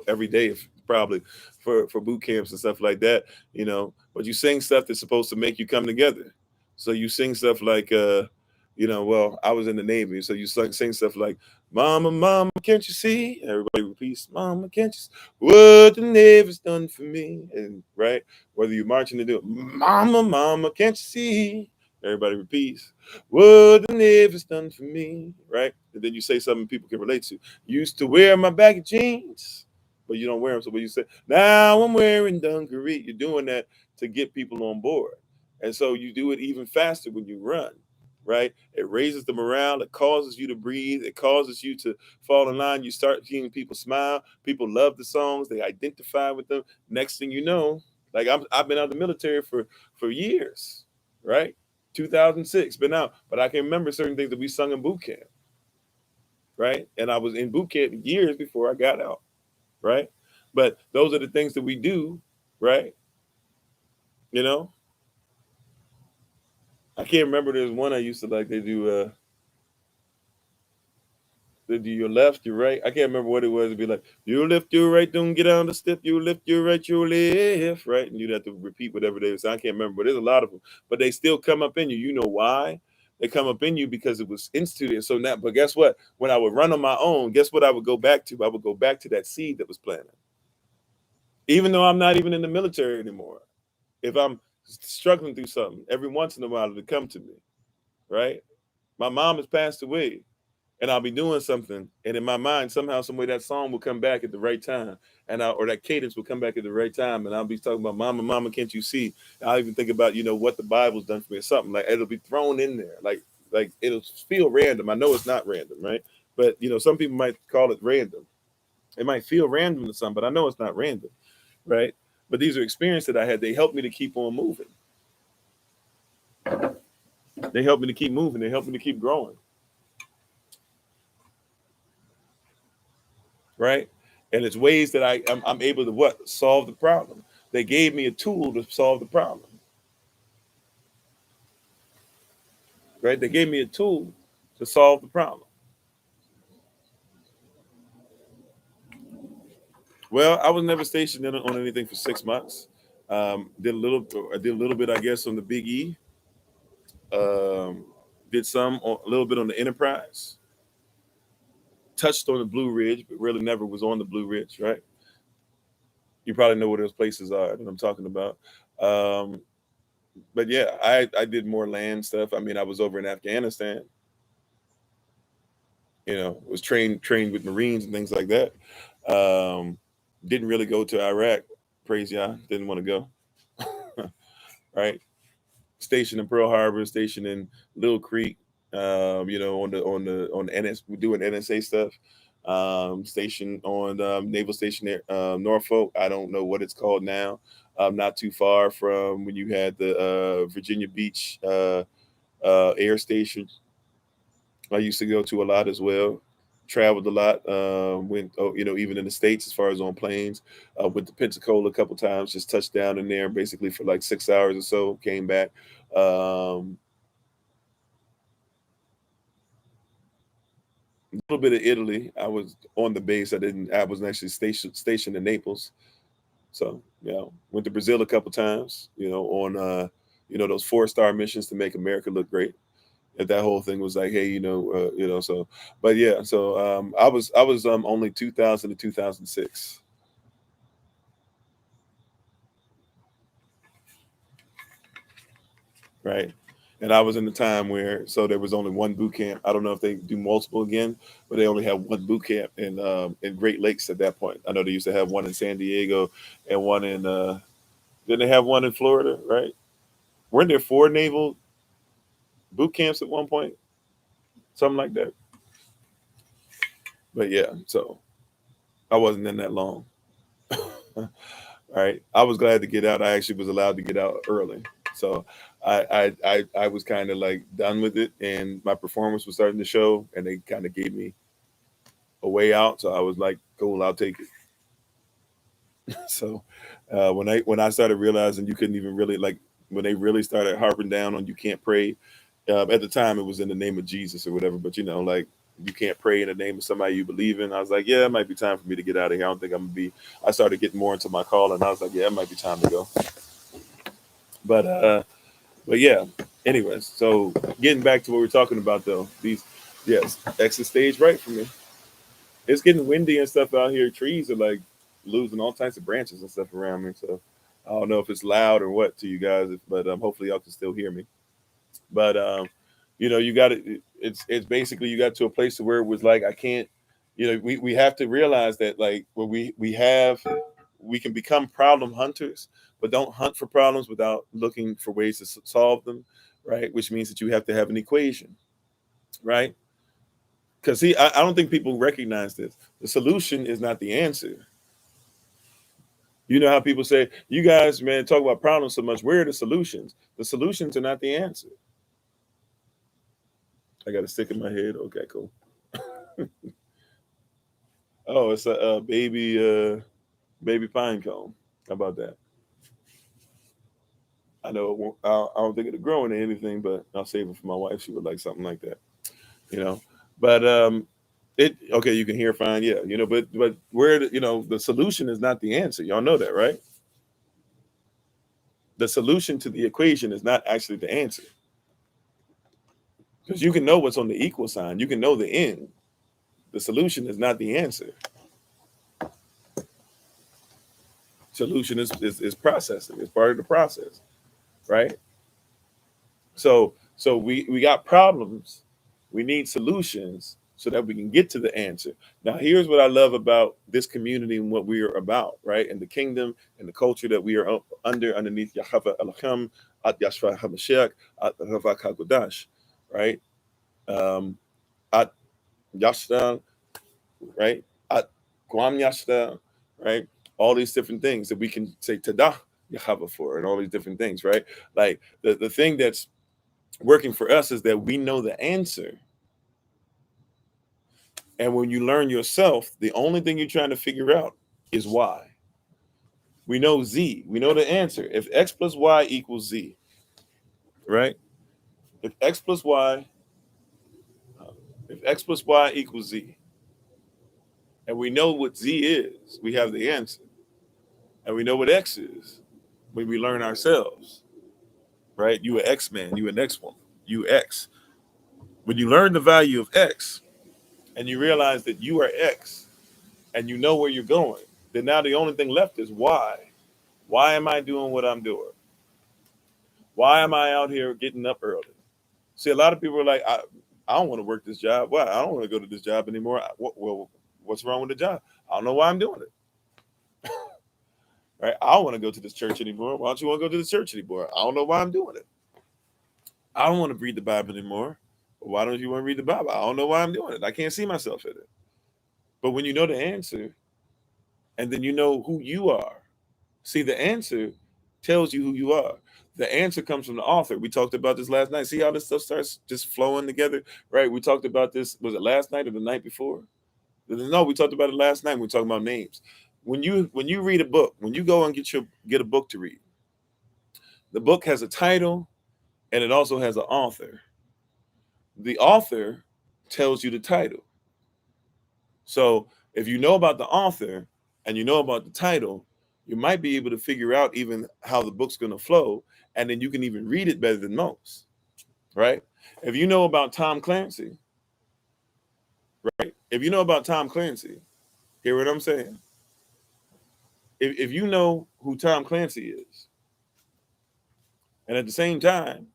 every day, probably for boot camps and stuff like that, you know. But you sing stuff that's supposed to make you come together. So you sing stuff like, well, I was in the Navy, so you sing stuff like, "Mama, Mama, can't you see?" Everybody repeats, "Mama, can't you see what the Navy's done for me?" And right, whether you're marching to do it, "Mama, Mama, can't you see?" Everybody repeats, "What the Navy's done for me," right? And then you say something people can relate to. Used to wear my baggy jeans, but you don't wear them. So when you say, "Now I'm wearing dungaree," you're doing that to get people on board. And so you do it even faster when you run, right? It raises the morale. It causes you to breathe. It causes you to fall in line. You start seeing people smile. People love the songs. They identify with them. Next thing you know, like I've been out of the military for years, right? 2006, been out, but I can remember certain things that we sung in boot camp, right? And I was in boot camp years before I got out, right? But those are the things that we do, right? You know, I can't remember. There's one I used to like. They do your left, your right. I can't remember what it was. It'd be like, you lift your right, don't get on the step. You lift your right, your left, right? And you'd have to repeat whatever they say. I can't remember, but there's a lot of them. But they still come up in you. You know why? They come up in you because it was instituted. So now, but guess what? When I would run on my own, guess what I would go back to? I would go back to that seed that was planted. Even though I'm not even in the military anymore. If I'm struggling through something, every once in a while it'll come to me, right? My mom has passed away and I'll be doing something, and in my mind, somehow, some way, that song will come back at the right time, or that cadence will come back at the right time, and I'll be talking about, "Mama, Mama, can't you see?" I'll even think about, what the Bible's done for me, or something like it'll be thrown in there, like it'll feel random. I know it's not random, right? But some people might call it random. It might feel random to some, but I know it's not random, right? But these are experiences that I had. They helped me to keep on moving. They helped me to keep moving. They helped me to keep growing. Right? And it's ways that I'm able to solve the problem. They gave me a tool to solve the problem. Right? They gave me a tool to solve the problem. Well, I was never stationed on anything for 6 months. I did a little bit, I guess, on the Big E. Did a little bit on the Enterprise. Touched on the Blue Ridge, but really never was on the Blue Ridge. Right? You probably know where those places are that I'm talking about. But yeah, I did more land stuff. I mean, I was over in Afghanistan. Was trained with Marines and things like that. Didn't really go to Iraq. Praise Yah. Didn't want to go. Right. Stationed in Pearl Harbor, stationed in Little Creek. On the NS, we're doing NSA stuff. Stationed on Naval Station there, Norfolk. I don't know what it's called now. not too far from when you had the Virginia Beach air station. I used to go to a lot as well. Traveled a lot. Went, even in the States as far as on planes. Went to Pensacola a couple times. Just touched down in there basically for like 6 hours or so. Came back. Um, a little bit of Italy. I was on the base. I wasn't actually stationed in Naples. So went to Brazil a couple times. On those 4-star missions to make America look great. And that whole thing was like, hey, so, but yeah, so I was only 2000 to 2006, right? And I was in the time where, so there was only one boot camp. I don't know if they do multiple again, but they only have one boot camp in Great Lakes at that point. I know they used to have one in San Diego and one in didn't they have one in Florida, right? Weren't there 4 naval boot camps at one point? Something like that. But yeah, so I wasn't in that long. Right. I was glad to get out. I actually was allowed to get out early. So I was kind of like done with it, and my performance was starting to show, and they kind of gave me a way out. So I was like, cool, I'll take it. So when I started realizing you couldn't even really, like, when they really started harping down on you can't pray, at the time it was in the name of Jesus or whatever, but like you can't pray in the name of somebody you believe in. I was like, yeah, it might be time for me to get out of here. I don't think I'm gonna be. I started getting more into my call, and I was like, yeah, it might be time to go. But yeah. Anyways, so getting back to what we're talking about though, yes, exit stage right for me. It's getting windy and stuff out here. Trees are like losing all types of branches and stuff around me. So I don't know if it's loud or what to you guys, but hopefully y'all can still hear me. But you got it. It's basically you got to a place where it was like I can't. We have to realize that like where we can become problem hunters, but don't hunt for problems without looking for ways to solve them, right? Which means that you have to have an equation, right? Because see, I don't think people recognize this. The solution is not the answer. You know how people say, "You guys, man, talk about problems so much. Where are the solutions? The solutions are not the answer." I got a stick in my head. Okay, cool. Oh, it's a baby pine cone. How about that? I know it won't, I don't think it'll grow into anything, but I'll save it for my wife. She would like something like that, you know. But it okay. You can hear fine, yeah. But where the solution is not the answer. Y'all know that, right? The solution to the equation is not actually the answer, because you can know what's on the equal sign. You can know the end. The solution is not the answer. Solution is processing. It's part of the process, right? So we got problems. We need solutions so that we can get to the answer. Now, here's what I love about this community and what we are about, right? And the kingdom and the culture that we are underneath Yahweh Elohim, at Yashua HaMashiach, at Ravak HaKodash, right? At Yashta, right? At Guam Yashta, right? All these different things that we can say Tada Yahweh for, and all these different things, right? Like the thing that's working for us is that we know the answer. And when you learn yourself, the only thing you're trying to figure out is why. We know Z. We know the answer. If X plus Y equals Z, right? If X plus Y, if X plus Y equals Z, and we know what Z is, we have the answer. And we know what X is when we learn ourselves, right? You an X man, you an X woman, you X. When you learn the value of X and you realize that you are X and you know where you're going, then now the only thing left is why. Why am I doing what I'm doing? Why am I out here getting up early? See, a lot of people are like, I don't want to work this job. Why? I don't want to go to this job anymore. Well, what's wrong with the job? I don't know why I'm doing it. Right? I don't want to go to this church anymore. Why don't you want to go to this church anymore? I don't know why I'm doing it. I don't want to read the Bible anymore. Why don't you want to read the Bible? I don't know why I'm doing it. I can't see myself in it. But when you know the answer, and then you know who you are, see, the answer tells you who you are. The answer comes from the author. We talked about this last night. See how this stuff starts just flowing together, right? We talked about this, was it last night or the night before? No, we talked about it last night. We're talking about names. When you read a book, when you go and get a book to read, the book has a title and it also has an author. The author tells you the title. So if you know about the author and you know about the title, you might be able to figure out even how the book's going to flow, and then you can even read it better than most, right? If you know about Tom Clancy, right? If you know about Tom Clancy, hear what I'm saying? If you know who Tom Clancy is, and at the same time,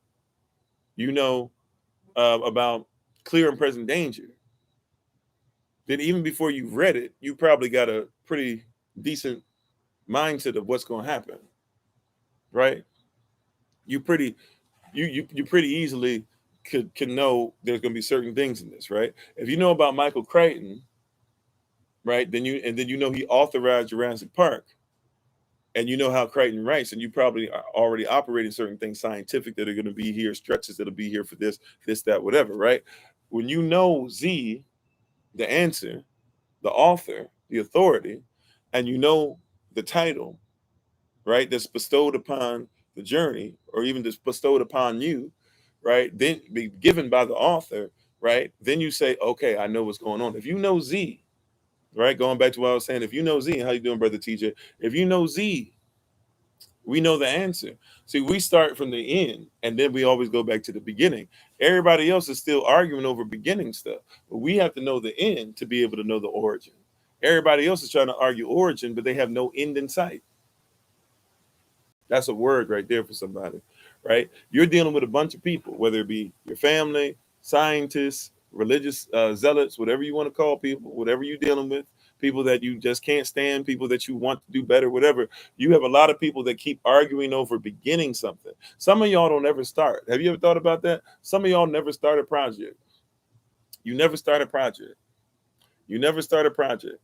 you know about Clear and Present Danger, then even before you've read it, you probably got a pretty decent mindset of what's going to happen, right? You pretty easily can know there's going to be certain things in this, right? If you know about Michael Crichton, right, then you know he authorized Jurassic Park, and you know how Crichton writes, and you probably are already operating certain things scientific that are going to be here, stretches that'll be here for this, that, whatever, right? When you know Z, the answer, the author, the authority, and you know the title, right, that's bestowed upon the journey, or even just bestowed upon you, right, then be given by the author, right, then you say, okay, I know what's going on. If you know Z, right, going back to what I was saying, if you know Z, how you doing, brother TJ? If you know Z, we know the answer. See, we start from the end and then we always go back to the beginning. Everybody else is still arguing over beginning stuff, but we have to know the end to be able to know the origin. Everybody else is trying to argue origin, but they have no end in sight. That's a word right there for somebody, right? You're dealing with a bunch of people, whether it be your family, scientists, religious zealots, whatever you want to call people, whatever you're dealing with, people that you just can't stand, people that you want to do better, whatever. You have a lot of people that keep arguing over beginning something. Some of y'all don't ever start. Have you ever thought about that? Some of y'all never start a project. You never start a project. You never start a project.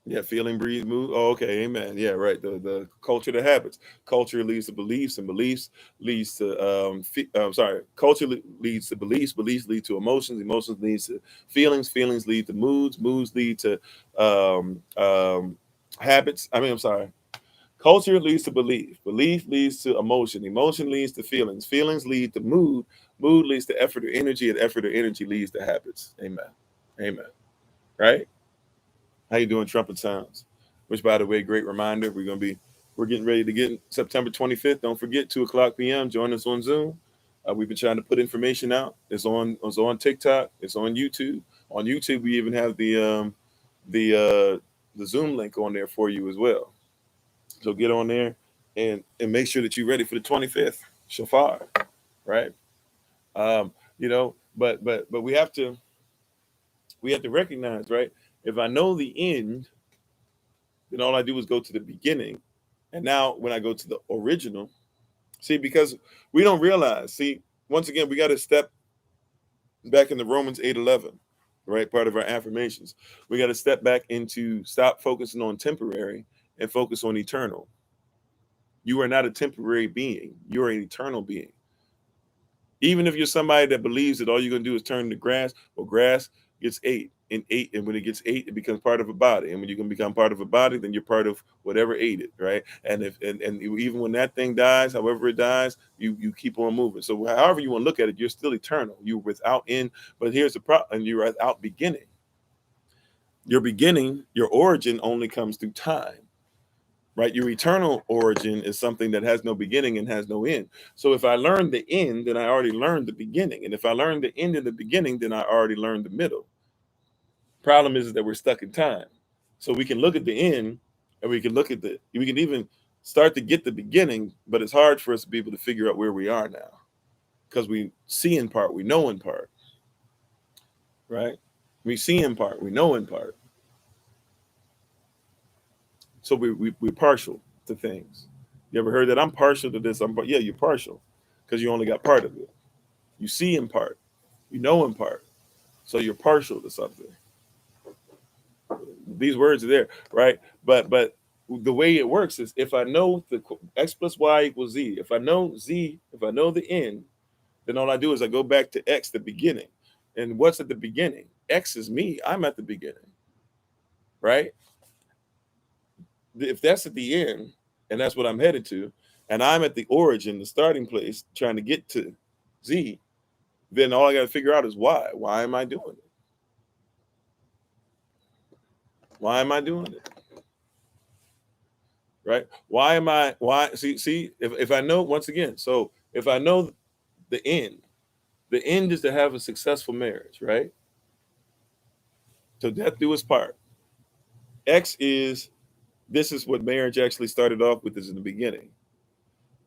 Yeah, feeling, breathe, move. Oh, okay, amen. Yeah, right. The culture, the habits. Culture leads to beliefs, and beliefs leads to Culture leads to beliefs. Beliefs lead to emotions. Emotions leads to feelings. Feelings lead to moods. Moods lead to habits. Culture leads to belief. Belief leads to emotion. Emotion leads to feelings. Feelings lead to mood. Mood leads to effort or energy, and effort or energy leads to habits. Amen. Amen. Right? How you doing, trumpet sounds? Which, by the way, great reminder. We're getting ready to get September 25th. Don't forget, 2:00 p.m. Join us on Zoom. We've been trying to put information out. It's on TikTok. It's on YouTube. On YouTube, we even have the Zoom link on there for you as well. So get on there and make sure that you're ready for the 25th shofar, right? But we have to recognize, right? If I know the end, then all I do is go to the beginning. And now when I go to the original, see, because we don't realize, see, once again, we got to step back into Romans 8:11, right? Part of our affirmations. We got to step back into stop focusing on temporary and focus on eternal. You are not a temporary being. You're an eternal being. Even if you're somebody that believes that all you're going to do is turn to grass, well, grass gets ate, and when it gets ate, it becomes part of a body. And when you can become part of a body, then you're part of whatever ate it, right? And even when that thing dies, however it dies, you keep on moving. So however you want to look at it, you're still eternal. You're without end, but here's the problem: you're without beginning. Your beginning, your origin, only comes through time. Right? Your eternal origin is something that has no beginning and has no end. So if I learn the end, then I already learned the beginning. And if I learn the end and the beginning, then I already learned the middle. Problem is that we're stuck in time. So we can look at the end and we can even start to get the beginning, but it's hard for us to be able to figure out where we are now. Because we see in part, we know in part. Right? We see in part, we know in part. So we're partial to things. You ever heard that? I'm partial to this. Yeah, you're partial because you only got part of it. You see in part, you know in part. So you're partial to something. These words are there, right? But the way it works is if I know the x plus y equals z, if I know the end, then all I do is I go back to x, the beginning. And what's at the beginning? X is me. I'm at the beginning, right? If that's at the end, and that's what I'm headed to, and I'm at the origin, the starting place, trying to get to Z, then all I got to figure out is why. Why am I doing it? Why am I doing it? Right? Why? See, if I know, once again, so if I know the end is to have a successful marriage, right? So death do its part. X is, this is what marriage actually started off with, is in the beginning.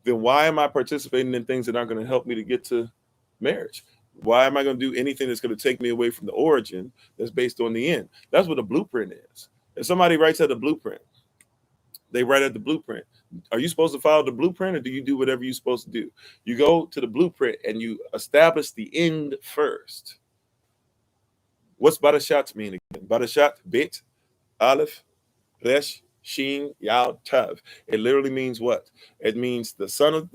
Then why am I participating in things that aren't going to help me to get to marriage? Why am I going to do anything that's going to take me away from the origin that's based on the end? That's what a blueprint is. If somebody writes out a blueprint, they write out the blueprint. Are you supposed to follow the blueprint, or do you do whatever you're supposed to do? You go to the blueprint and you establish the end first. What's Badashat mean again? Badashat, Bet, Aleph, Resh, Shin, Yao, Tav. It literally means what? It means the son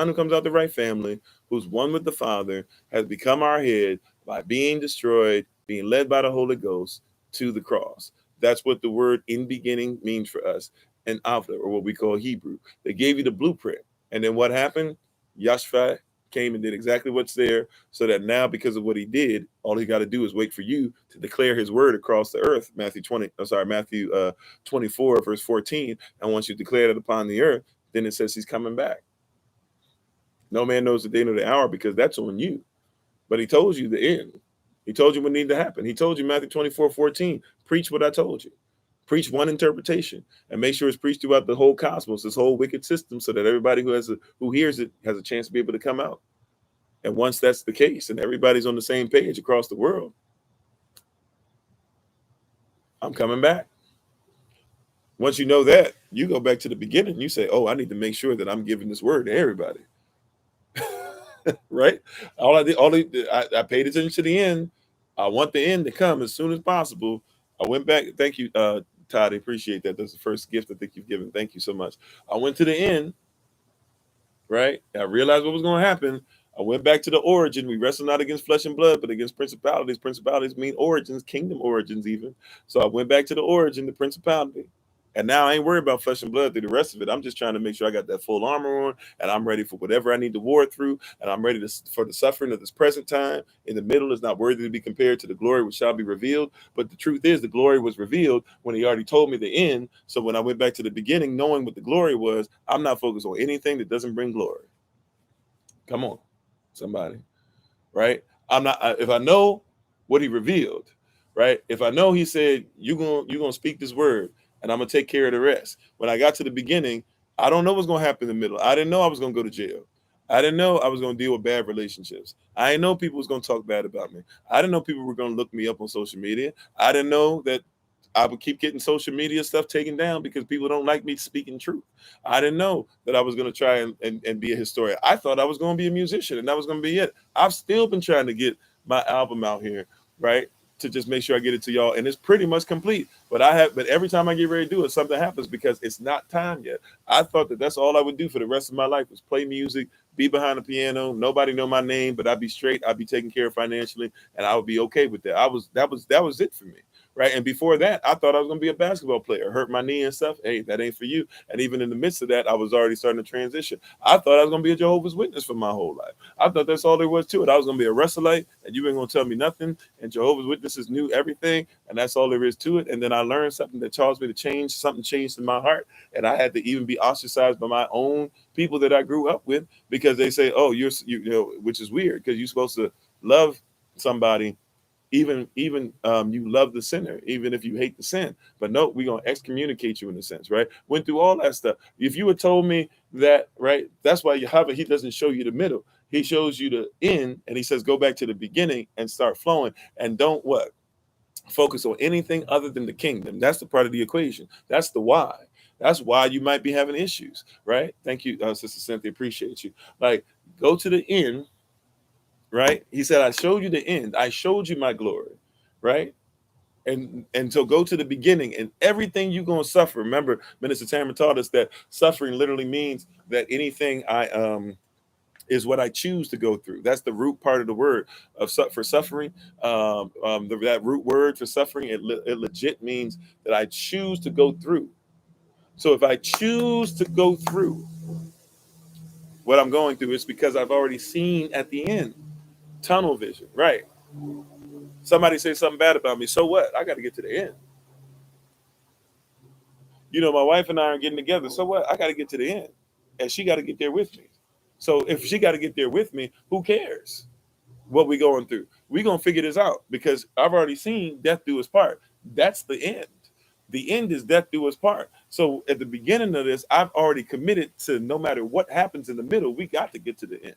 who comes out the right family, who's one with the Father, has become our head by being destroyed, being led by the Holy Ghost to the cross. That's what the word in beginning means for us. And Avda, or what we call Hebrew. They gave you the blueprint. And then what happened? Yashua came and did exactly what's there, so that now, because of what he did, all he got to do is wait for you to declare his word across the earth. Matthew 24, verse 14. And once you declare it upon the earth, then it says he's coming back. No man knows the day nor the hour, because that's on you. But he told you the end. He told you what needed to happen. He told you, Matthew 24:14, preach what I told you. Preach one interpretation, and make sure it's preached throughout the whole cosmos, this whole wicked system, so that everybody who hears it has a chance to be able to come out. And once that's the case, and everybody's on the same page across the world, I'm coming back. Once you know that, you go back to the beginning. You say, oh, I need to make sure that I'm giving this word to everybody. Right? I paid attention to the end. I want the end to come as soon as possible. I went back. Thank you, Todd. I appreciate that. That's the first gift I think you've given. Thank you so much. I went to the end, right? I realized what was going to happen. I went back to the origin. We wrestle not against flesh and blood, but against principalities. Principalities mean origins, kingdom origins even. So I went back to the origin, the principality. And now I ain't worried about flesh and blood through the rest of it. I'm just trying to make sure I got that full armor on, and I'm ready for whatever I need to war through, and I'm ready for the suffering of this present time. In the middle is not worthy to be compared to the glory which shall be revealed. But the truth is, the glory was revealed when he already told me the end. So when I went back to the beginning, knowing what the glory was, I'm not focused on anything that doesn't bring glory. Come on, somebody, right? I'm not. If I know what he revealed, right? If I know he said you're gonna speak this word, and I'm gonna take care of the rest. When I got to the beginning, I don't know what's gonna happen in the middle. I didn't know I was gonna go to jail. I didn't know I was gonna deal with bad relationships. I didn't know people was gonna talk bad about me. I didn't know people were gonna look me up on social media. I didn't know that I would keep getting social media stuff taken down because people don't like me speaking truth. I didn't know that I was going to try and be a historian. I thought I was going to be a musician, and that was going to be it. I've still been trying to get my album out here, right, to just make sure I get it to y'all, and it's pretty much complete. But every time I get ready to do it, something happens because it's not time yet. I thought that that's all I would do for the rest of my life was play music, be behind the piano, nobody know my name, but I'd be straight, I'd be taken care of financially, and I would be okay with that. That was it for me. Right. And before that, I thought I was going to be a basketball player, hurt my knee and stuff. Hey, that ain't for you. And even in the midst of that, I was already starting to transition. I thought I was going to be a Jehovah's Witness for my whole life. I thought that's all there was to it. I was going to be a Wrestleite, and you ain't going to tell me nothing. And Jehovah's Witnesses knew everything. And that's all there is to it. And then I learned something that caused me to change. Something changed in my heart. And I had to even be ostracized by my own people that I grew up with, because they say, oh, you know, which is weird, because you're supposed to love somebody. Even you love the sinner, even if you hate the sin. But no, we're going to excommunicate you in a sense, right? Went through all that stuff. If you had told me that, right, that's why Yahweh, he doesn't show you the middle. He shows you the end, and he says, go back to the beginning and start flowing. And don't what? Focus on anything other than the kingdom. That's the part of the equation. That's the why. That's why you might be having issues, right? Thank you, Sister Cynthia. Appreciate you. Like, go to the end. Right? He said, I showed you the end. I showed you my glory. Right? And so go to the beginning, and everything you're going to suffer. Remember, Minister Tamara taught us that suffering literally means that anything is what I choose to go through. That's the root part of the word for suffering. That root word for suffering, it legit means that I choose to go through. So if I choose to go through what I'm going through, it's because I've already seen at the end. Tunnel vision, right? Somebody say something bad about me. So what? I got to get to the end. My wife and I are getting together. So what? I got to get to the end. And she got to get there with me. So if she got to get there with me, who cares what we going through? We going to figure this out because I've already seen death do its part. That's the end. The end is death do its part. So at the beginning of this, I've already committed to no matter what happens in the middle, we got to get to the end.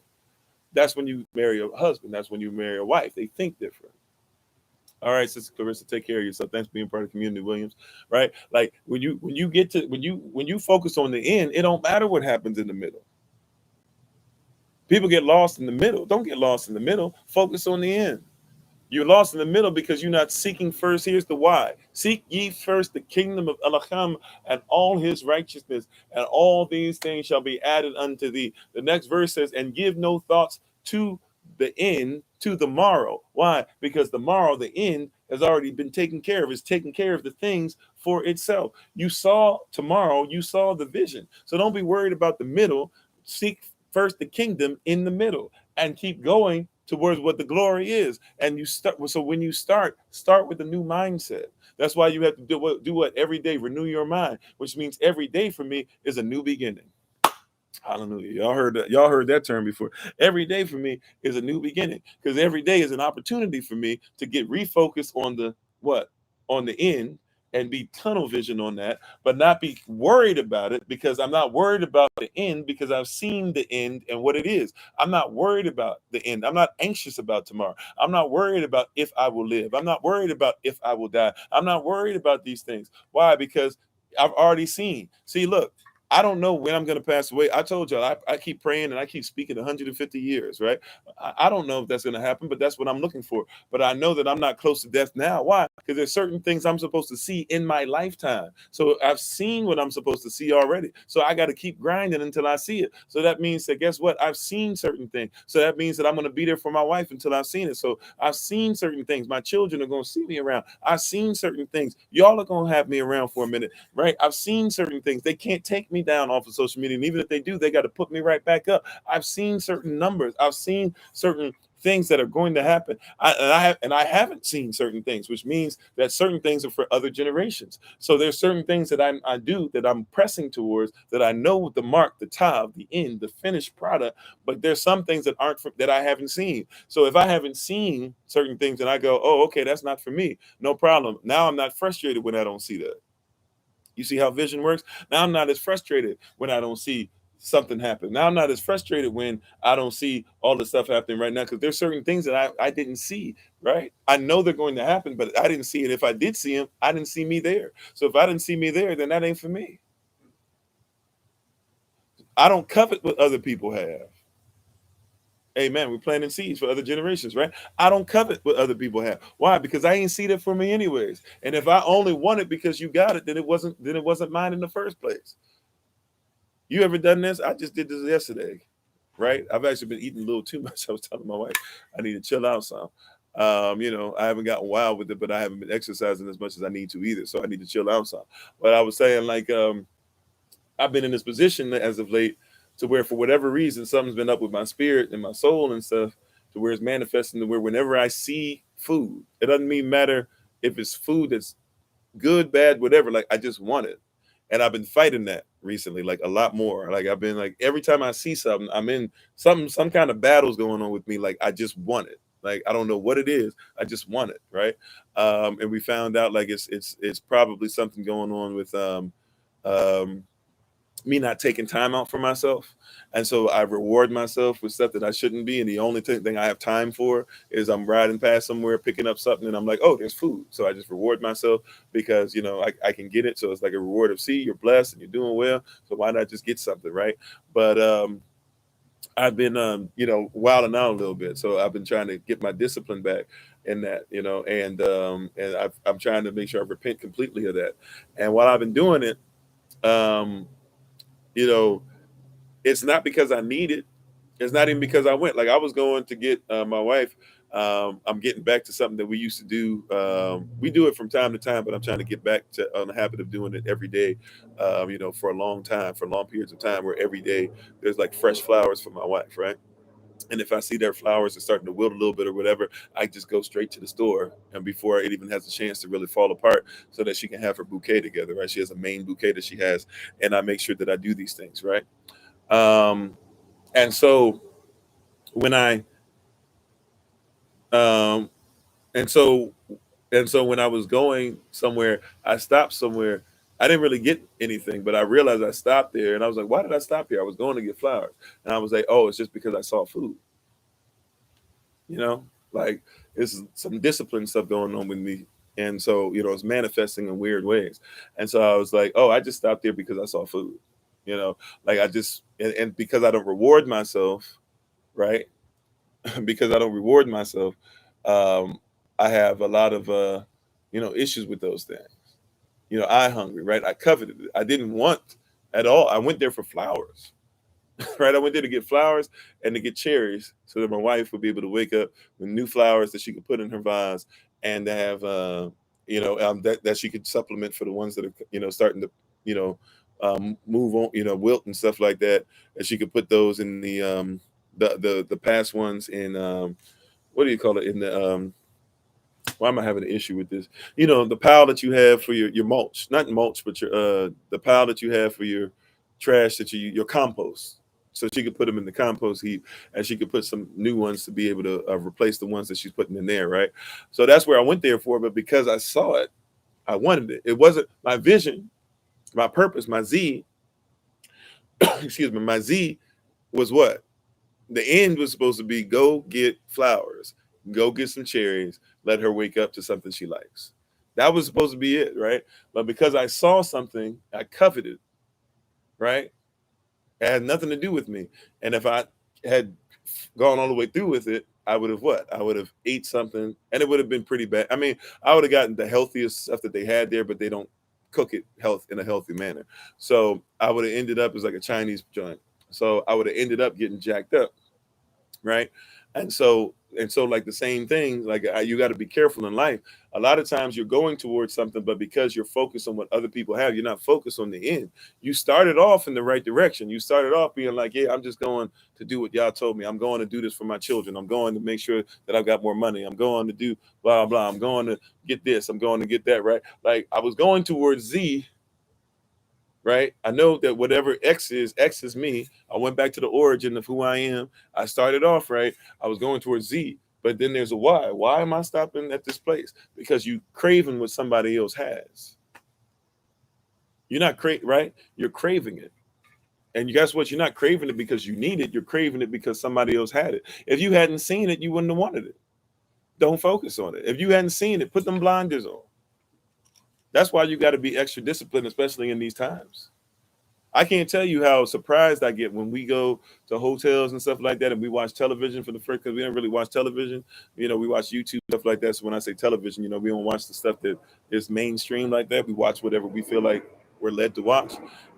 That's when you marry a husband. That's when you marry a wife. They think different. All right, Sister Clarissa, take care of yourself. Thanks for being part of Community Williams. Right? Like when you focus on the end, it don't matter what happens in the middle. People get lost in the middle. Don't get lost in the middle. Focus on the end. You're lost in the middle because you're not seeking first. Here's the why. Seek ye first the kingdom of Elohim and all his righteousness, and all these things shall be added unto thee. The next verse says, and give no thoughts to the end, to the morrow. Why? Because the morrow, the end, has already been taken care of. It's taking care of the things for itself. You saw tomorrow, you saw the vision. So don't be worried about the middle. Seek first the kingdom in the middle and keep going towards what the glory is. And you start. So when you start with a new mindset. That's why you have to do what every day, renew your mind, which means every day for me is a new beginning. Hallelujah. Y'all heard that term before. Every day for me is a new beginning, because every day is an opportunity for me to get refocused on the end, and be tunnel vision on that, but not be worried about it, because I'm not worried about the end, because I've seen the end and what it is. I'm not worried about the end. I'm not anxious about tomorrow. I'm not worried about if I will live. I'm not worried about if I will die. I'm not worried about these things. Why? Because I've already seen. See, look, I don't know when I'm going to pass away. I told y'all, I keep praying and I keep speaking 150 years, right? I don't know if that's going to happen, but that's what I'm looking for. But I know that I'm not close to death now. Why? Because there's certain things I'm supposed to see in my lifetime. So I've seen what I'm supposed to see already. So I got to keep grinding until I see it. So that means that, guess what? I've seen certain things. So that means that I'm going to be there for my wife until I've seen it. So I've seen certain things. My children are going to see me around. I've seen certain things. Y'all are going to have me around for a minute, right? I've seen certain things. They can't take me down off of social media. And even if they do, they got to put me right back up. I've seen certain numbers. I've seen certain things that are going to happen. I haven't seen certain things, which means that certain things are for other generations. So there's certain things that I do that I'm pressing towards, that I know the mark, the tav, the end, the finished product. But there's some things that that I haven't seen. So if I haven't seen certain things and I go, oh, okay, that's not for me, no problem. Now I'm not frustrated when I don't see that. You see how vision works? Now I'm not as frustrated when I don't see something happen. Now I'm not as frustrated when I don't see all the stuff happening right now, because there's certain things that I didn't see, right? I know they're going to happen, but I didn't see it. If I did see them, I didn't see me there. So if I didn't see me there, then that ain't for me. I don't covet what other people have. Amen. We're planting seeds for other generations, right? I don't covet what other people have. Why? Because I ain't see that for me anyways. And if I only want it because you got it, then it wasn't mine in the first place. You ever done this? I just did this yesterday, right? I've actually been eating a little too much. I was telling my wife I need to chill out some. I haven't gotten wild with it, but I haven't been exercising as much as I need to either. So I need to chill out some. But I was saying, like, I've been in this position as of late, to where for whatever reason something's been up with my spirit and my soul and stuff, to where it's manifesting, to where whenever I see food, it doesn't mean matter if it's food that's good, bad, whatever, like I just want it. And I've been fighting that recently, like a lot more. Like I've been like, every time I see something, I'm in some kind of battles going on with me. Like I just want it. Like I don't know what it is. I just want it, right? And we found out like it's probably something going on with um me not taking time out for myself. And so I reward myself with stuff that I shouldn't be. And the only thing I have time for is I'm riding past somewhere, picking up something, and I'm like, oh, there's food. So I just reward myself because, I can get it. So it's like a reward of, see, you're blessed and you're doing well. So why not just get something, right? But I've been, wilding out a little bit. So I've been trying to get my discipline back. in that, and I'm trying to make sure I repent completely of that. And while I've been doing it, um, you know, it's not because I need it. It's not even because I went. Like I was going to get my wife. I'm getting back to something that we used to do. We do it from time to time, but I'm trying to get back to on the habit of doing it every day. For a long time, for long periods of time, where every day there's like fresh flowers for my wife, right? And if I see their flowers are starting to wilt a little bit or whatever, I just go straight to the store, and before it even has a chance to really fall apart, so that she can have her bouquet together, right? She has a main bouquet that she has, and I make sure that I do these things, right? Um, and so when I um, and so when I was going somewhere, I stopped somewhere. I didn't really get anything, but I realized I stopped there, and I was like, "Why did I stop here? I was going to get flowers," and I was like, "Oh, it's just because I saw food." You know, like it's some discipline stuff going on with me. And so, it's manifesting in weird ways. And so I was like, oh, I just stopped there because I saw food, like I just, and because I don't reward myself, right? Because I don't reward myself, um, I have a lot of, issues with those things. I hungry, right? I coveted it. I didn't want at all. I went there for flowers. Right? I went there to get flowers and to get cherries so that my wife would be able to wake up with new flowers that she could put in her vase, and to have, that she could supplement for the ones that are, starting to, move on, wilt and stuff like that. And she could put those in the past ones in, what do you call it? In the, why am I having an issue with this? The pile that you have for your mulch, not mulch, but the pile that you have for your trash your compost. So she could put them in the compost heap, and she could put some new ones to be able to replace the ones that she's putting in there, right? So that's where I went there for. But because I saw it, I wanted it. It wasn't my vision, my purpose, my Z. Excuse me, my Z was what? The end was supposed to be go get flowers, go get some cherries, let her wake up to something she likes. That was supposed to be it, right? But because I saw something I coveted, right? It had nothing to do with me. And if I had gone all the way through with it, I would have what? I would have ate something, and it would have been pretty bad. I mean, I would have gotten the healthiest stuff that they had there, but they don't cook it in a healthy manner. So I would have ended up as like a Chinese joint. So I would have ended up getting jacked up, right? And so like the same thing, like you got to be careful in life. A lot of times you're going towards something, but because you're focused on what other people have, you're not focused on the end. You started off in the right direction. You started off being like, yeah, I'm just going to do what y'all told me. I'm going to do this for my children. I'm going to make sure that I've got more money. I'm going to do blah blah. I'm going to get this. I'm going to get that, right? Like I was going towards Z, right? I know that whatever X is me. I went back to the origin of who I am. I started off right. I was going towards Z, but then there's a why. Why am I stopping at this place? Because you craving what somebody else has. You're not right? You're craving it. And guess what? You're not craving it because you need it. You're craving it because somebody else had it. If you hadn't seen it, you wouldn't have wanted it. Don't focus on it. If you hadn't seen it, put them blinders on. That's why you got to be extra disciplined, especially in these times. I can't tell you how surprised I get when we go to hotels and stuff like that, and we watch television for the first, because we don't really watch television. We watch YouTube stuff like that. So when I say television, we don't watch the stuff that is mainstream like that. We watch whatever we feel like we're led to watch.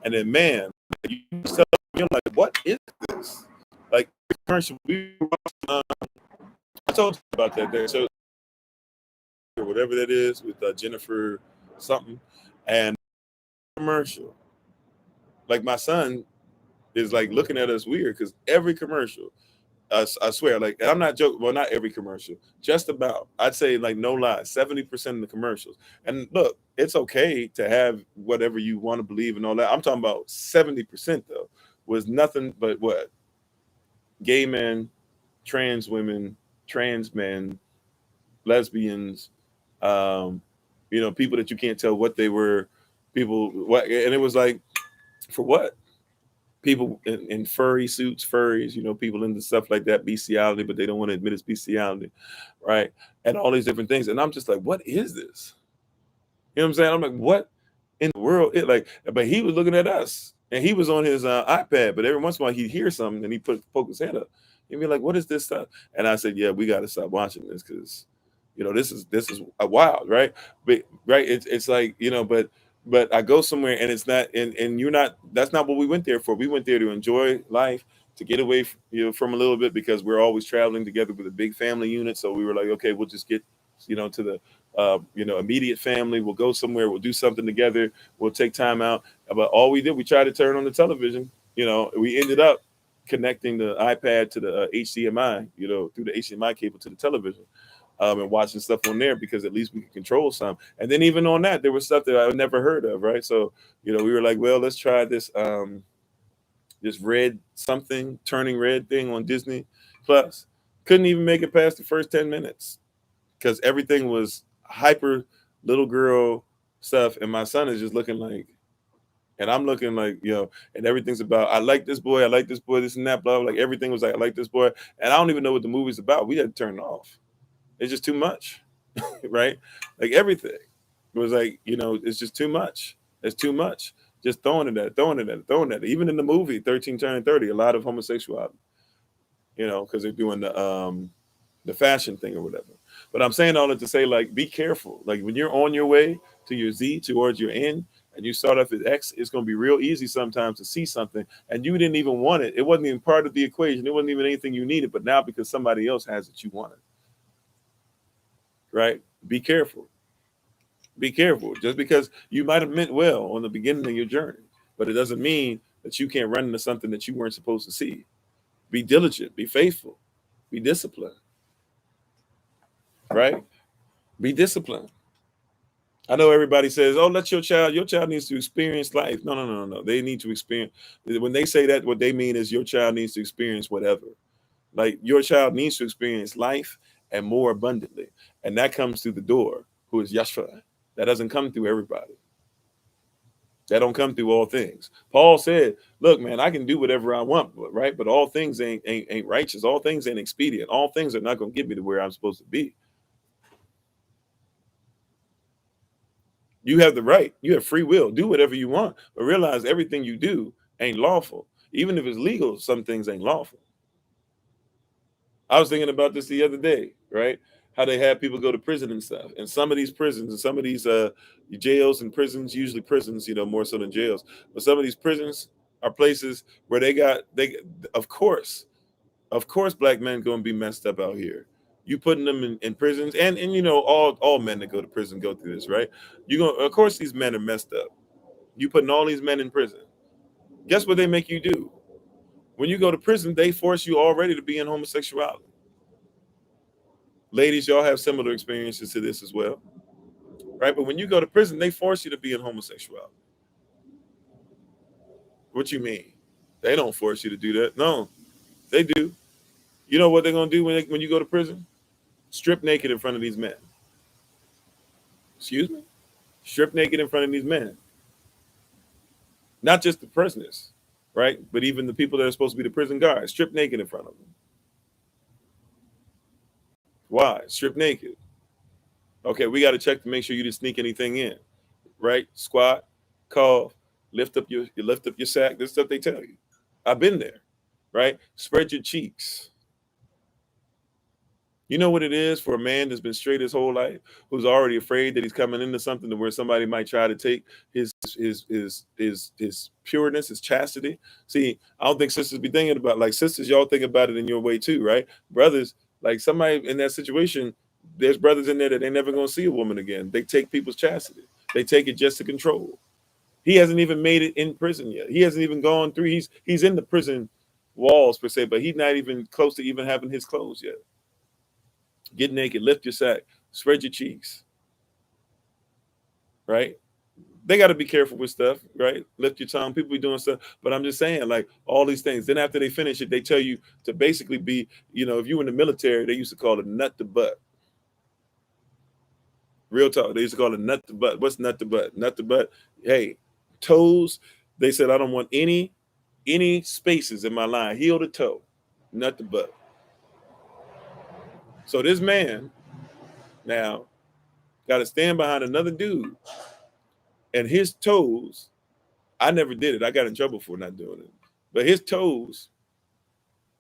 And then, man, you're like, what is this? Like commercial. I told you about that there. So whatever that is with Jennifer something, and commercial. Like my son is like looking at us weird because every commercial, I swear, like, and I'm not joking. Well, not every commercial, just about. I'd say, like, no lie, 70% of the commercials. And look, it's okay to have whatever you want to believe and all that. I'm talking about 70% though was nothing but what? Gay men, trans women, trans men, lesbians, people that you can't tell what they were, people, what, and it was like, for what? People in furry suits, furries, people into stuff like that, bestiality, but they don't want to admit it's bestiality, right? And all these different things. And I'm just like, what is this? You know what I'm saying? I'm like, what in the world? But he was looking at us, and he was on his iPad, but every once in a while he'd hear something and poke his head up. He'd be like, what is this stuff? And I said, yeah, we got to stop watching this because, This is wild, right? But right, it's like, but I go somewhere and it's not, and you're not. That's not what we went there for. We went there to enjoy life, to get away, from a little bit, because we're always traveling together with a big family unit. So we were like, okay, we'll just get, to the, immediate family. We'll go somewhere. We'll do something together. We'll take time out. But all we did, we tried to turn on the television. We ended up connecting the iPad to the HDMI, through the HDMI cable to the television, and watching stuff on there, because at least we could control some. And then even on that, there was stuff that I never heard of, right? So, we were like, well, let's try this this red something, turning red thing on Disney Plus. Couldn't even make it past the first 10 minutes because everything was hyper little girl stuff. And my son is just looking like, and I'm looking like, and everything's about, I like this boy, this and that, blah, blah. Like everything was like, I like this boy. And I don't even know what the movie's about. We had to turn it off. It's just too much, right? Like everything was like, it's just too much. It's too much. Just throwing it at it. Even in the movie 13 Turning 30, a lot of homosexuality, because they're doing the fashion thing or whatever. But I'm saying all that to say, like, be careful. Like when you're on your way to your Z, towards your end, and you start off at X, it's going to be real easy sometimes to see something and you didn't even want it. It wasn't even part of the equation. It wasn't even anything you needed. But now because somebody else has it, you want it. Right? Be careful. Be careful. Just because you might have meant well on the beginning of your journey, but it doesn't mean that you can't run into something that you weren't supposed to see. Be diligent. Be faithful. Be disciplined. Right? Be disciplined. I know everybody says, oh, let your child needs to experience life. No. They need to experience. When they say that, what they mean is your child needs to experience whatever. Like your child needs to experience life and more abundantly. And that comes through the door, who is Yeshua. That doesn't come through everybody. That don't come through all things. Paul said, look, man, I can do whatever I want, right? But all things ain't righteous. All things ain't expedient. All things are not going to get me to where I'm supposed to be. You have the right. You have free will. Do whatever you want. But realize everything you do ain't lawful. Even if it's legal, some things ain't lawful. I was thinking about this the other day, right? How they have people go to prison and stuff. And some of these prisons and some of these jails and prisons, usually prisons, more so than jails. But some of these prisons are places where of course, black men going to be messed up out here. You putting them in prisons, and all men that go to prison go through this, right? Of course these men are messed up. You putting all these men in prison. Guess what they make you do? When you go to prison, they force you already to be in homosexuality. Ladies, y'all have similar experiences to this as well, right? But when you go to prison, they force you to be in homosexuality. What you mean? They don't force you to do that. No, they do. You know what they're going to do when you go to prison? Strip naked in front of these men. Excuse me? Strip naked in front of these men. Not just the prisoners, right? But even the people that are supposed to be the prison guards. Strip naked in front of them. Why? Strip naked. Okay, we got to check to make sure you didn't sneak anything in, right? Squat, cough, lift up your sack. This stuff they tell you. I've been there, right? Spread your cheeks. You know what it is for a man that's been straight his whole life, who's already afraid that he's coming into something to where somebody might try to take his pureness, his chastity. See, I don't think sisters be thinking about, like, sisters, y'all think about it in your way too, right? Brothers, like somebody in that situation, there's brothers in there that they never gonna see a woman again. They take people's chastity. They take it just to control. He hasn't even made it in prison yet. He hasn't even gone through. He's in the prison walls per se, but he's not even close to even having his clothes yet. Get naked, lift your sack, spread your cheeks. Right? They got to be careful with stuff, right? Lift your tongue. People be doing stuff, but I'm just saying, like, all these things. Then after they finish it, they tell you to basically be, if you in the military, they used to call it nut to butt. Real talk. They used to call it nut to butt. What's nut to butt? Nut to butt. Hey, toes. They said I don't want any spaces in my line, heel to toe, nut to butt. So this man now got to stand behind another dude, and his toes. I never did it. I got in trouble for not doing it. But his toes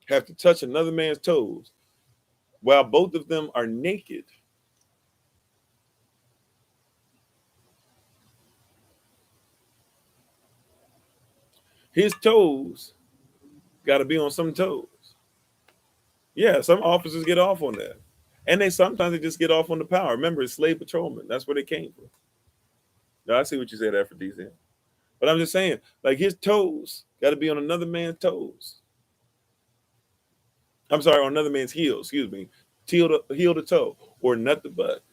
have to touch another man's toes while both of them are naked his toes got to be on some toes. Yeah, some officers get off on that. And sometimes they just get off on the power. Remember, it's slave patrolmen. That's where they came from. Now, I see what you said, Aphrodisiac. But I'm just saying, like, his toes got to be on another man's toes. I'm sorry, on another man's heel, excuse me. Heel to toe, or nut to butt.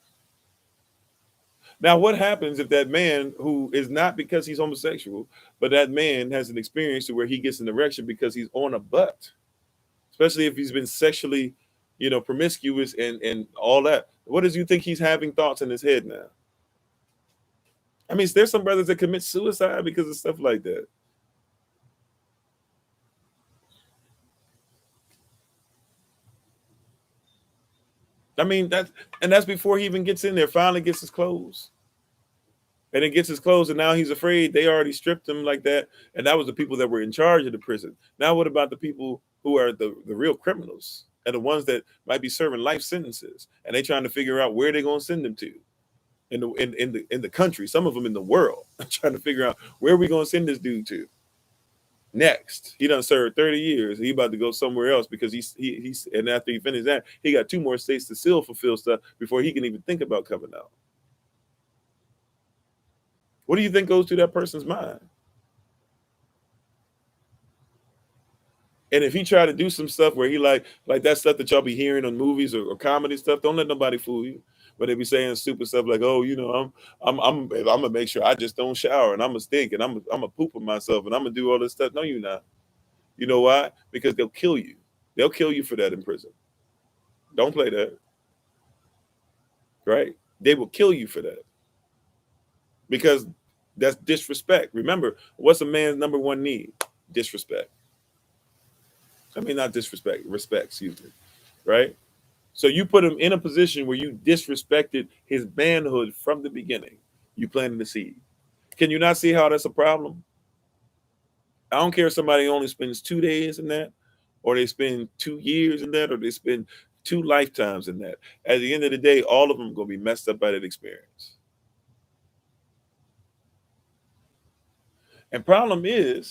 Now, what happens if that man, who is not because he's homosexual, but that man has an experience to where he gets an erection because he's on a butt, especially if he's been sexually, promiscuous and all that. What does you think he's having thoughts in his head now? I mean, there's some brothers that commit suicide because of stuff like that. I mean, that's before he even gets in there, finally gets his clothes. And then gets his clothes, and now he's afraid. They already stripped him like that. And that was the people that were in charge of the prison. Now what about the people who are the real criminals and the ones that might be serving life sentences? And they trying to figure out where they're going to send them to in the country, some of them in the world, trying to figure out where we going to send this dude to next. He done served 30 years. He about to go somewhere else because he's and after he finished that, he got 2 more states to still fulfill stuff before he can even think about coming out. What do you think goes through that person's mind? And if he try to do some stuff where he like that stuff that y'all be hearing on movies or comedy stuff, don't let nobody fool you. But they be saying stupid stuff like, "Oh, I'm gonna make sure I just don't shower, and I'm gonna stink, and I'm gonna poop on myself, and I'm gonna do all this stuff." No, you're not. You know why? Because they'll kill you. They'll kill you for that in prison. Don't play that. Right? They will kill you for that. Because that's disrespect. Remember, what's a man's number one need? Disrespect. I mean, not disrespect, respect, excuse me. Right? So you put him in a position where you disrespected his manhood from the beginning. You planted the seed. Can you not see how that's a problem? I don't care if somebody only spends 2 days in that, or they spend 2 years in that, or they spend 2 lifetimes in that. At the end of the day, all of them are going to be messed up by that experience. And problem is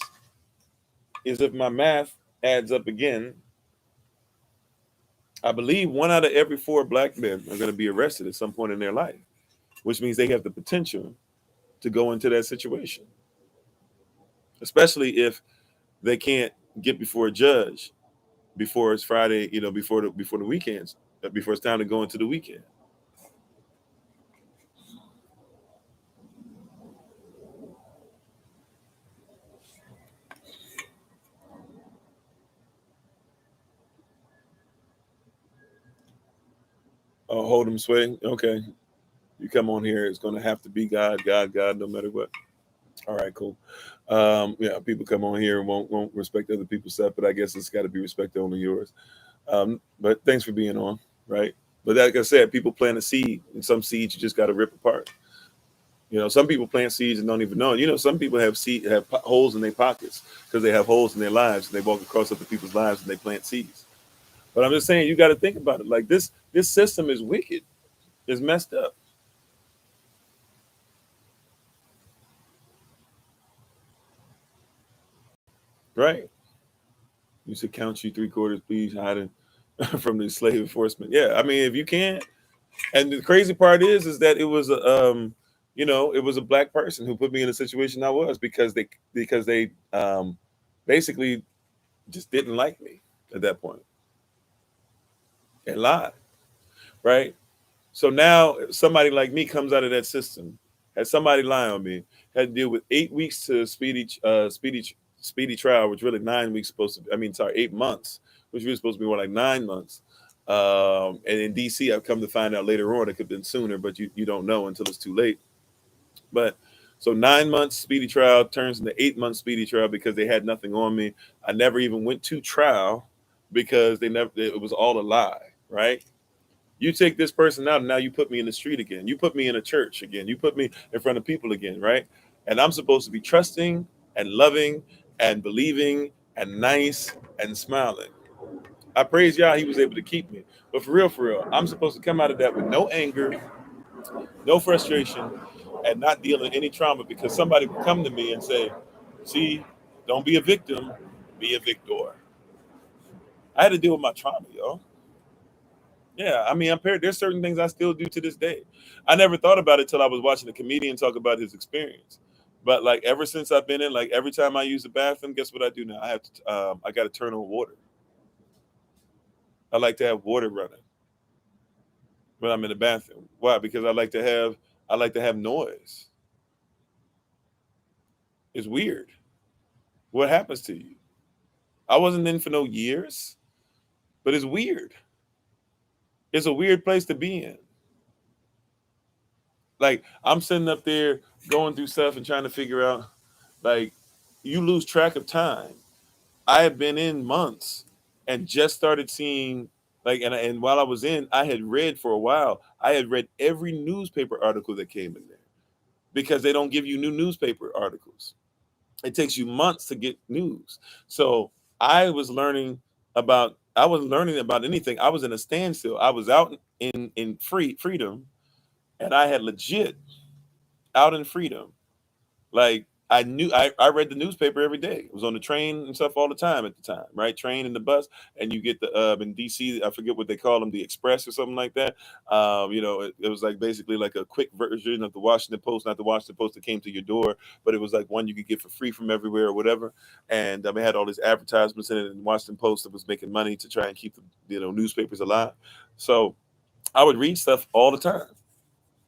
if my math adds up again, I believe 1 out of every 4 black men are going to be arrested at some point in their life, which means they have the potential to go into that situation, especially if they can't get before a judge before it's Friday, before the weekends, before it's time to go into the weekend. Oh, hold them, sway. Okay. You come on here, it's going to have to be God, no matter what. All right, cool. Yeah, people come on here and won't respect other people's stuff, but I guess it's got to be respected only yours. But thanks for being on, right? But like I said, people plant a seed, and some seeds you just got to rip apart. Some people plant seeds and don't even know. Some people have holes in their pockets because they have holes in their lives, and they walk across other people's lives and they plant seeds. But I'm just saying, you got to think about it. Like this system is wicked. It's messed up. Right. You should count you 3/4, please, hiding from the slave enforcement. Yeah, I mean, if you can't. And the crazy part is that it was it was a black person who put me in the situation I was because they basically just didn't like me at that point and lied. Right. So now somebody like me comes out of that system, had somebody lie on me, had to deal with 8 weeks to speedy trial, which really 9 weeks 8 months, which was supposed to be more like 9 months. And in DC, I've come to find out later on it could have been sooner, but you don't know until it's too late. But so 9 months speedy trial turns into 8 months speedy trial because they had nothing on me. I never even went to trial because it was all a lie, right? You take this person out and now you put me in the street again. You put me in a church again. You put me in front of people again, right? And I'm supposed to be trusting and loving and believing and nice and smiling. I praise y'all, he was able to keep me. But for real, I'm supposed to come out of that with no anger, no frustration, and not dealing any trauma because somebody would come to me and say, see, Don't be a victim, be a victor. I had to deal with my trauma, yo. Yeah, I mean, there's certain things I still do to this day. I never thought about it till I was watching a comedian talk about his experience. But like ever since I've been in, like every time I use the bathroom, guess what I do now? I got to turn on water. I like to have water running when I'm in the bathroom. Why? Because I like to have noise. It's weird. What happens to you? I wasn't in for no years, but it's weird. It's a weird place to be in. Like I'm sitting up there going through stuff and trying to figure out, like, you lose track of time. I had been in months and just started seeing, like, and while I was in, I had read for a while. I had read every newspaper article that came in there because they don't give you new newspaper articles. It takes you months to get news. So I wasn't learning about anything. I was in a standstill. I was out in freedom, and I had legit out in freedom. Like I read the newspaper every day. It was on the train and stuff all the time at the time, right? Train and the bus, and you get the in DC. I forget what they call them, the Express or something like that. It was like basically like a quick version of the Washington Post, not the Washington Post that came to your door, but it was like one you could get for free from everywhere or whatever. And it had all these advertisements in it, and Washington Post that was making money to try and keep the newspapers alive. So I would read stuff all the time,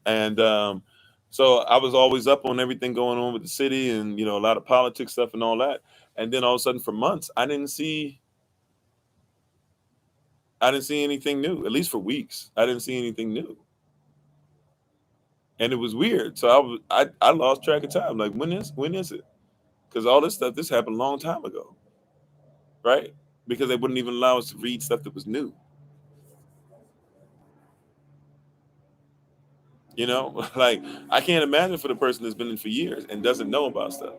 and so I was always up on everything going on with the city, and a lot of politics stuff and all that. And then all of a sudden, for months, I didn't see anything new. At least for weeks, I didn't see anything new, and it was weird. So I lost track of time. Like, when is it? Because all this happened a long time ago, right? Because they wouldn't even allow us to read stuff that was new. Like, I can't imagine for the person that's been in for years and doesn't know about stuff.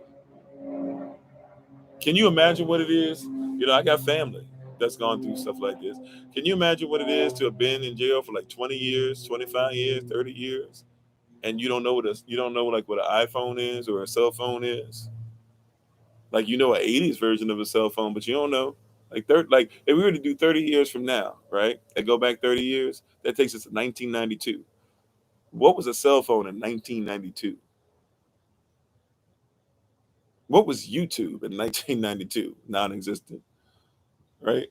Can you imagine what it is? I got family that's gone through stuff like this. Can you imagine what it is to have been in jail for like 20 years, 25 years, 30 years, and you don't know like what an iPhone is or a cell phone is? Like, an 80s version of a cell phone, but you don't know. Like if we were to do 30 years from now, right? And go back 30 years, that takes us to 1992. What was a cell phone in 1992? What was YouTube in 1992? Non-existent, right?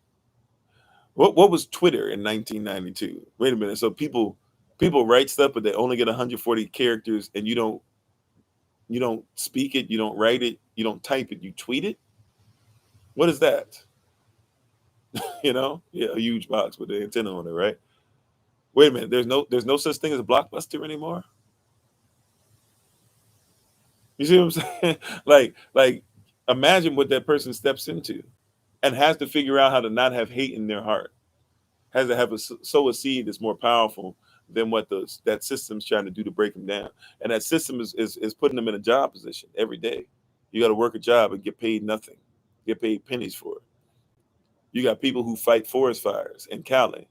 What was Twitter in 1992? Wait a minute. So people write stuff, but they only get 140 characters, and you don't speak it, you don't write it, you don't type it, you tweet it. What is that? Yeah, a huge box with the antenna on it, right? Wait a minute. There's no such thing as a Blockbuster anymore. You see what I'm saying? Like, imagine what that person steps into, and has to figure out how to not have hate in their heart. Has to have sow a seed that's more powerful than what that system's trying to do to break them down. And that system is putting them in a job position every day. You got to work a job and get paid nothing, get paid pennies for it. You got people who fight forest fires in Cali,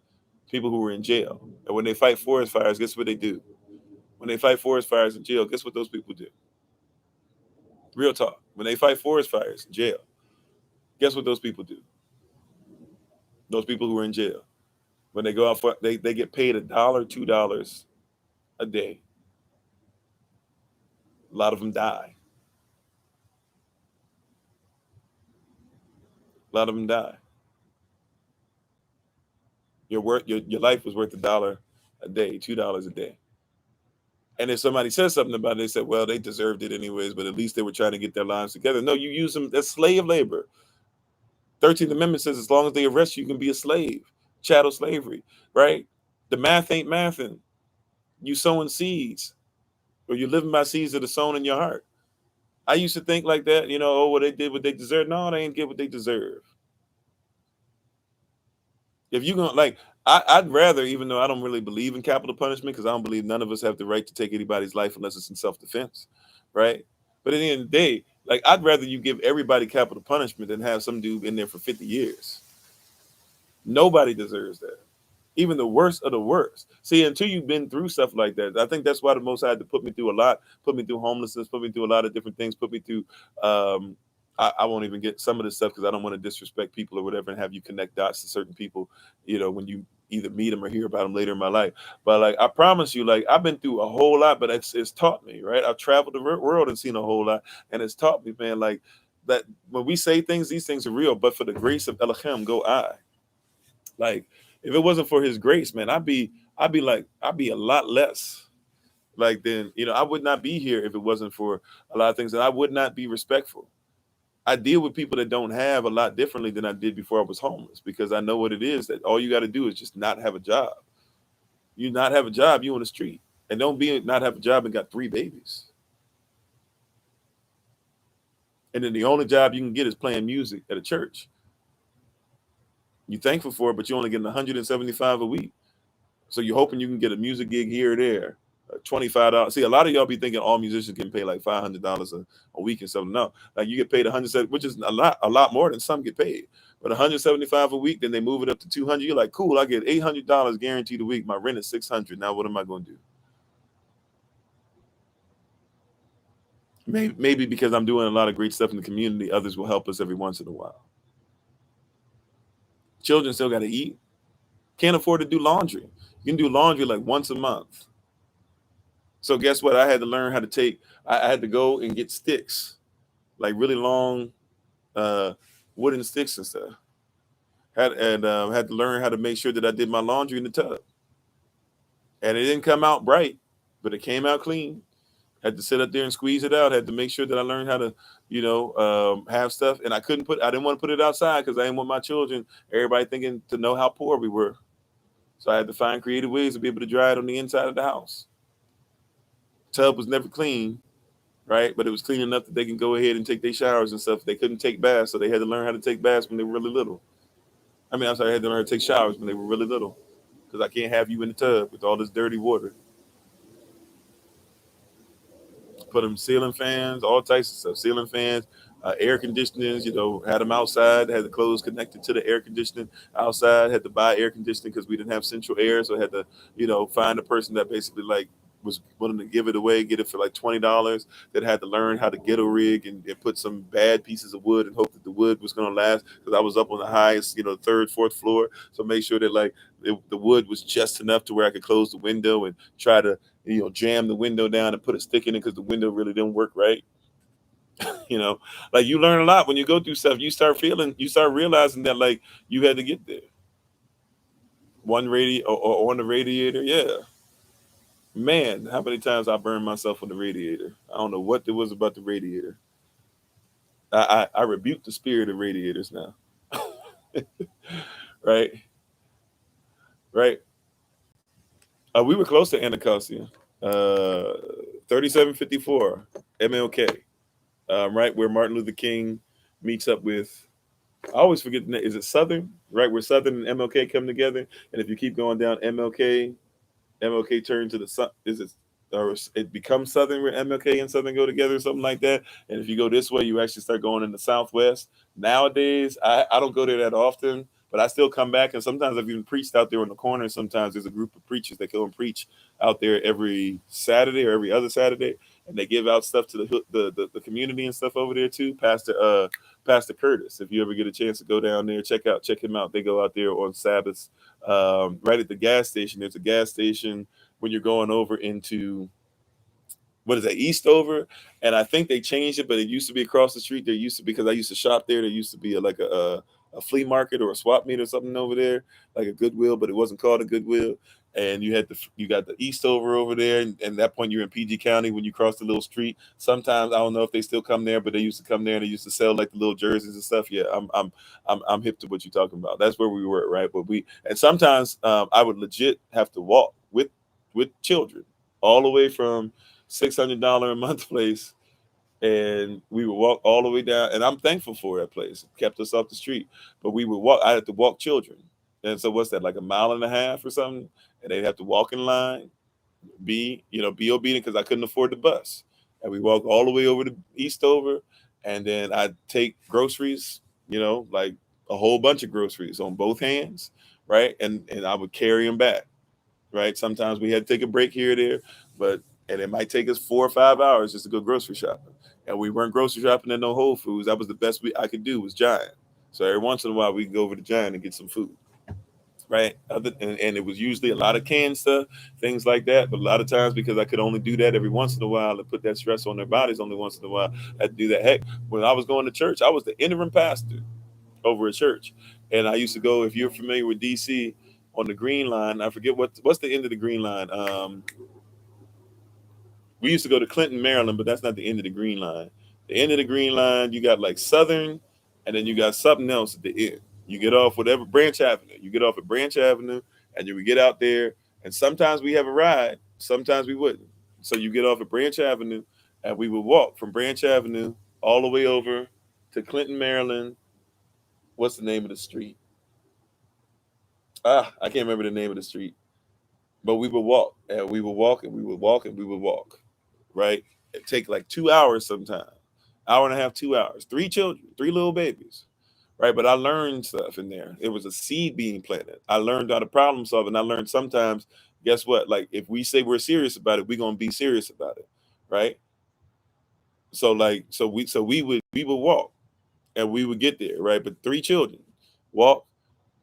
people who are in jail. And when they fight forest fires, guess what they do? When they fight forest fires in jail, guess what those people do? Real talk. When they fight forest fires in jail, guess what those people do? Those people who are in jail, when they go out they get paid $1, $2 a day. A lot of them die. A lot of them die. Your life was worth $1 a day, $2 a day. And if somebody says something about it, they said, well, they deserved it anyways, but at least they were trying to get their lives together. No, you use them as slave labor. 13th Amendment says as long as they arrest you, you can be a slave. Chattel slavery, right? The math ain't mathing. You sowing seeds, or you're living by seeds that are sown in your heart. I used to think like that, oh, well, they did what they deserve. No, they ain't get what they deserve. If you're going to, like, I'd rather, even though I don't really believe in capital punishment, because I don't believe none of us have the right to take anybody's life unless it's in self-defense, right? But at the end of the day, like, I'd rather you give everybody capital punishment than have some dude in there for 50 years. Nobody deserves that. Even the worst of the worst. See, until you've been through stuff like that, I think that's why the Most High had to put me through a lot, put me through homelessness, put me through a lot of different things, put me through I won't even get some of this stuff because I don't want to disrespect people or whatever and have you connect dots to certain people, when you either meet them or hear about them later in my life. But like, I promise you, like, I've been through a whole lot, but it's taught me, right? I've traveled the world and seen a whole lot, and it's taught me, man, like, that when we say things, these things are real. But for the grace of Elohim, go I. Like, if it wasn't for His grace, man, I'd be a lot less. Like, then, I would not be here if it wasn't for a lot of things, and I would not be respectful. I deal with people that don't have a lot differently than I did before I was homeless, because I know what it is, that all you got to do is just not have a job. You not have a job, you on the street. And don't be not have a job and got 3 babies. And then the only job you can get is playing music at a church. You're thankful for it, but you're only getting 175 a week. So you're hoping you can get a music gig here or there, $25. See, a lot of y'all be thinking all musicians can pay like $500 a week and something. No, like, you get paid 170, which is a lot more than some get paid. But 175 a week, then they move it up to 200. You're like, cool, I get $800 guaranteed a week. My rent is 600. Now what am I going to do? Maybe because I'm doing a lot of great stuff in the community, others will help us every once in a while. Children still got to eat. Can't afford to do laundry. You can do laundry like once a month. So guess what? I had to learn how to I had to go and get sticks, like really long wooden sticks and stuff. Had to learn how to make sure that I did my laundry in the tub. And it didn't come out bright, but it came out clean. Had to sit up there and squeeze it out. Had to make sure that I learned how to, have stuff. And I didn't want to put it outside because I didn't want my children, everybody thinking to know how poor we were. So I had to find creative ways to be able to dry it on the inside of the house. Tub was never clean, right? But it was clean enough that they can go ahead and take their showers and stuff. They couldn't take baths, so they had to learn how to take baths when they were really little. I had to learn how to take showers when they were really little, because I can't have you in the tub with all this dirty water. Put them ceiling fans, all types of stuff, ceiling fans, air conditioners, had them outside, had the clothes connected to the air conditioning outside, had to buy air conditioning because we didn't have central air. So I had to, find a person that basically like was willing to give it away, get it for like $20, that had to learn how to get a rig and put some bad pieces of wood and hope that the wood was going to last, because I was up on the highest, third, fourth floor. So make sure that like the wood was just enough to where I could close the window and try to, jam the window down and put a stick in it because the window really didn't work right. Like, you learn a lot when you go through stuff. You start realizing that like you had to get there. One or on the radiator, yeah. Man, how many times I burned myself on the radiator? I don't know what there was about the radiator. I rebuke the spirit of radiators now. Right, right. We were close to Anacostia, 3754 MLK, right where Martin Luther King meets up with. I always forget the name. Is it Southern? Right where Southern and MLK come together. And if you keep going down MLK turned to the sun. Is it, or it becomes Southern where MLK and Southern go together, or something like that? And if you go this way, you actually start going in the Southwest. Nowadays, I don't go there that often, but I still come back. And sometimes I've even preached out there on the corner. Sometimes there's a group of preachers that go and preach out there every Saturday or every other Saturday, and they give out stuff to the community and stuff over there too. Pastor Curtis, if you ever get a chance to go down there, check him out. They go out there on Sabbaths, right at the gas station. There's a gas station when you're going over into, what is that, Eastover? And I think they changed it, but it used to be across the street. There used to be, because I used to shop there, there used to be a flea market or a swap meet or something over there, like a Goodwill, but it wasn't called a Goodwill. And you got the Eastover over there, and at that point you're in PG County when you cross the little street. Sometimes I don't know if they still come there, but they used to come there and they used to sell like the little jerseys and stuff. Yeah, I'm hip to what you're talking about. That's where we were, right? But and sometimes I would legit have to walk with children all the way from $600 a month place, and we would walk all the way down. And I'm thankful for that place. It kept us off the street, but we would walk. I had to walk children, and so what's that, like a mile and a half or something? And they'd have to walk in line, be obedient, because I couldn't afford the bus. And we walk all the way over to Eastover, and then I'd take groceries, like a whole bunch of groceries on both hands, right? And I would carry them back, right? Sometimes we had to take a break here or there, and it might take us 4 or 5 hours just to go grocery shopping. and we weren't grocery shopping at no Whole Foods. That was the best I could do was Giant. So every once in a while we could go over to Giant and get some food, right? And it was usually a lot of canned stuff, things like that. But a lot of times, because I could only do that every once in a while and put that stress on their bodies only once in a while, I had to do that. Heck, when I was going to church, I was the interim pastor over a church, and I used to go. If you're familiar with DC, on the Green Line, I forget what's the end of the Green Line. We used to go to Clinton, Maryland, but that's not the end of the Green Line. The end of the Green Line, you got like Southern, and then you got something else at the end. You get off whatever Branch Avenue. You get off at Branch Avenue, and you would get out there. And sometimes we have a ride, sometimes we wouldn't. So you get off at Branch Avenue, and we would walk from Branch Avenue all the way over to Clinton, Maryland. What's the name of the street? I can't remember the name of the street. But we would walk, and we would walk, and we would walk, and we would walk. Right? It take like 2 hours sometimes, hour and a half, 2 hours. Three children, three little babies, right? But I learned stuff in there. It was a seed being planted. I learned how to problem solve, and I learned sometimes. Guess what? Like if we say we're serious about it, we're gonna be serious about it, right? So like, so we would walk, and we would get there, right? But three children, walk.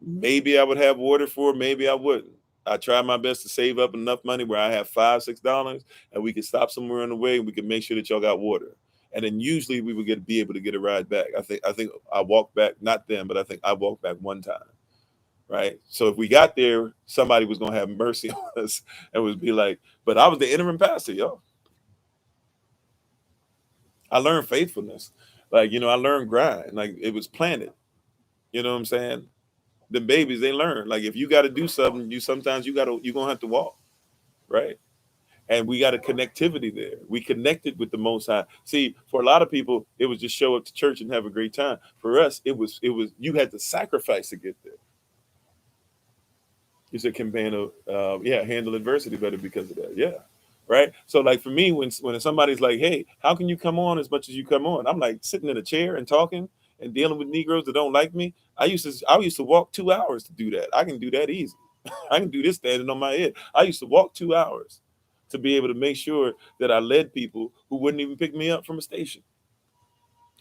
Maybe I would have water for, maybe I wouldn't. I try my best to save up enough money where I have $5, $6, and we could stop somewhere on the way. And we could make sure that y'all got water, and then usually we would be able to get a ride back. I think I walked back, not them, but I think I walked back one time, right? So if we got there, somebody was gonna have mercy on us and would be like, but I was the interim pastor, y'all. I learned faithfulness, like I learned grind, like it was planted. You know what I'm saying? The babies, they learn. Like if you got to do something, you're gonna have to walk, right? And we got a connectivity there. We connected with the Most High. See, for a lot of people, it was just show up to church and have a great time. For us, it was you had to sacrifice to get there. You said can handle adversity better because of that. Yeah. Right. So like for me, when somebody's like, hey, how can you come on as much as you come on? I'm like sitting in a chair and talking and dealing with Negroes that don't like me. I used to walk 2 hours to do that. I can do that easy. I can do this standing on my head. I used to walk 2 hours to be able to make sure that I led people who wouldn't even pick me up from a station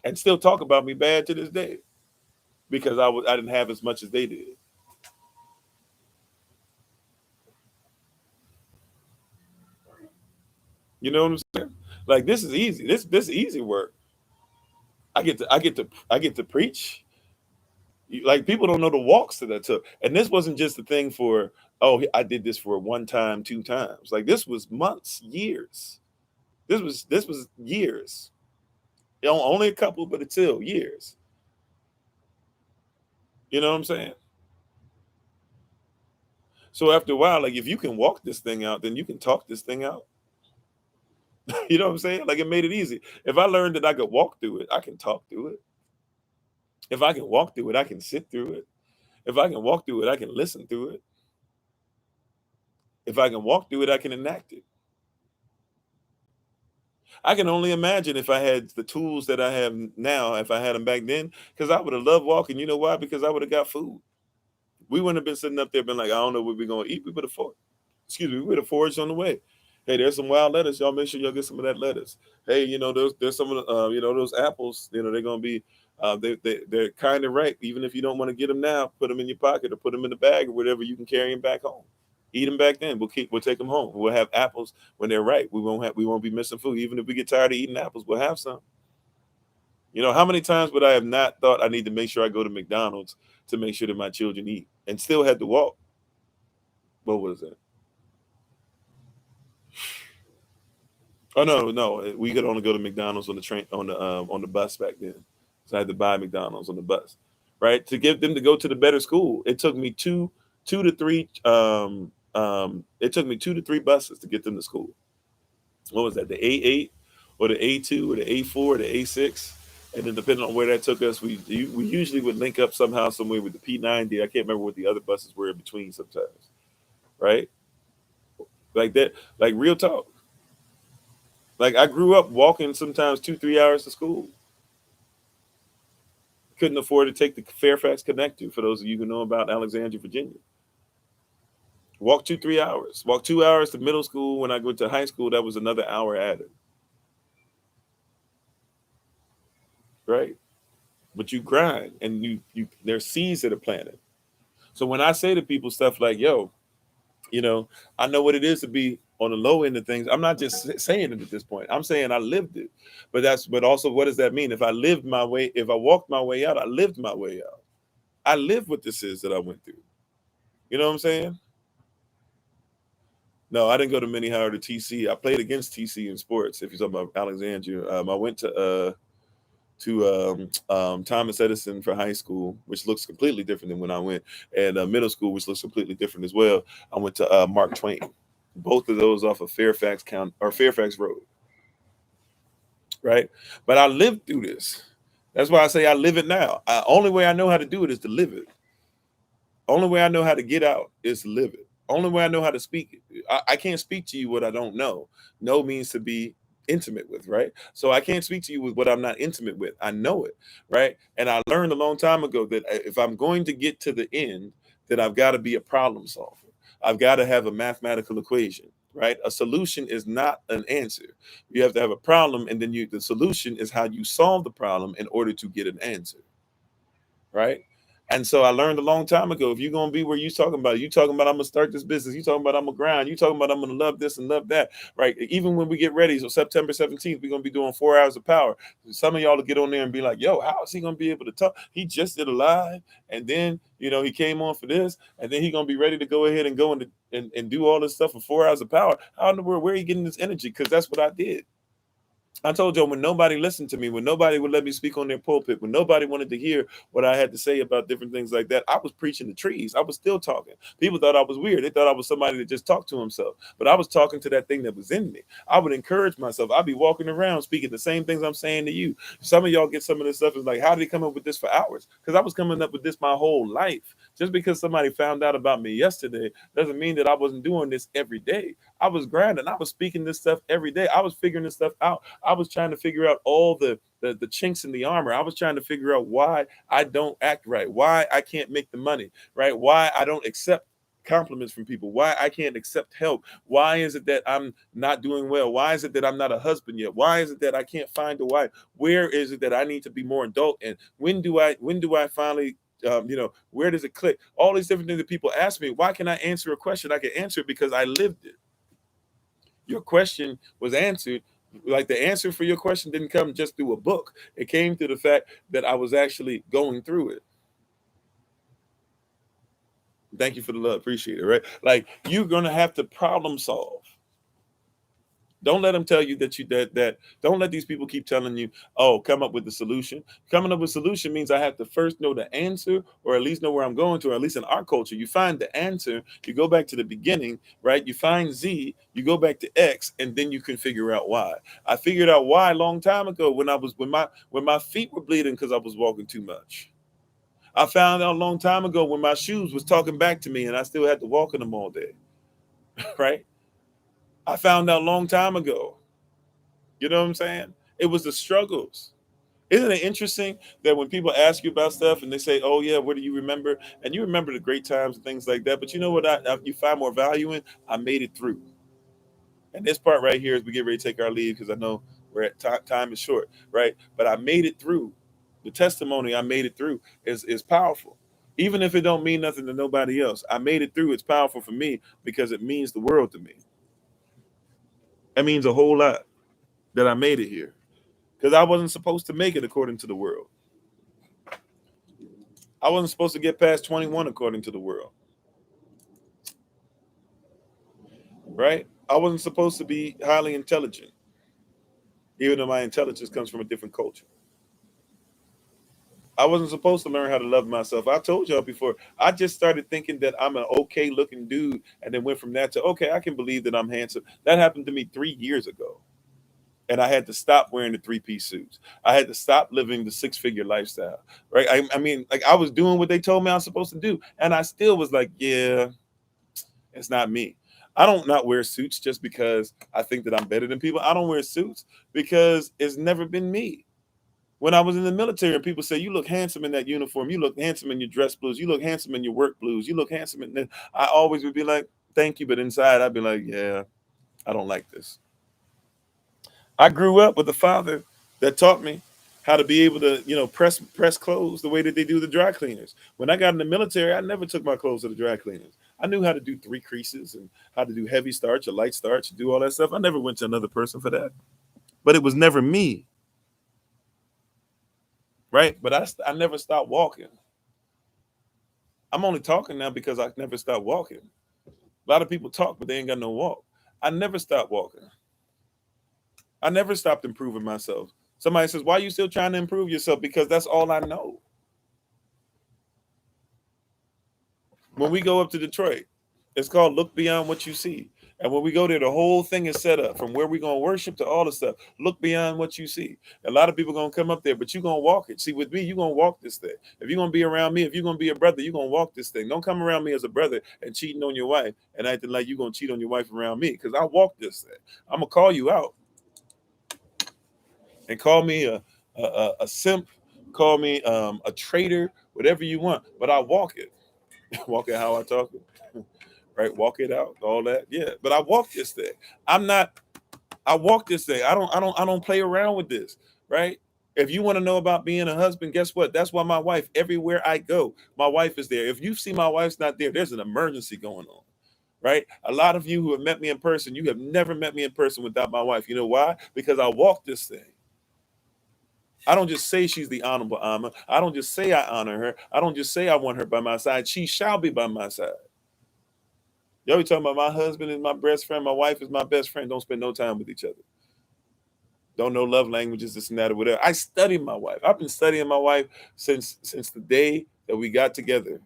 and still talk about me bad to this day because I didn't have as much as they did. You know what I'm saying? Like this is easy. This is easy work. I get to preach. Like people don't know the walks that I took. And this wasn't just a thing for, oh, I did this for one time, two times. Like this was months, years. This was years. Only a couple, but it's still years. You know what I'm saying? So after a while, like if you can walk this thing out, then you can talk this thing out. You know what I'm saying? Like it made it easy. If I learned that I could walk through it, I can talk through it. If I can walk through it, I can sit through it. If I can walk through it, I can listen through it. If I can walk through it, I can enact it. I can only imagine if I had the tools that I have now, if I had them back then, because I would have loved walking. You know why? Because I would have got food. We wouldn't have been sitting up there being like, I don't know what we're going to eat. We would have we would have foraged on the way. Hey, there's some wild lettuce. Y'all make sure y'all get some of that lettuce. Hey, there's some of the, those apples. They're gonna be, they're kind of ripe. Even if you don't want to get them now, put them in your pocket or put them in the bag or whatever. You can carry them back home. Eat them back then. We'll take them home. We'll have apples when they're ripe. We won't be missing food. Even if we get tired of eating apples, we'll have some. How many times would I have not thought I need to make sure I go to McDonald's to make sure that my children eat and still had to walk? What was that? Oh no, no, we could only go to McDonald's on the train on the bus back then. So I had to buy McDonald's on the bus, right? To get them to go to the better school, it took me two to three it took me 2 to 3 buses to get them to school. What was that? The A8 or the A2 or the A4 or the A6, and then depending on where that took us, we usually would link up somehow somewhere with the P90. I can't remember what the other buses were in between sometimes, right? Like that, like real talk. Like I grew up walking sometimes 2, 3 hours to school. Couldn't afford to take the Fairfax Connector. For those of you who know about Alexandria, Virginia, walk 2, 3 hours. Walk 2 hours to middle school. When I went to high school, that was another hour added. right? But you grind, and you there's seeds that are planted. So when I say to people stuff like, yo, I know what it is to be on the low end of things. I'm not just saying it at this point. I'm saying I lived it. But also, what does that mean? If I lived my way, if I walked my way out, I lived my way out. I lived what this is that I went through. You know what I'm saying? No, I didn't go to Minnehaha or to TC. I played against TC in sports. If you're talking about Alexandria, I went to Thomas Edison for high school, which looks completely different than when I went, and middle school, which looks completely different as well. I went to Mark Twain. Both of those off of Fairfax Road, right? But I lived through this. That's why I say I live it now. Only way I know how to do it is to live it. Only way I know how to get out is to live it. Only way I know how to speak it. I can't speak to you what I don't know. Know means to be intimate with, right? So I can't speak to you with what I'm not intimate with. I know it, right? And I learned a long time ago that if I'm going to get to the end, then I've got to be a problem solver. I've got to have a mathematical equation, right? A solution is not an answer. You have to have a problem, and then the solution is how you solve the problem in order to get an answer, right? And so I learned a long time ago, if you're going to be where you talking about I'm going to start this business, you talking about I'm going to grind, you talking about I'm going to love this and love that, right? Even when we get ready, so September 17th, we're going to be doing 4 hours of power. Some of y'all will get on there and be like, yo, how is he going to be able to talk? He just did a live, and then, he came on for this, and then he going to be ready to go ahead and go and do all this stuff for 4 hours of power. How in the world, where are you getting this energy? Because that's what I did. I told you, when nobody listened to me, when nobody would let me speak on their pulpit, when nobody wanted to hear what I had to say about different things like that, I was preaching to trees. I was still talking. People thought I was weird. They thought I was somebody that just talked to himself. But I was talking to that thing that was in me. I would encourage myself. I'd be walking around speaking the same things I'm saying to you. Some of y'all get some of this stuff. It's like, how did he come up with this for hours? Because I was coming up with this my whole life. Just because somebody found out about me yesterday doesn't mean that I wasn't doing this every day. I was grinding. I was speaking this stuff every day. I was figuring this stuff out. I was trying to figure out all the chinks in the armor. I was trying to figure out why I don't act right, why I can't make the money, right? Why I don't accept compliments from people, why I can't accept help. Why is it that I'm not doing well? Why is it that I'm not a husband yet? Why is it that I can't find a wife? Where is it that I need to be more adult? And when do I finally where does it click? All these different things that people ask me. Why can I answer a question? I can answer it because I lived it. Your question was answered. Like, the answer for your question didn't come just through a book. It came through the fact that I was actually going through it. Thank you for the love. Appreciate it, right? Like, you're going to have to problem solve. Don't let them tell you that don't let these people keep telling you, oh, come up with the solution. Coming up with solution means I have to first know the answer, or at least know where I'm going to, or at least in our culture. You find the answer, you go back to the beginning, right? You find Z, you go back to X, and then you can figure out why. I figured out why a long time ago when my feet were bleeding because I was walking too much. I found out a long time ago when my shoes was talking back to me and I still had to walk in them all day. Right? I found out a long time ago. You know what I'm saying? It was the struggles. Isn't it interesting that when people ask you about stuff and they say, oh, yeah, what do you remember? And you remember the great times and things like that. But you know what you find more value in? I made it through. And this part right here, as we get ready to take our leave, because I know we're at time is short, right? But I made it through. The testimony I made it through is powerful. Even if it don't mean nothing to nobody else, I made it through. It's powerful for me because it means the world to me. It means a whole lot that I made it here, because I wasn't supposed to make it according to the world. I wasn't supposed to get past 21 according to the world, right? I wasn't supposed to be highly intelligent, even though my intelligence comes from a different culture. I wasn't supposed to learn how to love myself. I told y'all before, I just started thinking that I'm an okay looking dude, and then went from that to, okay, I can believe that I'm handsome. That happened to me 3 years ago. And I had to stop wearing the 3-piece suits. I had to stop living the 6-figure lifestyle, right? I mean, like, I was doing what they told me I was supposed to do. And I still was like, yeah, it's not me. I don't not wear suits just because I think that I'm better than people. I don't wear suits because it's never been me. When I was in the military and people say, you look handsome in that uniform, you look handsome in your dress blues, you look handsome in your work blues, you look handsome in this, I always would be like, thank you. But inside I'd be like, yeah, I don't like this. I grew up with a father that taught me how to be able to, press clothes the way that they do the dry cleaners. When I got in the military, I never took my clothes to the dry cleaners. I knew how to do 3 creases and how to do heavy starch or light starch, do all that stuff. I never went to another person for that. But it was never me, right? But I never stopped walking. I'm only talking now because I never stopped walking. A lot of people talk, but they ain't got no walk. I never stopped walking. I never stopped improving myself. Somebody says, why are you still trying to improve yourself? Because that's all I know. When we go up to Detroit, it's called Look Beyond What You See. And when we go there, the whole thing is set up from where we're going to worship to all the stuff. Look beyond what you see. A lot of people going to come up there, but you're going to walk it. See, with me, you're going to walk this thing. If you're going to be around me, if you're going to be a brother, you're going to walk this thing. Don't come around me as a brother and cheating on your wife and acting like you're going to cheat on your wife around me, because I walk this thing. I'm going to call you out. And call me a simp, call me a traitor, whatever you want. But I walk it. Walk it how I talk it. Right? Walk it out, all that. Yeah. But I walk this thing. I walk this thing. I don't play around with this. Right? If you want to know about being a husband, guess what? That's why my wife, everywhere I go, my wife is there. If you see my wife's not there, there's an emergency going on. Right? A lot of you who have met me in person, you have never met me in person without my wife. You know why? Because I walk this thing. I don't just say she's the honorable Amma. I don't just say I honor her. I don't just say I want her by my side. She shall be by my side. Y'all be talking about my husband is my best friend. My wife is my best friend. Don't spend no time with each other. Don't know love languages, this and that or whatever. I study my wife. I've been studying my wife since the day that we got together.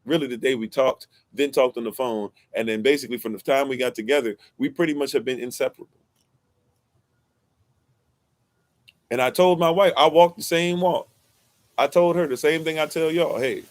Really the day we talked, then talked on the phone. And then basically from the time we got together, we pretty much have been inseparable. And I told my wife, I walk the same walk. I told her the same thing I tell y'all. Hey,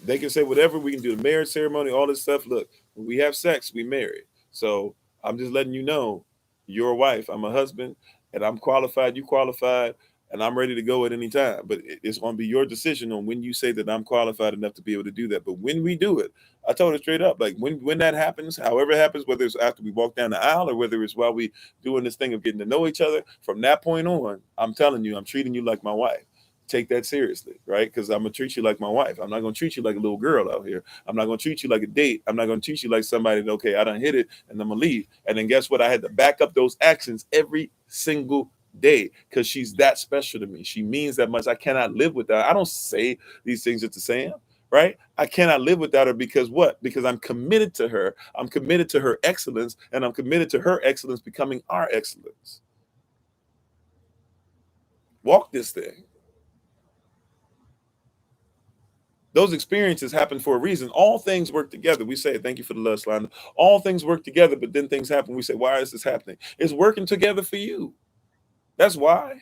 they can say whatever. We can do the marriage ceremony, all this stuff. Look, when we have sex, we marry. So I'm just letting you know, you're a wife, I'm a husband, and I'm qualified, you qualified, and I'm ready to go at any time. But it's going to be your decision on when you say that I'm qualified enough to be able to do that. But when we do it, I told her straight up, like when that happens, however it happens, whether it's after we walk down the aisle or whether it's while we doing this thing of getting to know each other, from that point on, I'm telling you, I'm treating you like my wife. Take that seriously, right? Because I'm gonna treat you like my wife. I'm not gonna treat you like a little girl out here. I'm not gonna treat you like a date. I'm not gonna treat you like somebody that, okay, I done hit it and I'm gonna leave. And then guess what? I had to back up those actions every single day because she's that special to me. She means that much. I cannot live without her. I don't say these things just to say them, right? I cannot live without her because what? Because I'm committed to her. I'm committed to her excellence, and I'm committed to her excellence becoming our excellence. Walk this thing. Those experiences happen for a reason. All things work together. We say, thank you for the love, Slanda. All things work together, but then things happen. We say, why is this happening? It's working together for you. That's why.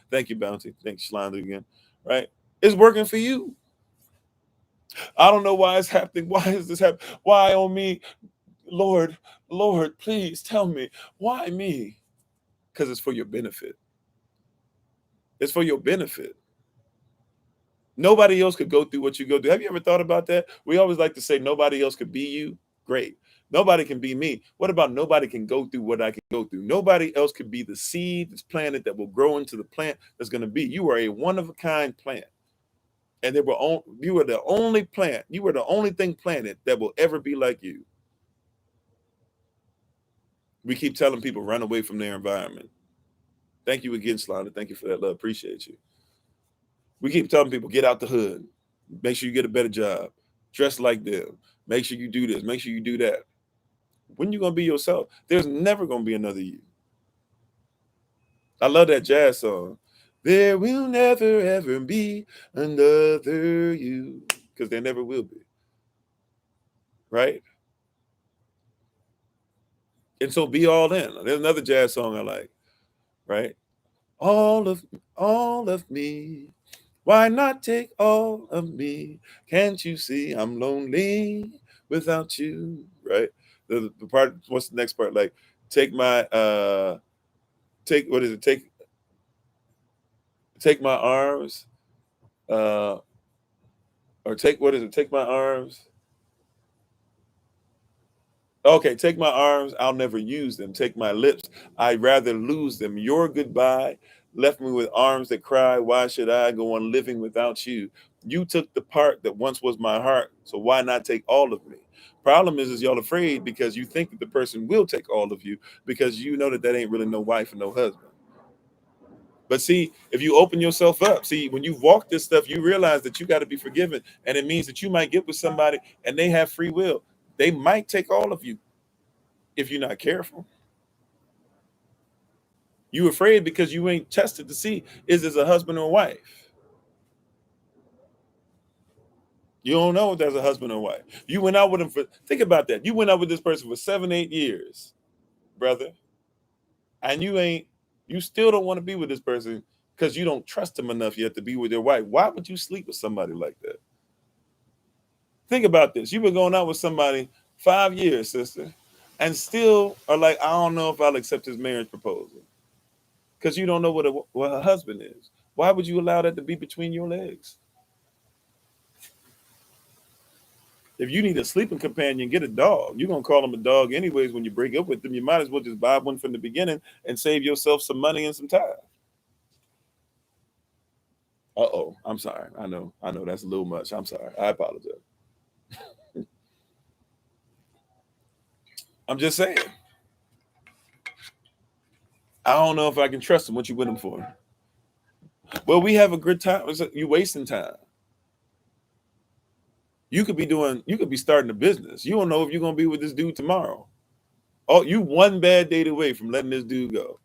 Thank you, Bounty. Thank you, Slanda, again. Right? It's working for you. I don't know why it's happening. Why is this happening? Why on me? Lord, Lord, please tell me. Why me? Because it's for your benefit. It's for your benefit. Nobody else could go through what you go through. Have you ever thought about that? We always like to say nobody else could be you. Great. Nobody can be me. What about nobody can go through what I can go through? Nobody else could be the seed that's planted that will grow into the plant that's going to be. You are a one-of-a-kind plant. And you are the only plant. You are the only thing planted that will ever be like you. We keep telling people run away from their environment. Thank you again, Slaughter. Thank you for that love. Appreciate you. We keep telling people get out the hood. Make sure you get a better job. Dress like them. Make sure you do this. Make sure you do that. When you gonna be yourself? There's never gonna be another you. I love that jazz song. There will never ever be another you, because there never will be. Right? And so be all in. There's another jazz song I like. Right? All of me. Why not take all of me? Can't you see I'm lonely without you? Right? The part, what's the next part? Like, take my what is it? Take my arms, or take, what is it? Take my arms. Okay, take my arms, I'll never use them. Take my lips, I'd rather lose them. Your goodbye, left me with arms that cry, why should I go on living without you? You took the part that once was my heart, so why not take all of me? Problem is y'all afraid because you think that the person will take all of you because you know that that ain't really no wife and no husband. But see, if you open yourself up, see, when you walk this stuff, you realize that you got to be forgiven. And it means that you might get with somebody and they have free will. They might take all of you if you're not careful. You afraid because you ain't tested to see, is this a husband or wife? You don't know if there's a husband or wife. You went out with him think about that. You went out with this person for 7, 8 years, brother. And you still don't want to be with this person because you don't trust him enough yet to be with your wife. Why would you sleep with somebody like that? Think about this. You've been going out with somebody 5 years, sister, and still are like, I don't know if I'll accept his marriage proposal. Because you don't know what a husband is. Why would you allow that to be between your legs? If you need a sleeping companion, get a dog. You're going to call him a dog anyways when you break up with them. You might as well just buy one from the beginning and save yourself some money and some time. Uh-oh, I'm sorry. I know that's a little much. I'm sorry. I apologize. I'm just saying. I don't know if I can trust him. What you with him for? Well, we have a good time. You wasting time. You could be starting a business. You don't know if you're gonna be with this dude tomorrow. Oh, you one bad date away from letting this dude go.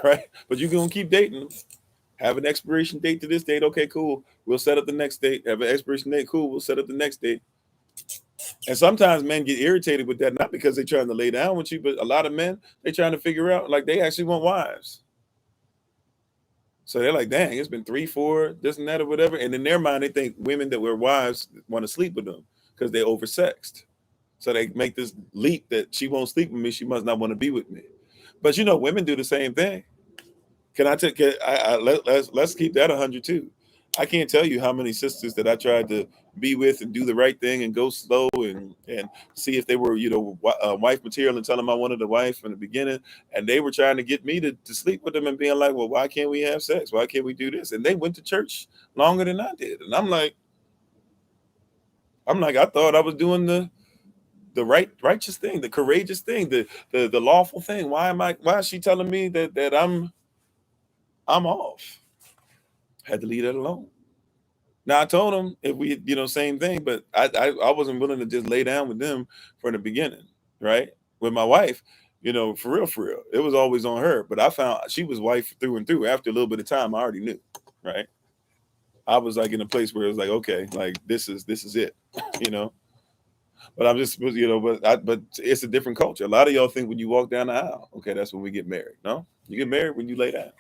Right? But you're gonna keep dating him. Have an expiration date to this date. Okay, cool. We'll set up the next date. Have an expiration date. Cool. We'll set up the next date. And sometimes men get irritated with that, not because they're trying to lay down with you, but a lot of men, they're trying to figure out, like, they actually want wives. So they're like, dang, it's been 3, 4, this and that or whatever. And in their mind, they think women that were wives want to sleep with them because they're oversexed. So they make this leap that she won't sleep with me. She must not want to be with me. But women do the same thing. Can I take? Let's keep that 100 too. I can't tell you how many sisters that I tried to be with and do the right thing and go slow and see if they were wife material and tell them I wanted a wife from the beginning, and they were trying to get me to sleep with them and being like, well, why can't we have sex? Why can't we do this? And they went to church longer than I did, and I'm like, I thought I was doing the righteous thing, the courageous thing, the lawful thing. Why is she telling me that I'm off? Had to leave that alone. Now I told them if we, same thing, but I wasn't willing to just lay down with them from the beginning, right? With my wife, for real, it was always on her. But I found she was wife through and through. After a little bit of time, I already knew, right? I was like in a place where it was like, okay, like this is it, But I'm just, but it's a different culture. A lot of y'all think when you walk down the aisle, okay, that's when we get married. No, you get married when you lay down.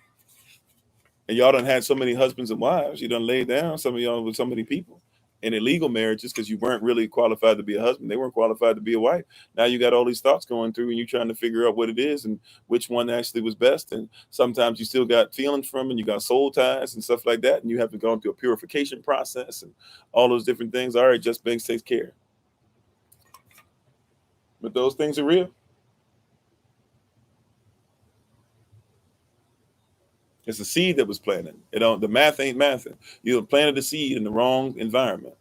And y'all done had so many husbands and wives. You done laid down some of y'all with so many people in illegal marriages because you weren't really qualified to be a husband. They weren't qualified to be a wife. Now you got all these thoughts going through and you're trying to figure out what it is and which one actually was best. And sometimes you still got feelings from and you got soul ties and stuff like that. And you have to go through a purification process and all those different things. All right, Just Banks takes care. But those things are real. It's a seed that was planted. The math ain't mathing. You planted a seed in the wrong environment.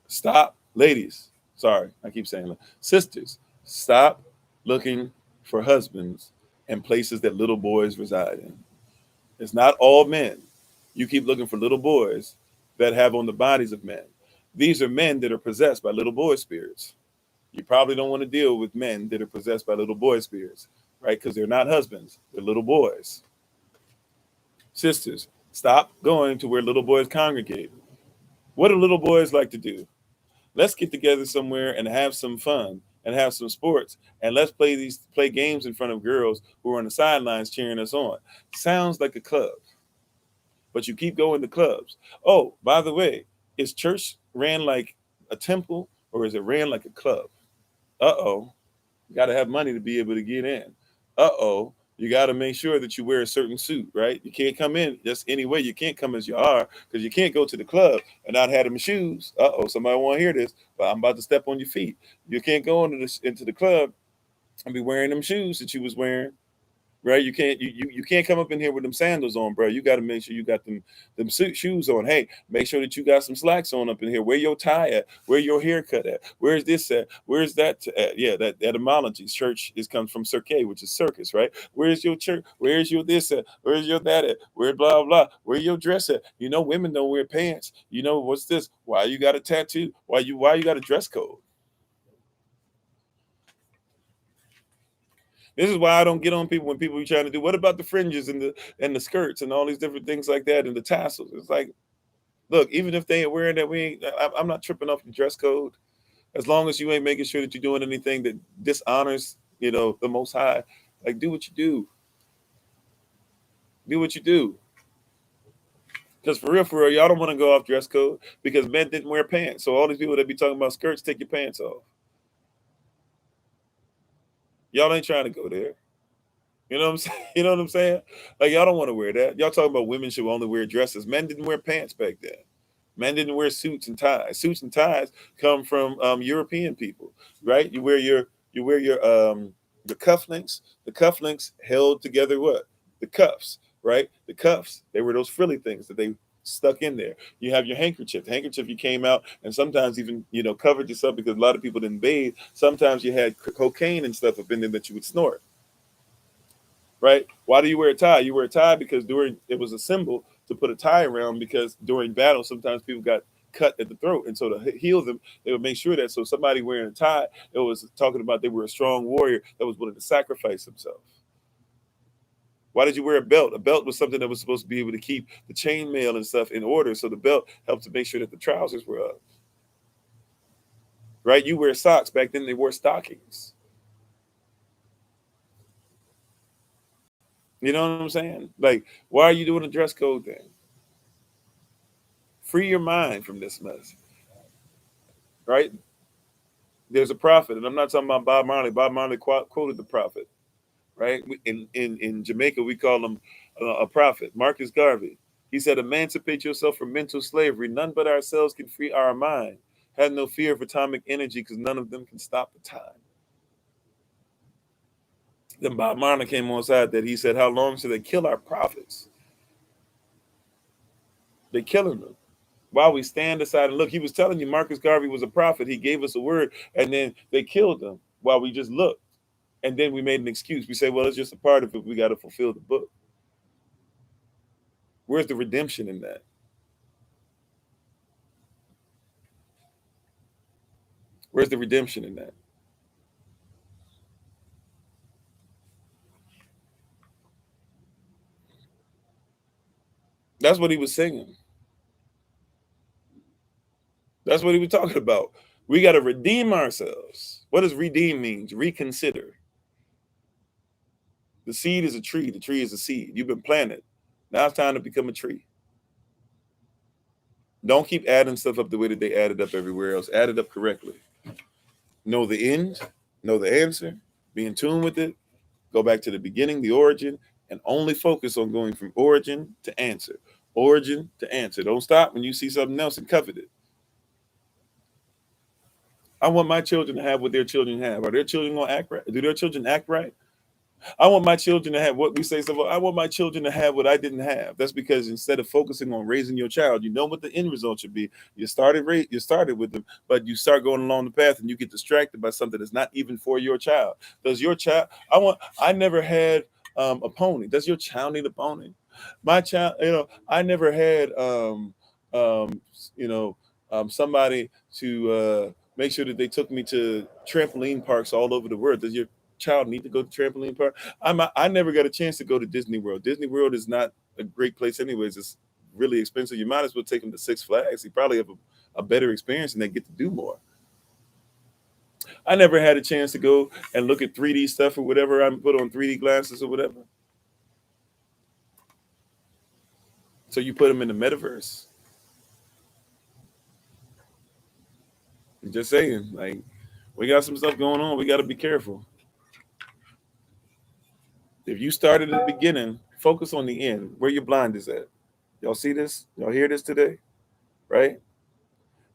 Stop, ladies. Sorry, I keep saying that. Sisters, stop looking for husbands in places that little boys reside in. It's not all men. You keep looking for little boys that have on the bodies of men. These are men that are possessed by little boy spirits. You probably don't want to deal with men that are possessed by little boy spirits, right? Because they're not husbands, they're little boys. Sisters, stop going to where little boys congregate. What do little boys like to do? Let's get together somewhere and have some fun and have some sports. And let's play games in front of girls who are on the sidelines cheering us on. Sounds like a club. But you keep going to clubs. Oh, by the way, is church ran like a temple or is it ran like a club? Uh-oh. You got to have money to be able to get in. Uh-oh. You got to make sure that you wear a certain suit, right? You can't come in just any way. You can't come as you are because you can't go to the club and not have them shoes. Uh-oh, somebody want to hear this, but I'm about to step on your feet. You can't go into the club and be wearing them shoes that you was wearing. Right, you can't come up in here with them sandals on, bro. You got to make sure you got them suit shoes on. Hey, make sure that you got some slacks on up in here. Where your tie at? Where your haircut at? Where's this at? Where's that at? Yeah, that etymology. Church is comes from cirque, which is circus, right? Where's your church? Where's your this at? Where's your that at? Where blah blah? Where your dress at? You know, women don't wear pants. You know what's this? Why you got a tattoo? Why you got a dress code? This is why I don't get on people when people are trying to do. What about the fringes and the skirts and all these different things like that and the tassels? It's like, look, even if they ain't wearing that, I'm not tripping off the dress code as long as you ain't making sure that you're doing anything that dishonors, the Most High. Like, do what you do. Do what you do. Because for real, y'all don't want to go off dress code because men didn't wear pants. So all these people that be talking about skirts, take your pants off. Y'all ain't trying to go there. You know what I'm saying? You know what I'm saying? Like, y'all don't want to wear that. Y'all talking about women should only wear dresses. Men didn't wear pants back then. Men didn't wear suits and ties. Suits and ties come from European people, right? You wear your the cufflinks. The cufflinks held together what? The cuffs, right? The cuffs, they were those frilly things that they stuck in there. You have your handkerchief. The handkerchief, you came out and sometimes even, covered yourself because a lot of people didn't bathe. Sometimes you had cocaine and stuff up in there that you would snort. Right? Why do you wear a tie? You wear a tie because it was a symbol to put a tie around because during battle, sometimes people got cut at the throat. And so to heal them, they would make sure that so somebody wearing a tie, it was talking about they were a strong warrior that was willing to sacrifice himself. Why did you wear a belt? A belt was something that was supposed to be able to keep the chainmail and stuff in order. So the belt helped to make sure that the trousers were up. Right? You wear socks. Back then they wore stockings. You know what I'm saying? Like, why are you doing a dress code thing? Free your mind from this mess. Right? There's a prophet, and I'm not talking about Bob Marley. Bob Marley quoted the prophet. Right? In Jamaica, we call him a prophet. Marcus Garvey. He said, emancipate yourself from mental slavery. None but ourselves can free our mind. Have no fear of atomic energy because none of them can stop the time. Then Bob Marley came on side that he said, how long should they kill our prophets? They're killing them. While we stand aside and look, he was telling you Marcus Garvey was a prophet. He gave us a word, and then they killed him while we just looked. And then we made an excuse. We say, well, it's just a part of it. We got to fulfill the book. Where's the redemption in that? Where's the redemption in that? That's what he was singing. That's what he was talking about. We got to redeem ourselves. What does redeem mean? Reconsider. The seed is a tree. The tree is a seed. You've been planted. Now it's time to become a tree. Don't keep adding stuff up the way that they added up everywhere else. Add it up correctly. Know the end. Know the answer. Be in tune with it. Go back to the beginning, the origin, and only focus on going from origin to answer. Origin to answer. Don't stop when you see something else and covet it. I want my children to have what their children have. Are their children going to act right? Do their children act right? I want my children to have what we say. So I want my children to have what I didn't have. That's because instead of focusing on raising your child, you know what the end result should be. You started with them, but you start going along the path and you get distracted by something that's not even for your child. Does your child? I never had a pony. Does your child need a pony? My child, I never had um, somebody to make sure that they took me to trampoline parks all over the world. Does your child need to go to trampoline park? I never got a chance to go to Disney World. Disney World is not a great place anyways. It's really expensive. You might as well take him to Six Flags. He probably have a better experience and they get to do more. I never had a chance to go and look at 3D stuff or whatever. I put on 3D glasses or whatever. So you put them in the metaverse. I'm just saying, like, we got some stuff going on. We got to be careful. If you started at the beginning, focus on the end. Where your blind is at. Y'all see this? Y'all hear this today? Right?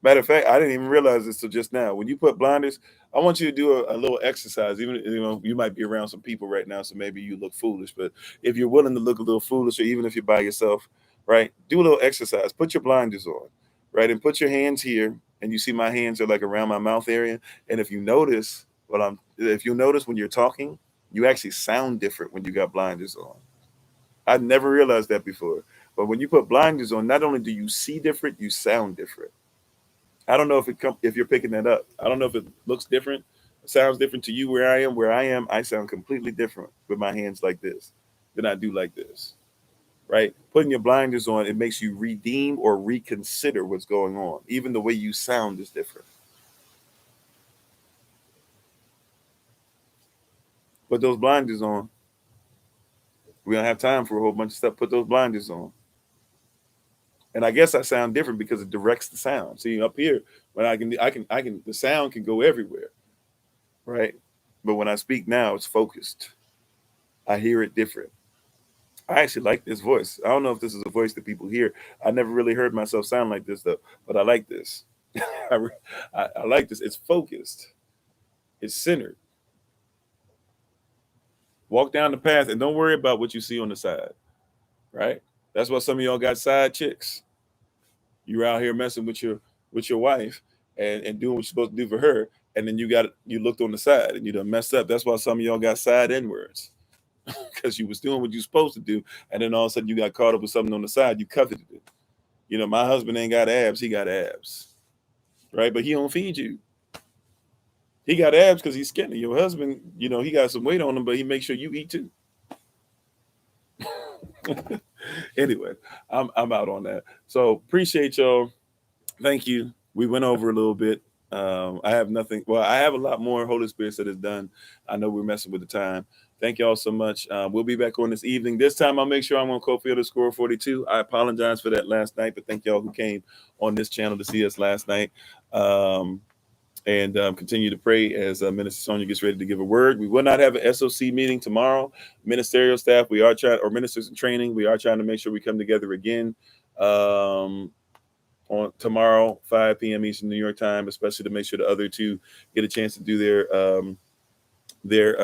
Matter of fact, I didn't even realize this till just now. When you put blinders, I want you to do a little exercise. Even you might be around some people right now, so maybe you look foolish. But if you're willing to look a little foolish, or even if you're by yourself, right, do a little exercise. Put your blinders on, right, and put your hands here. And you see my hands are like around my mouth area. And if you notice, if you notice when you're talking, you actually sound different when you got blinders on. I never realized that before. But when you put blinders on, not only do you see different, you sound different. I don't know if you're picking that up. I don't know if it looks different, sounds different to you where I am. Where I am, I sound completely different with my hands like this than I do like this. Right? Putting your blinders on, it makes you redeem or reconsider what's going on. Even the way you sound is different. Put those blinders on. We don't have time for a whole bunch of stuff. Put those blinders on. And I guess I sound different because it directs the sound. See, up here, when the sound can go everywhere, right? But when I speak now, it's focused. I hear it different. I actually like this voice. I don't know if this is a voice that people hear. I never really heard myself sound like this though, but I like this. I like this. It's focused. It's centered. Walk down the path and don't worry about what you see on the side, right? That's why some of y'all got side chicks. You're out here messing with your wife and doing what you're supposed to do for her, and then you looked on the side and you done messed up. That's why some of y'all got side N words. Because you was doing what you supposed to do, and then all of a sudden you got caught up with something on the side, you coveted it. My husband ain't got abs, he got abs, right? But he don't feed you. He got abs because he's skinny. Your husband, he got some weight on him, but he makes sure you eat too. Anyway, I'm out on that. So appreciate y'all. Thank you. We went over a little bit. I have nothing. Well, I have a lot more Holy Spirit that is done. I know we're messing with the time. Thank y'all so much. We'll be back on this evening. This time I'll make sure I'm on Kofi _42. I apologize for that last night, but thank y'all who came on this channel to see us last night. And continue to pray as Minister Sonia gets ready to give a word. We will not have an SOC meeting tomorrow. Ministerial staff, or ministers in training, we are trying to make sure we come together again on tomorrow, 5 p.m. Eastern New York time, especially to make sure the other two get a chance to do their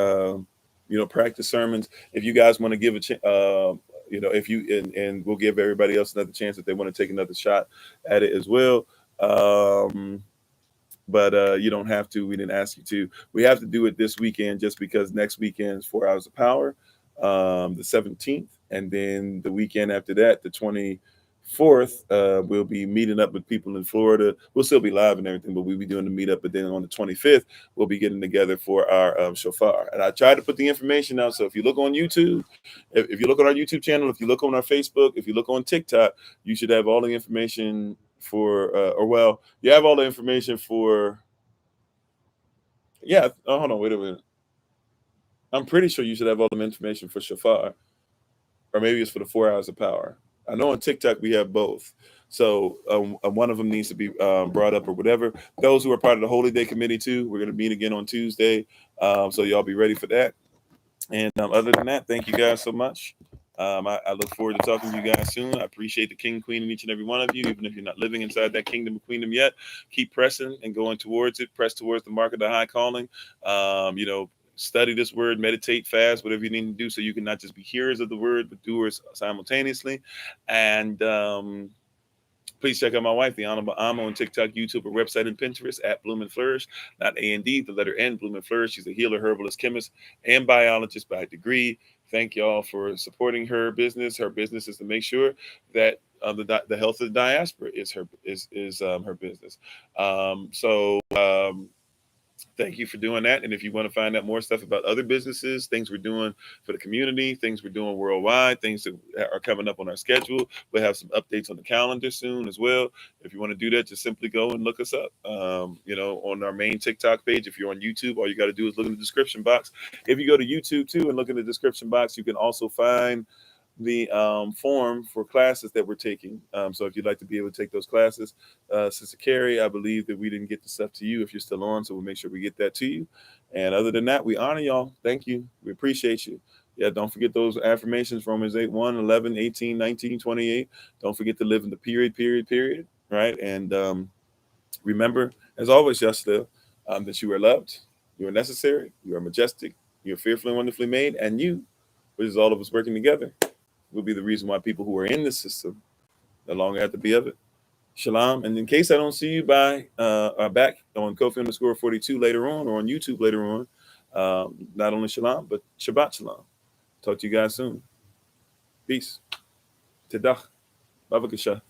practice sermons. If you guys want to give if you and we'll give everybody else another chance if they want to take another shot at it as well. But you don't have to. We didn't ask you to. We have to do it this weekend just because next weekend is 4 Hours of Power, the 17th. And then the weekend after that, the 24th, we'll be meeting up with people in Florida. We'll still be live and everything, but we'll be doing the meetup. But then on the 25th, we'll be getting together for our shofar. And I tried to put the information out. So if you look on YouTube, if you look on our YouTube channel, if you look on our Facebook, if you look on TikTok, you should have all the information for you have all the information for hold on, wait a minute. I'm pretty sure you should have all the information for shofar, or maybe it's for the 4 Hours of Power. I know on TikTok we have both, so one of them needs to be brought up or whatever. Those who are part of the Holy Day Committee too, we're going to meet again on Tuesday, so y'all be ready for that. And other than that, thank you guys so much. I look forward to talking to you guys soon. I appreciate the king, queen, and each and every one of you. Even if you're not living inside that kingdom of queendom yet, keep pressing and going towards it. Press towards the mark of the high calling. Study this word, meditate, fast, whatever you need to do so you can not just be hearers of the word, but doers simultaneously. And please check out my wife, the Honorable Amma, on TikTok, YouTube, or website, and Pinterest at Bloom and Flourish. Not A&D, the letter N, Bloom and Flourish. She's a healer, herbalist, chemist, and biologist by degree. Thank y'all for supporting her business. Her business is to make sure that the health of the diaspora is her business. Thank you for doing that. And if you want to find out more stuff about other businesses, things we're doing for the community, things we're doing worldwide, things that are coming up on our schedule, we'll have some updates on the calendar soon as well. If you want to do that, just simply go and look us up, on our main TikTok page. If you're on YouTube, all you got to do is look in the description box. If you go to YouTube too and look in the description box, you can also find the form for classes that we're taking. So if you'd like to be able to take those classes, Sister Carrie, I believe that we didn't get the stuff to you if you're still on, so we'll make sure we get that to you. And other than that, we honor y'all. Thank you. We appreciate you. Yeah, don't forget those affirmations, Romans 8, 1, 11, 18, 19, 28. Don't forget to live in the period, right? And Remember, as always, Yastel, that you are loved, you are necessary, you are majestic, you are fearfully and wonderfully made, and you, which is all of us working together, will be the reason why people who are in the system no longer have to be of it. Shalom. And in case I don't see you back on Kofi_42 later on, or on YouTube later on, not only shalom, but Shabbat shalom. Talk to you guys soon. Peace. Tedach. Bavakasha.